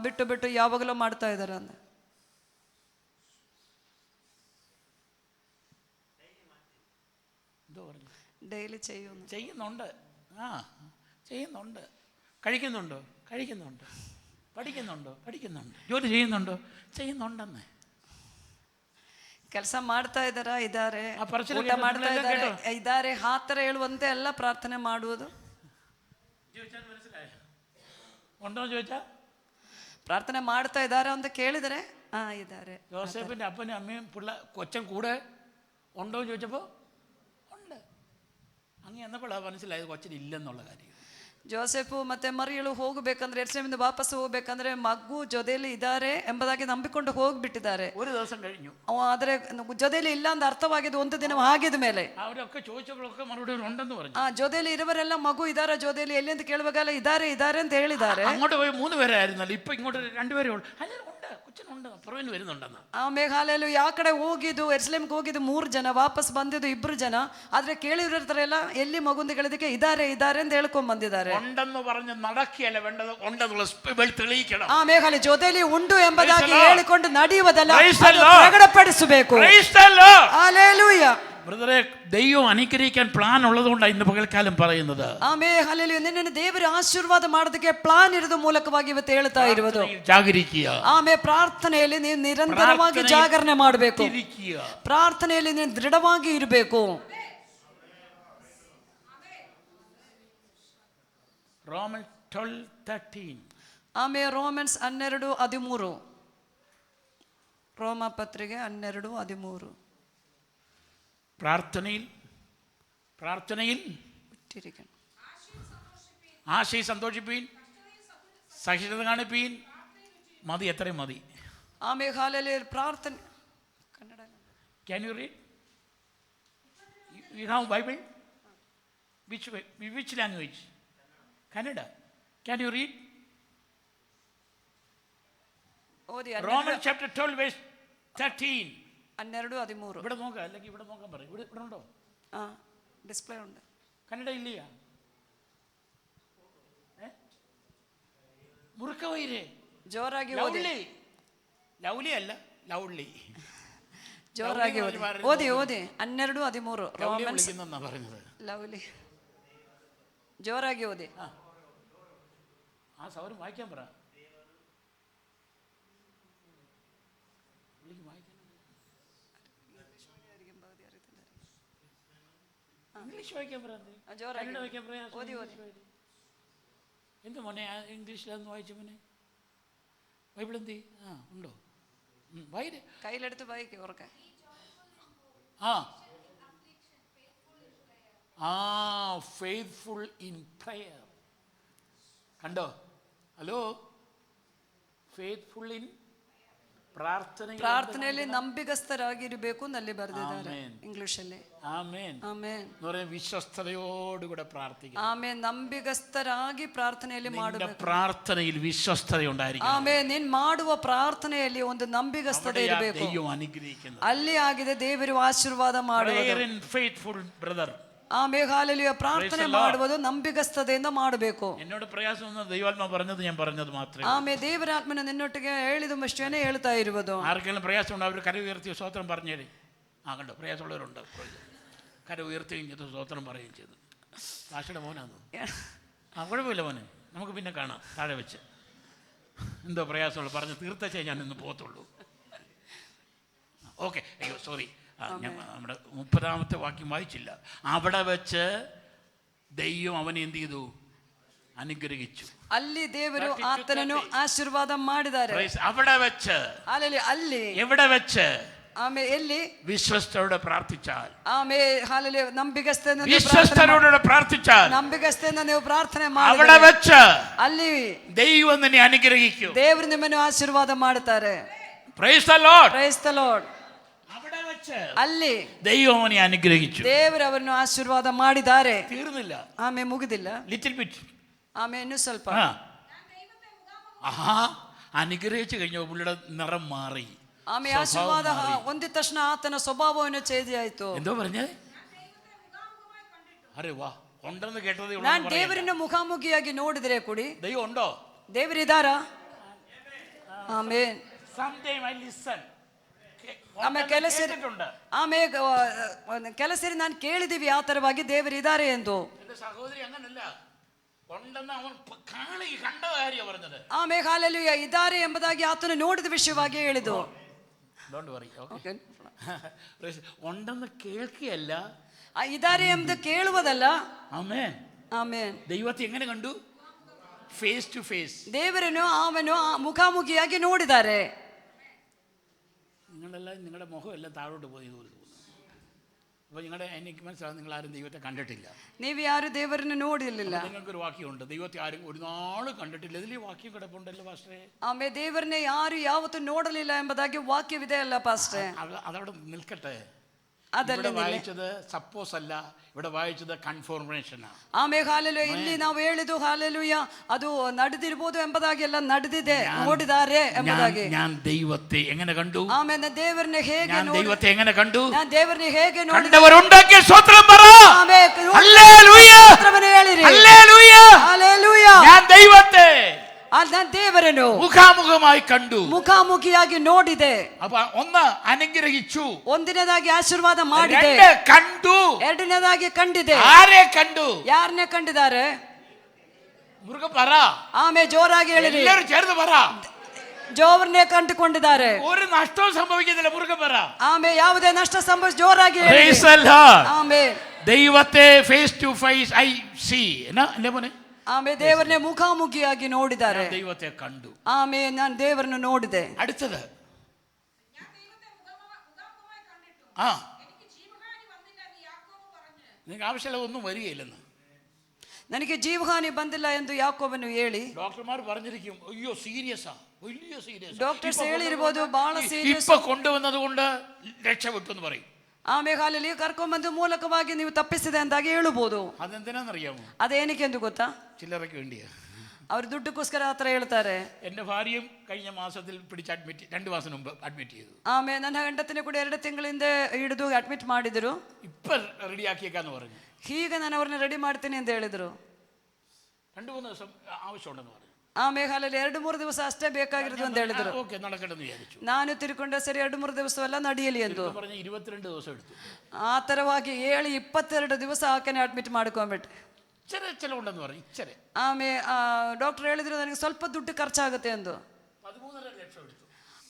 ಬಿಟ್ಟು ಯಾವಾಗಲೂ ಮಾಡ್ತಾ ಇದ್ದಾರಾ? ഡെയിലി ചെയ്യുന്നുണ്ട്. കഴിക്കുന്നുണ്ടോ? പഠിക്കുന്നുണ്ടോ? ജോലി ചെയ്യുന്നുണ്ടെന്ന്. ಕೆಲಸ ಮಾಡ್ತಾ ಇದ್ದಾರಾ? ಇದ್ದಾರೆ. ಊಟ ಮಾಡ್ತಾ ಇದ್ದಾರೆ. ಆ ಥರ ಹೇಳುವಂತೆ ಎಲ್ಲ ಪ್ರಾರ್ಥನೆ ಮಾಡುವುದು. പ്രാർത്ഥന ಮಾಡ್ತಾ ಇದ್ದಾರೆ ಅಂತ ಕೇಳಿದರೆ ഇದ್ದಾರೆ. ജോസഫിന്റെ അപ്പനും അമ്മയും കൊച്ചൻ കൂടെ ഉണ്ടോ എന്ന് ചോദിച്ചപ്പോൾ ഉണ്ട്. അങ്ങ് എന്നപ്പോഴാണ് മനസ്സിലായത് കൊച്ചൻ ഇല്ലെന്നുള്ള കാര്യം. ಜೋಸೆಫು ಮತ್ತೆ ಮರಿಯಳು ಹೋಗಬೇಕಂದ್ರೆ ಯೆರೂಸಲೇಮಿಂದ ವಾಪಸ್ ಹೋಗ್ಬೇಕಂದ್ರೆ ಮಗು ಜೊತೆಯಲ್ಲಿ ಇದ್ದಾರೆ ಎಂಬುದಾಗಿ ನಂಬಿಕೊಂಡು ಹೋಗ್ಬಿಟ್ಟಿದ್ದಾರೆ. ഒരു ദിവസം കഴിഞ്ഞു. ಆದ್ರೆ ಜೊತೆಯಲ್ಲಿ ಇಲ್ಲ ಅಂತ ಅರ್ಥವಾಗಿದ್ದು ಒಂದು ದಿನ ಆಗಿದ ಮೇಲೆ അവരൊക്കെ ചോദിച്ചവരൊക്കെ മറുപടി ഉണ്ടെന്ന് പറഞ്ഞു. ಜೊತೆಯಲ್ಲಿ ಇರುವರೆಲ್ಲ ಮಗು ಇದಾರ ಜೊತೆಯಲ್ಲಿ ಎಲ್ಲಿ ಅಂತ ಕೇಳುವಾಗಲ್ಲ ಇದಾರೆ ಅಂತ ಹೇಳಿದ್ದಾರೆ. അങ്ങോട്ട് പോയി 3 പേരായിരുന്നല്ലോ, ഇപ്പൊ ഇങ്ങോട്ട് 2 പേരേ ഉള്ളൂ. അല്ല ഉണ്ട്, കൊച്ചിനുണ്ട്, പുറകിന് വരുന്നുണ്ടെന്ന്. ಆಮೇಲೆ ಹಾಲೆಲ್ಲ ಆ ಕಡೆ ಹೋಗಿದ್ದು ಯೆರೂಸಲೇಮಿಗೆ ಹೋಗಿದ್ದು 3 ಜನ, ವಾಪಸ್ ಬಂದಿದ್ದು 2 ಜನ. ಆದ್ರೆ ಕೇಳಿರ್ತಾರೆಲ್ಲ ಎಲ್ಲಿ ಮಗು ಅಂತ ಕೇಳಿದಕ್ಕೆ ಇದಾರೆ ಅಂತ ಹೇಳ್ಕೊಂಡ್ ಬಂದಿದ್ದಾರೆ. ഉണ്ടെന്ന് പറഞ്ഞ് നടക്കിയല്ല വേണ്ടത്, ഉണ്ടെന്നുള്ള തെളിയിക്കണം. ಆಮೇಲೆ ಅಲ್ಲಿ ಜೊತೆಯಲ್ಲಿ ಉಂಟು ಎಂಬುದಾಗಿ ಹೇಳಿಕೊಂಡು ನಡೆಯುವುದಲ್ಲ, Praise the Lord. ಪ್ರಕಟಪಡಿಸಬೇಕು. Praise the Lord. Hallelujah. ബ്രദറെ, ദൈവം അനുഗ്രഹിക്കാൻ പ്ലാൻ ഉള്ളതുകൊണ്ടാണ് ഇന്ന് പകൽക്കാലം പറയുന്നത്. ಆಮೇಲೆ ಹಲ್ಲೆಲೂಯ. ನಿನ್ನನ್ನು ದೇವರು ಆಶೀರ್ವಾದ ಮಾಡೋದಕ್ಕೆ ಪ್ಲಾನ್ ಇರೋದು ಮೂಲಕವಾಗಿ ಇವತ್ತು ಹೇಳ್ತಾ ಇರುವುದು. ಜಾಗರಿക്കുക. ಆಮೇಲೆ ಪ್ರಾರ್ಥನೆಯಲ್ಲಿ ನೀವು ನಿರಂತರವಾಗಿ ಜಾಗರಣೆ ಮಾಡಬೇಕು. ಪ್ರಾರ್ಥನೆಯಲ್ಲಿ ನೀವು ದೃಢವಾಗಿ ಇರಬೇಕು. Romans 12:13. ಆಮೇಲೆ ರೋಮನ್ಸ್ 12:13. ರೋಮ ಪತ್ರಿಕೆ 12:13. പ്രാർത്ഥനയിൽ ആശയെ സന്തോഷിപ്പീൻ, സഹിഷ്ണുത കാണിപ്പീൻ. മതി, എത്രയും മതി. Amen hallelujah. പ്രാർത്ഥന Kannada. Can you read? You have Bible? Which language? Kannada. Can you read? Romans chapter 12 verse 13. 12:13. ഇവിടെ നോക്കാം, അല്ലെങ്കിൽ ഇവിടെ നോക്കാൻ പറയും. ഇവിടെ ഉണ്ടോ? ഡിസ്പ്ലേ ഉണ്ട്. കന്നഡ ഇല്ലയാ? മുറുക്ക വൈരേ ജോറാಗಿ ഓതി. ലൗലി അല്ല, ലൗലി. ജോറാಗಿ ഓതി 12:13. റോമൻസ് എന്നാ പറയുന്നത്. ലൗലി. ജോറാಗಿ ഓതി. ആ സൗരം വായിക്കാൻ പറ. ഇംഗ്ലീഷ് വായിക്കാൻ പറയാം. എന്ത് മോനെ ഇംഗ്ലീഷിലൊന്ന് വായിച്ച മോനെ? ബൈബിൾ എന്ത്? ഉണ്ടോ? വായിര്, കയ്യിലെടുത്ത് വായിക്കും ഓർക്ക. Faithful in prayer. കണ്ടോ? ഹലോ, ഫെയ്ത്ത്ഫുൾ ഇൻ ಪ್ರಾರ್ಥನೆಯಲ್ಲಿ ನಂಬಿಗಸ್ತರಾಗಿರಬೇಕು ನಲ್ಲಿ ಬರೆದಿದ್ದಾರೆ ಇಂಗ್ಲಿಷಲ್ಲಿ. ಆಮೆನ್. ಆಮೆನ್. വിശ്വസ്തയോടുകൂടെ പ്രാർത്ഥിക്കണം. ಆಮೆನ್. ನಂಬಿಗಸ್ತರಾಗಿ ಪ್ರಾರ್ಥನೆಯಲ್ಲಿ ಮಾಡಬೇಕು. പ്രാർത്ഥനയിൽ വിശ്വസ്തത ഉണ്ടായിരിക്കണം. ಆಮೆನ್. ನೀನು ಮಾಡುವ ಪ್ರಾರ್ಥನೆಯಲ್ಲಿ ಒಂದು ನಂಬಿಗಸ್ತತೆ ಇರಬೇಕು. ദൈവം അനുഗ്രഹിക്കുന്നു. ಅಲ್ಲಿ ಆಗಿದೆ ದೇವರು ಆಶೀರ್ವಾದ ಮಾಡುವುದು. Faithful brother. Amen hallelujah. ಪ್ರಾರ್ಥನೆ ಮಾಡುವುದು ನಂಬಿಗಸ್ತತೆಯಿಂದ ಮಾಡಬೇಕು. എന്നോട് പ്രയാസം ദൈവാത്മാ പറഞ്ഞത് ഞാൻ പറഞ്ഞത് മാത്രമേ. ಆಮೆನ್. ದೇವರಾತ್ಮನ ನಿನ್ನೊಟ್ಟಿಗೆ ಹೇಳಿದಷ್ಟೇ ಹೇಳ್ತಾ ಇರುವುದು. ആർക്കെങ്കിലും പ്രയാസം ഉണ്ട് അവർ കര ഉയർത്തി സ്തോത്രം പറഞ്ഞേരെ. കണ്ടോ, പ്രയാസമുള്ളവരുണ്ട്. കര ഉയർത്തുകയും ചെയ്തു, സ്തോത്രം പറയുകയും ചെയ്തു. ഭാഷയുടെ മോനാണ്. കുഴപ്പമില്ല മോനെ, നമുക്ക് പിന്നെ കാണാം താഴെ വെച്ച്. എന്തോ പ്രയാസമുള്ള പറഞ്ഞ് തീർത്തച്ചേ ഞാൻ ഇന്ന് പോകത്തുള്ളൂ. ഓക്കെ, അയ്യോ സോറി, ഞാൻ നമ്മുടെ 30-ാമത്തെ വാക്യം വായിച്ചില്ല. അവിടെ വെച്ച് ദൈവം അവനെ എന്ത് ചെയ്തു? അനുഗ്രഹിച്ചു. ಅಲ್ಲಿ ದೇವರು ಆತನನ್ನು ಆಶೀರ್ವಾದ ಮಾಡಿದ್ದಾರೆ. അവിടെ വെച്ച്, ಅಲ್ಲಿ എവിടെ വെച്ച്? ಆಮೇಲೆ ಎಲ್ಲಿ? വിശ്വസ്തരോടെ പ്രാർത്ഥിച്ചാൽ. ಆಮೇಲೆ ಹಲ್ಲೆಲೂಯಾ. ನಂಬಿಗಸ್ತದಿಂದ വിശ്വസ്തരോടെ പ്രാർത്ഥിച്ചാൽ, ನಂಬಿಗಸ್ತದಿಂದ ನೀವು ಪ್ರಾರ್ಥನೆ ಮಾಡಿ, അവിടെ വെച്ച് ಅಲ್ಲಿ ദൈവം നിന്നെ അനുഗ്രഹിക്കും. ದೇವರು ನಿಮ್ಮನ್ನು ಆಶೀರ್ವಾದ ಮಾಡುತ್ತಾರೆ. Praise the Lord. Praise the Lord. അവിടെ വെച്ച് ಅಲ್ಲಿ ദൈവം അവനെ അനുഗ്രഹിച്ചു. ದೇವರು ಅವರನ್ನು ಆಶೀರ್ವಾದ ಮಾಡಿದ್ದಾರೆ. തീർന്നില്ല. ಆಮೇಲೆ ಮುಗಿದಿಲ್ಲ. Little bit. ಆಮೇಲೆ ಇನ್ನೂ ಸ್ವಲ್ಪ. അനുഗ്രഹിച്ചു കഴിഞ്ഞ പുള്ളിയുടെ നിറം മാറി. ಆಮೇಲೆ ಆಶೀರ್ವಾದ ಹೊಂದಿದ ತಕ್ಷಣ ಆತನ ಸ್ವಭಾವವನ್ನು ಚೇಂಜ್ ಆಯಿತು. എന്തോ പറഞ്ഞേ? ಅರೆ ವಾ, ഉണ്ടെന്ന് കേട്ടതേ ഉള്ളൂ. ನಾನು ದೇವರನ್ನು ಮುಖಾಮುಖಿಯಾಗಿ ನೋಡಿದ್ರೆ ಕೂಡಿ ദൈവം ഉണ്ടോ? ದೇವರಿದ್ದಾರಾ? ಆಮೇನ್. Sometime I listen. ಆಮೇಲೆ ಕೆಲಸರಿ ನಾನು ಕೇಳಿದೀವಿ ಯಾವ ತರವಾಗಿ ದೇವರಿದ್ದಾರೆ ಎಂದು. സഹോദരി അങ്ങനല്ല, ഉണ്ടെന്ന് അവൻ കണ്ട കാര്യം പറഞ്ഞത്. ಆಮೇಲೆ ಹಲ್ಲೆಲೂಯಾ ಇದ್ದಾರೆ ಎಂಬುದಾಗಿ ಆತನು ನೋಡಿದ ವಿಷಯವಾಗಿ ಹೇಳಿದು. ഉണ്ടെന്ന് കേൾക്കുകയല്ല, ಇದ್ದಾರೆ ಎಂದು ಕೇಳುವುದಲ್ಲ. ആമേൻ. ಆಮೇನ್. ദൈവത്തെ എങ്ങനെ കണ്ടു? Face to face. ದೇವರನ್ನು ಅವನು ಮುಖಾಮುಖಿಯಾಗಿ ನೋಡಿದ್ದಾರೆ. നിങ്ങളെല്ലാം നിങ്ങളുടെ മുഖം എല്ലാം താഴോട്ട് പോയി തോന്നുന്നു. അപ്പോൾ എനിക്ക് മനസ്സിലാവും, നിങ്ങൾ ആരും ദൈവത്തെ കണ്ടിട്ടില്ല. ನೀವು ಯಾರು ದೇವರನ್ನು ನೋಡಿರಲಿಲ್ಲ. നിങ്ങൾക്കൊരു വാക്യമുണ്ട്, ദൈവത്തെ ആരും ഒരു നാളും കണ്ടിട്ടില്ല. ഇതിൽ ഈ വാക്യം കിടപ്പുണ്ടല്ലോ പാസ്റ്ററെ. ಆಮೇಲೆ ದೇವರನ್ನೇ ಯಾರು ಯಾವತ್ತೂ ನೋಡಲಿಲ್ಲ ಎಂಬುದಾಗಿ ವಾಕ್ಯವಿದೆ ಅಲ್ಲ ಪಾಸ್ಟರ್. അതവിടെ നിൽക്കട്ടെ. ಅದಲ್ಲೇ വായിച്ചത് സപ്പോസ് അല്ല, ഇവിടെ വായിച്ചത് കൺഫർമേഷനാ. ಆಮೇಲೆ ಹಾಲೆಲೂಯ, ಇಲ್ಲಿ ನಾವು ಹೇಳಿದ್ದು ಹಾಲೆಲೂಯ ಅದು ನಡೆದಿರಬಹುದು ಎಂಬುದಾಗಿ ಎಲ್ಲ ನಡೆದಿದೆ, ನೋಡಿದ್ದಾರೆ ಎಂಬುದಾಗಿ. ഞാൻ ദൈവത്തെ എങ്ങനെ കണ്ടു? ಆಮೇಲೆ ದೇವರನ್ನ ಹೇಗೆ ഞാൻ ദൈവത്തെ എങ്ങനെ കണ്ടു? ನಾನು ದೇವರನ್ನ ಹೇಗೆ ನೋಡಿದೆ? കണ്ടവരുണ്ടാക്കിയ സ്തോത്രം പറ. ಆಮೇಲೆ ഹല്ലേലൂയ, ಸ್ತೋತ್ರವನ್ನು ಹೇಳಿರಿ. Hallelujah, hallelujah. ഞാൻ ദൈവത്തെ ನಾನು ದೇವರನ್ನು മുഖാമുഖമായി കണ്ടു, ಮುಖಾಮುಖಿಯಾಗಿ ನೋಡಿದೆ. അപ്പൊ ഒന്ന് അനുഗ്രഹിച്ചു, ಒಂದನೇದಾಗಿ ಆಶೀರ್ವಾದ ಮಾಡಿದೆ, കണ്ടു, ಎರಡನೇದಾಗಿ ಕಂಡಿದೆ. ആരെ കണ്ടു? ಯಾರನ್ನೇ ಕಂಡಿದ್ದಾರೆ? മുറുകെ പറ, ಆಮೇಲೆ ಜೋರಾಗಿ ಹೇಳಿರಿ. എല്ലാവരും ചേർന്ന് പറ. ಜೋವರ್ನೇ ಕಂಡುಕೊಂಡಿದ್ದಾರೆ. ഒരു നഷ്ടവും സംഭവിക്കുന്നില്ല. മുറുകെ പറ. ಆಮೇಲೆ ಯಾವುದೇ ನಷ್ಟ ಸಂಭವಿಸಿ ಜೋರಾಗಿ ಹೇಳಿರಿ. Praise the Lord. ಆಮೇಲೆ ദൈവത്തെ face to face I see. എന്നാ മോനെ? ಆಮೇಲೆ ದೇವರನ್ನೇ ಮುಖಾಮುಖಿಯಾಗಿ ನೋಡಿದ್ದಾರೆ. ദൈവത്തെ കണ്ടു. ಆಮೇಲೆ ನಾನು ದೇವರನ್ನು ನೋಡಿದೆ. അടുത്തത് നിങ്ങൾക്ക് ആവശ്യമുള്ള ഒന്നും വരികയില്ലെന്ന്. ನನಗೆ ಜೀವಹಾನಿ ಬಂದಿಲ್ಲ ಎಂದು ಯಾಕೋಬನು ಹೇಳಿ. ഡോക്ടർമാർ പറഞ്ഞിരിക്കും, അയ്യോ സീരിയസാ, വലിയ സീരിയസ്. ಡಾಕ್ಟರ್ಸ್ ಹೇಳಿರಬಹುದು ಬಹಳ ಸೀರಿಯಸ್. ഇപ്പൊ കൊണ്ടുവന്നത് കൊണ്ട് രക്ഷപ്പെട്ടു എന്ന് പറയും. ಆಮೇಲೆ ಅಲ್ಲಿ ಕರ್ಕೊಂಡ್ಬಂದು ಮೂಲಕವಾಗಿ ನೀವು ತಪ್ಪಿಸಿದೆ ಅಂತಾಗಿ ಹೇಳಬಹುದು. അതെന്തിനാണെന്നറിയാമോ? ಅದೇನಕ್ಕೆ ಎಂದು ಗೊತ್ತಾ? ചില്ലറയ്ക്ക് വേണ്ടിയാ. ಅವರು ದುಡ್ಡಕ್ಕೋಸ್ಕರ ಆ ಥರ ಹೇಳ್ತಾರೆ. എൻ്റെ ഭാര്യയും കഴിഞ്ഞ മാസത്തിൽ പിടിച്ച് 2 മാസം മുമ്പ് അഡ്മിറ്റ് ചെയ്തു. ಆಮೇಲೆ ನನ್ನ ಹೆಂಡತಿನ ಕೂಡ 2 ತಿಂಗಳಿಂದ ಹಿಡಿದು ಅಡ್ಮಿಟ್ ಮಾಡಿದ್ರು. ഇപ്പൊ റെഡിയാക്കിയേക്കാന്ന് പറഞ്ഞു. ಈಗ ನಾನು ಅವ್ರನ್ನ ರೆಡಿ ಮಾಡ್ತೀನಿ ಅಂತ ಹೇಳಿದ್ರು. 2-3 ദിവസം ആവശ്യമുണ്ടെന്ന് പറഞ്ഞു. ಆಮೇಲೆ ಅಲ್ಲಿ 2-3 ದಿವಸ ಅಷ್ಟೇ ಬೇಕಾಗಿರೋದು ಅಂತ ಹೇಳಿದ್ರು. ഓക്കെ നടക്കട്ടെന്ന് വിചാരിച്ചു. ನಾನು ತಿಳ್ಕೊಂಡೆ ಸರಿ 2-3 ದಿವಸವೆಲ್ಲ ನಡೆಯಲಿ ಎಂದು. പറഞ്ഞ 22 ദിവസം എടുത്തു. ಆ ತರವಾಗಿ ಹೇಳಿ 22 ದಿವಸ ಆಕೆನೆ ಅಡ್ಮಿಟ್ ಮಾಡ್ಕೊಂಡ್ಬಿಟ್ಟೆ. ഇച്ചിരി ചെലവുണ്ടെന്ന് പറഞ്ഞു. ഇച്ചിരി. ಆಮೇಲೆ ಡಾಕ್ಟರ್ ಹೇಳಿದ್ರು ನನಗೆ ಸ್ವಲ್ಪ ದುಡ್ಡು ಖರ್ಚಾಗುತ್ತೆ ಎಂದು. 13.5 ലക്ഷം എടുത്തു.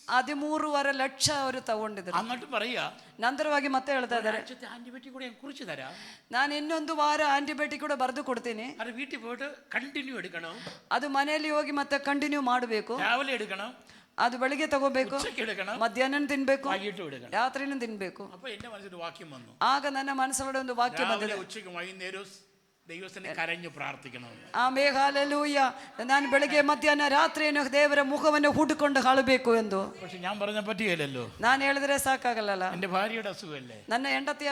13.5 ಲಕ್ಷ ಅವರು ತಗೊಂಡಿದ್ರು. എന്നിട്ട് പറയാ, ನಂತರವಾಗಿ ಮತ್ತೆ ಹೇಳ್ತಾ ಇದ್ದಾರೆ, ആന്റിബയോട്ടിക് കൂടെ ഞാൻ കുറിച്ച് തരാം. ನಾನು ಇನ್ನೊಂದು ವಾರ ಆಂಟಿಬಯೋಟಿಕ್ ಕೂಡ ಬರೆದು ಕೊಡ್ತೀನಿ. അത് വീട്ടിൽ പോയിട്ട് കണ്ടിന്യൂ എടുക്കണം. ಅದು ಮನೆಯಲ್ಲಿ ಹೋಗಿ ಮತ್ತೆ ಕಂಟಿನ್ಯೂ ಮಾಡಬೇಕು. രാവിലെ എടുക്കണം, ಅದು ಬೆಳಿಗ್ಗೆ ತಗೋಬೇಕು, ഉച്ചയ്ക്ക് എടുക്കണം, ಮಧ್ಯಾಹ್ನ ತಿನ್ಬೇಕು, വൈകിട്ടും എടുക്കണം. ರಾತ್ರಿನೂ ತಿನ್ಬೇಕು. അപ്പൊ എന്റെ മനസ്സിൽ വാക്യം വന്നു. ಆಗ ನನ್ನ ಮನಸ್ಸೊಳಗೆ ಒಂದು ವಾಕ್ಯ ಬಂದಿದೆ, രാവിലെ ഉച്ചയ്ക്ക് വൈകുന്നേരവും ദൈവത്തിനെ കരഞ്ഞു ಪ್ರಾರ್ಥಿക്കണം. ಆಮೇಲೆ ಹಲ್ಲೆಲೂಯಾ, ನಾನು ಬೆಳಿಗ್ಗೆ ಮಧ್ಯಾಹ್ನ ರಾತ್ರಿಯನ್ನು ದೇವರ ಮುಖವನ್ನು ಹುಡುಕೊಂಡು ಹಾಳಬೇಕು ಎಂದು. പക്ഷെ ഞാൻ പറഞ്ഞ പറ്റിയല്ലോ. ನಾನು ಹೇಳಿದ್ರೆ ಸಾಕಾಗಲ್ಲ. എന്റെ ഭാര്യയുടെ അസുഖല്ലേ, ನನ್ನ ಹೆಂಡತಿಯ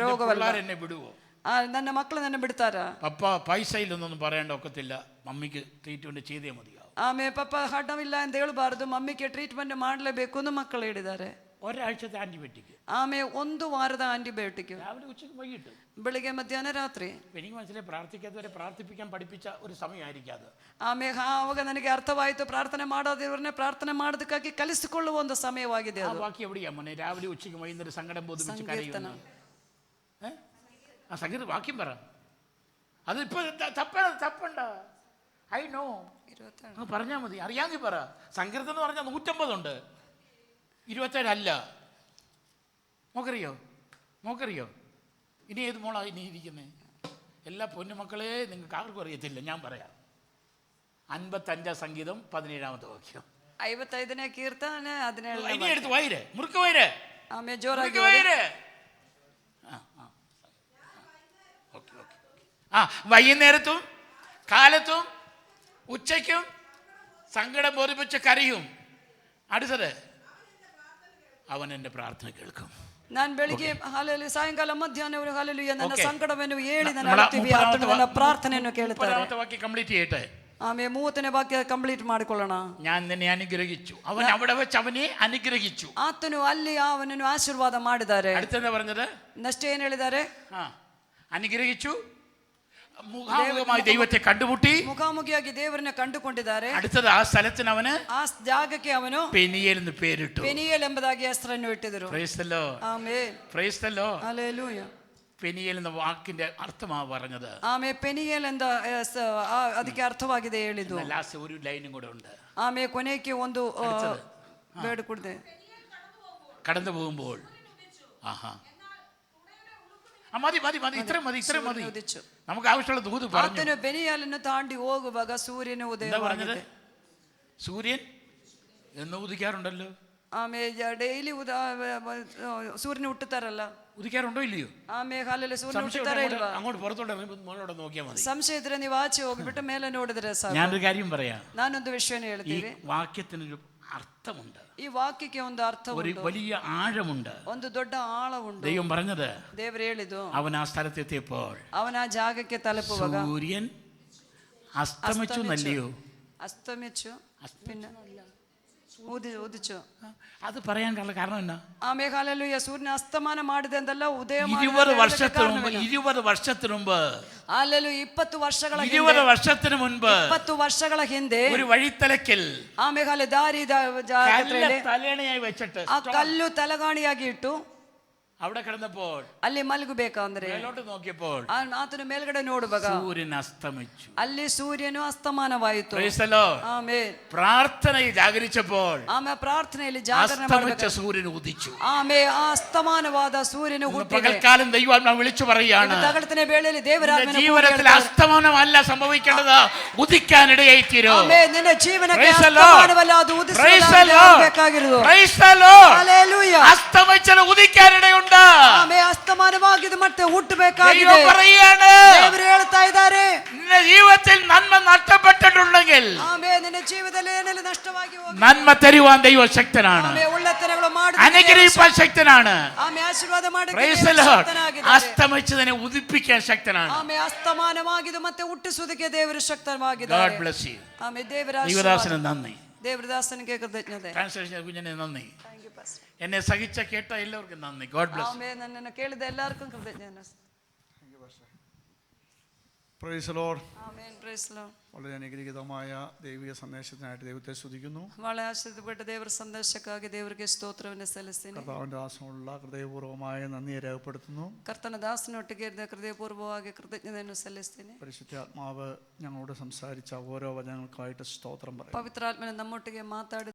ರೋಗವಲ್ಲ. എന്നെ വിടുവോ? ನನ್ನ ಮಕ್ಕಳು ನನ್ನ ಬಿಡ್ತಾರ? പപ്പ പൈസ ഇല്ലെന്നൊന്നും പറയേണ്ട ഒക്കത്തില്ല, മമ്മിക്ക് ട്രീറ്റ്മെന്റ് ചെയ്തേ മതിയാവും. ಆಮೇಲೆ ಪಪ್ಪ ಹಠವಿಲ್ಲ ಅಂತ ಹೇಳ್ಬಾರ್ದು, ಮಮ್ಮಿಗೆ ಟ್ರೀಟ್ಮೆಂಟ್ ಮಾಡಲೇಬೇಕು ಎಂದು ಮಕ್ಕಳು ಹೇಳಿದ್ದಾರೆ. ഒരാഴ്ചത്തെ ആന്റിബയോട്ടിക്, ಆಮೇಲೆ 1 ವಾರದ ಆಂಟಿಬಯೋಟಿಕ್, രാവിലെ ഉച്ചയ്ക്ക് വൈകിട്ട്, ಬೆಳಿಗ್ಗೆ ಮಧ್ಯಾಹ್ನ ರಾತ್ರಿ. എനിക്ക് മനസ്സിലായി പ്രാർത്ഥിക്കാത്തവരെ പ്രാർത്ഥിപ്പിക്കാൻ പഠിപ്പിച്ച ഒരു സമയമായിരിക്കും അത്. ಆಮೇಲೆ ಆವಾಗ ನನಗೆ ಅರ್ಥವಾಯಿತು, ಪ್ರಾರ್ಥನೆ ಮಾಡೋದಿವ್ರನ್ನೇ ಪ್ರಾರ್ಥನೆ ಮಾಡೋದಕ್ಕಾಗಿ ಕಲಿಸಿಕೊಳ್ಳುವ ಒಂದು ಸಮಯವಾಗಿದೆ ആ ಅದು. ബാക്കി എവിടെയാ മോനെ? രാവിലെ ഉച്ചയ്ക്ക് വൈകുന്നേരം സങ്കടം ബോധിപ്പിച്ച് കരയുന്നു. ആ സംഗീത വാക്യം പറ. അതിപ്പോ തപ്പണ്ട. ഐ നോ, പറഞ്ഞാൽ മതി, അറിയാമെങ്കിൽ പറ. സങ്കീർത്തനം എന്ന് പറഞ്ഞാൽ 150 ഉണ്ട്, 27 അല്ല. മോക്കറിയോ ഇനി ഏത് മോളാ ഇനി ഇരിക്കുന്നത്? എല്ലാ പൊന്നുമക്കളെ നിങ്ങൾക്ക് ആർക്കും അറിയത്തില്ല, ഞാൻ പറയാം. 55 സംഗീതം 17-ാമത്തെ വാക്യം. 55ನೇ ಕೀರ್ತನೆ 17. ഇനി എടുത്ത് വൈര്, മുറുക്ക് വൈര്, ಆಮೇಲೆ ಜೋರಾಗಿ വൈര്. വൈകുന്നേരത്തും കാലത്തും ഉച്ചയ്ക്കും സങ്കടം ബോധിപ്പിച്ച് കരയും. അടുത്തത്, അവൻ എൻ്റെ പ്രാർത്ഥന കേൾക്കും. ನಾನು ಬೆಳಿಗ್ಗೆ ಹಾಲೆಲು ಸಾಯಂಕಾಲ ಮಧ್ಯಾಹ್ನ ಹಾಲೆಲೂಯಾ ನನ್ನ ಸಂಕಟವನ್ನು ಹೇಳಿ ನನ್ನ ಅಳುತ್ತೀವಿ, ಆತನು ನನ್ನ ಪ್ರಾರ್ಥನೆಯನ್ನು ಕೇಳುತ್ತಾರೆ. വാക്യം കംപ്ലീറ്റ് ചെയ്യട്ടെ. ಆಮೇಲೆ 30ನೇ ವಾಕ್ಯ ಕಂಪ್ಲೀಟ್ ಮಾಡಿಕೊಳ್ಳೋಣ. ഞാൻ നിന്നെ അനുഗ്രഹിച്ചു. അവൻ അവിടെ വെച്ച് അവനെ അനുഗ്രഹിച്ചു. ಆತನು ಅಲ್ಲಿ ಅವನನ್ನು ಆಶೀರ್ವಾದ ಮಾಡಿದ್ದಾರೆ. അടുത്തെന്താ പറഞ്ഞത്? ನೆಕ್ಸ್ಟ್ ಏನ್ ಹೇಳಿದ್ದಾರೆ? അനുഗ്രഹിച്ചു, മുഖാമുഖമായി ദൈവത്തെ കണ്ടുമുട്ടി, ಮುಖಾಮುಖಿಯಾಗಿ ದೇವರನ್ನ ಕಂಡುಕೊಂಡಿದ್ದಾರೆ. അടുത്തത് ആ സ്ഥലത്തിന് അവന്, ಆ ಜಾಗಕ್ಕೆ ಅವನು പെനിയേൽ എന്ന് പേരിട്ടു. ಪೆನಿಯೇಲ್ ಎಂಬುದಾಗಿ ಹೆಸರನ್ನು ಇಟ್ಟಿದ್ರು. Price the Lord. Amen. Praise the Lord. Hallelujah. Peniel എന്ന വാക്കിന്റെ അർത്ഥമാ പറഞ്ഞത്. ಆಮೇಲೆ ಪೆನಿಯೇಲ್ ಎಂದ ಅದಕ್ಕೆ ಅರ್ಥವಾಗಿದೆ ಹೇಳಿದ್ದು. ലാസ്റ്റ് ഒരു ലൈനും കൂടെ ഉണ്ട്. ಆಮೇಲೆ ಕೊನೆಗೆ ಒಂದು ಬೇಡ ಕುಡ್ದೆ കടന്നു പോകുമ്പോൾ മതി ഇത്ര മതി. നമുക്ക് ആവശ്യമുള്ള ദൂത് പറഞ്ഞു. ಆತನು ಬೆನಿಯೇಲನ್ನು ತಾಂಡಿ ಹೋಗುವಾಗ ಸೂರ್ಯನ ಉದಯ പറഞ്ഞത്. സൂര്യൻ എന്ന് ഉദിക്കാറുണ്ടല്ലോ. ആമേ ഡെയിലി സൂര്യനെ ഉട്ടുത്തരല്ല ഉദിക്കാറുണ്ടോ ഇല്ലയോ? ಆಮೇ ಹಾಲೆಲ್ಲ ಸೂರ್ಯ സംശയം ಹುಟ್ಟುತ್ತಾರೆ ഉണ്ടെങ്കിൽ ಇಲ್ವಾ? അങ്ങോട്ട് പുറത്തോട്ട് ഇറങ്ങി മോളോട് നോക്കിയാൽ മതി. ಸಂಶಯ ಇದ್ರೆ ನೀವು ಆಚೆ ಹೋಗ್ಬಿಟ್ಟು ಮೇಲೆ ನೋಡಿದ್ರೆ ಸಾಕು. ഞാനൊരു കാര്യം പറയാം. ನಾನೊಂದು ವಿಷಯನ ഈ ಹೇಳ್ತೀನಿ. വാക്യത്തിനൊരു അർത്ഥമുണ്ട്, ಈ ವಾಕ್ಯಕ್ಕೆ ಒಂದು ಅರ್ಥ ഒരു ಉಂಟು, വലിയ ആഴമുണ്ട്. ಒಂದು ದೊಡ್ಡ ಆಳ ಉಂಟು. ദൈവം പറഞ്ഞത്, ದೇವರು ಹೇಳಿದ್ದು, അവൻ ആ സ്ഥലത്തെത്തിയപ്പോൾ ಅವನ ಆ ಜಾಗಕ್ಕೆ ತಲುಪುವಾಗ സൂര്യൻ അസ്തമിച്ചു നല്ലയോ? ಅಸ್ತಮಿಚ್ಚು പിന്നെ ಉದಿಚು. അത് പറയാനുള്ള കാരണം എന്നാ? ಆಮೇ ಹಾಲೆಲೂಯ ಸೂರ್ಯನ ಅಸ್ತಮಾನ ಮಾಡಿದೆ ಅಂತಲ್ಲ, ಉದಯ 20 വർഷത്തിന് മുമ്പ് ಹಾಲೆಲೂಯ 20 ವರ್ಷಗಳ 20 വർഷത്തിന് മുൻപ് 20 ವರ್ಷಗಳ ಹಿಂದೆ ഒരു വഴിത്തലക്കൽ ಆಮೇ ಹಾಲೆ ದಾರಿ ಜಾಗದಲ್ಲಿ തലേണയായി വെച്ചിട്ട് ಆ ಕಲ್ಲು ತಲಗಾಣಿಯಾಗಿ ಇಟ್ಟು അവിടെ കിടന്നപ്പോൾ ಅಲ್ಲಿ ಮಲಗಬೇಕಂದ್ರೆ മേലോട്ട് നോക്കിയപ്പോൾ ಆತನು ಮೇಲ್ಗಡೆ ನೋಡುವಾಗ സൂര്യൻ അസ്തമിച്ചു. ಅಲ್ಲಿ ಸೂರ್ಯನು ಅಸ್ತಮಾನವಾಯಿತು. Praise the Lord. ಆಮೆನ್. പ്രാർത്ഥനയിൽ ജാഗരിച്ചപ്പോൾ ಆಮೆ പ്രാർത്ഥನೆಯಲ್ಲಿ ಜಾಗರಣೆ അസ്തമിച്ച ಮಾಡಬೇಕು. സൂര്യൻ ഉദിച്ചു. ಆಮೆ ಆ ಅಸ್ತಮಾನವಾದ ಸೂರ್ಯನು ಹುಟ್ಟಿದೆ. പകൽക്കാലം ദൈവാത്മാവ് വിളിച്ചു പറയാണ്, ತಗಳ್ತನೆ ವೇಳೆಯಲ್ಲಿ ದೇವರ ജീവിതത്തിൽ അസ്തമനമല്ല സംഭവിക്കേണ്ടത്, ഉദിക്കാനിടയായി തീരും. ಆಮೆನ್. ನಿನ್ನ ಜೀವನಕ್ಕೆ ಅಸ್ತಮಾನವಲ್ಲ, ಅದು ಉದಿಸಬೇಕಾಗಿರುವುದು. അസ്തമിച്ചത് ഉദിക്കാനിടയുണ്ട്. ಆಮೆ ಅಸ್ತಮಾನವಾಗಿದ್ದು ಮತ್ತೆ ಹುಟ್ಟಬೇಕಾಗಿದೆ. ದೇವರು ಹೇಳ್ತಾ ಇದ್ದಾರೆ, നിന്റെ ജീവിതത്തിൽ നന്മ നഷ്ടപ്പെട്ടിട്ടുണ്ടെങ്കിൽ ಆಮೆ ನಿನ್ನ ಜೀವಿತದಲ್ಲಿ ಏನೆಲ್ಲ ನಷ್ಟವಾಗಿ ಹೋಗಿದೆ, നന്മ തരുവാൻ ദൈവം ശക്തനാണ്, ಆಮೆ ಒಳ್ಳೆತನಗಳು ಮಾಡಿ അനുഗ്രഹിപ്പാൻ ശക്തനാണ്. ಆಮೆ ಆಶೀರ್ವಾದ ಮಾಡಿ അസ്തമിച്ചതിനെ ഉദിപ്പിക്കാൻ ശക്തനാണ്. ಆಮೆ ಅಸ್ತಮಾನವಾಗಿದ್ದು ಮತ್ತೆ ಹುಟ್ಟಿಸುವುದಕ್ಕೆ ದೇವರು ಶಕ್ತವಾಗಿದ್ದಾರೆ. God bless you. ಆಮೆ ದೇವರ ദൈവദാസന് നന്ദി. ದೇವರದಾಸನಿಗೆ ಕೃತಜ್ಞತೆ. ട്രാൻസ്ലേഷൻ കുഞ്ഞിനെ നന്ദി. Thank you pastor. എന്നെ സഹിച്ച കേട്ട എല്ലാവർക്കും നന്ദി. God bless you. ಆಮೆ ನನ್ನನ್ನು ಕೇಳಿದ ಎಲ್ಲರಿಗೂ ಕೃತಜ್ಞತೆ. Praise the Lord. Amen. Praise the Lord. വളരെ അനുഗ്രഹീതമായ ദൈവിക സന്ദേശത്തിനായിട്ട് ദൈവത്തെ സ്തുതിക്കുന്നു. ಬಹಳ ಆಶೀರ್ವಾದಪಟ್ಟ ದೇವರ ಸಂದೇಶಕ್ಕಾಗಿ ದೇವರಿಗೆ ಸ್ತೋತ್ರವನ್ನು ಸಲ್ಲಿಸ್ತೀನಿ. കർത്താവിൻ്റെ ദാസമുള്ള ഹൃദയപൂർവ്വമായ നന്ദിയെ രേഖപ്പെടുത്തുന്നു. ಕರ್ತನ ದಾಸನೊಟ್ಟಿಗೆ ಇದ್ದ ಹೃದಯಪೂರ್ವಕವಾಗಿ ಕೃತಜ್ಞತೆಯನ್ನು ಸಲ್ಲಿಸ್ತೀನಿ. പരിശുദ്ധാത്മാവ് ഞങ്ങളോട് സംസാരിച്ച ഓരോ വചനങ്ങൾക്കായിട്ട് സ്തോത്രം പറയും. ಪವಿತ್ರಾತ್ಮನ ನಮ್ಮೊಟ್ಟಿಗೆ ಮಾತಾಡಿ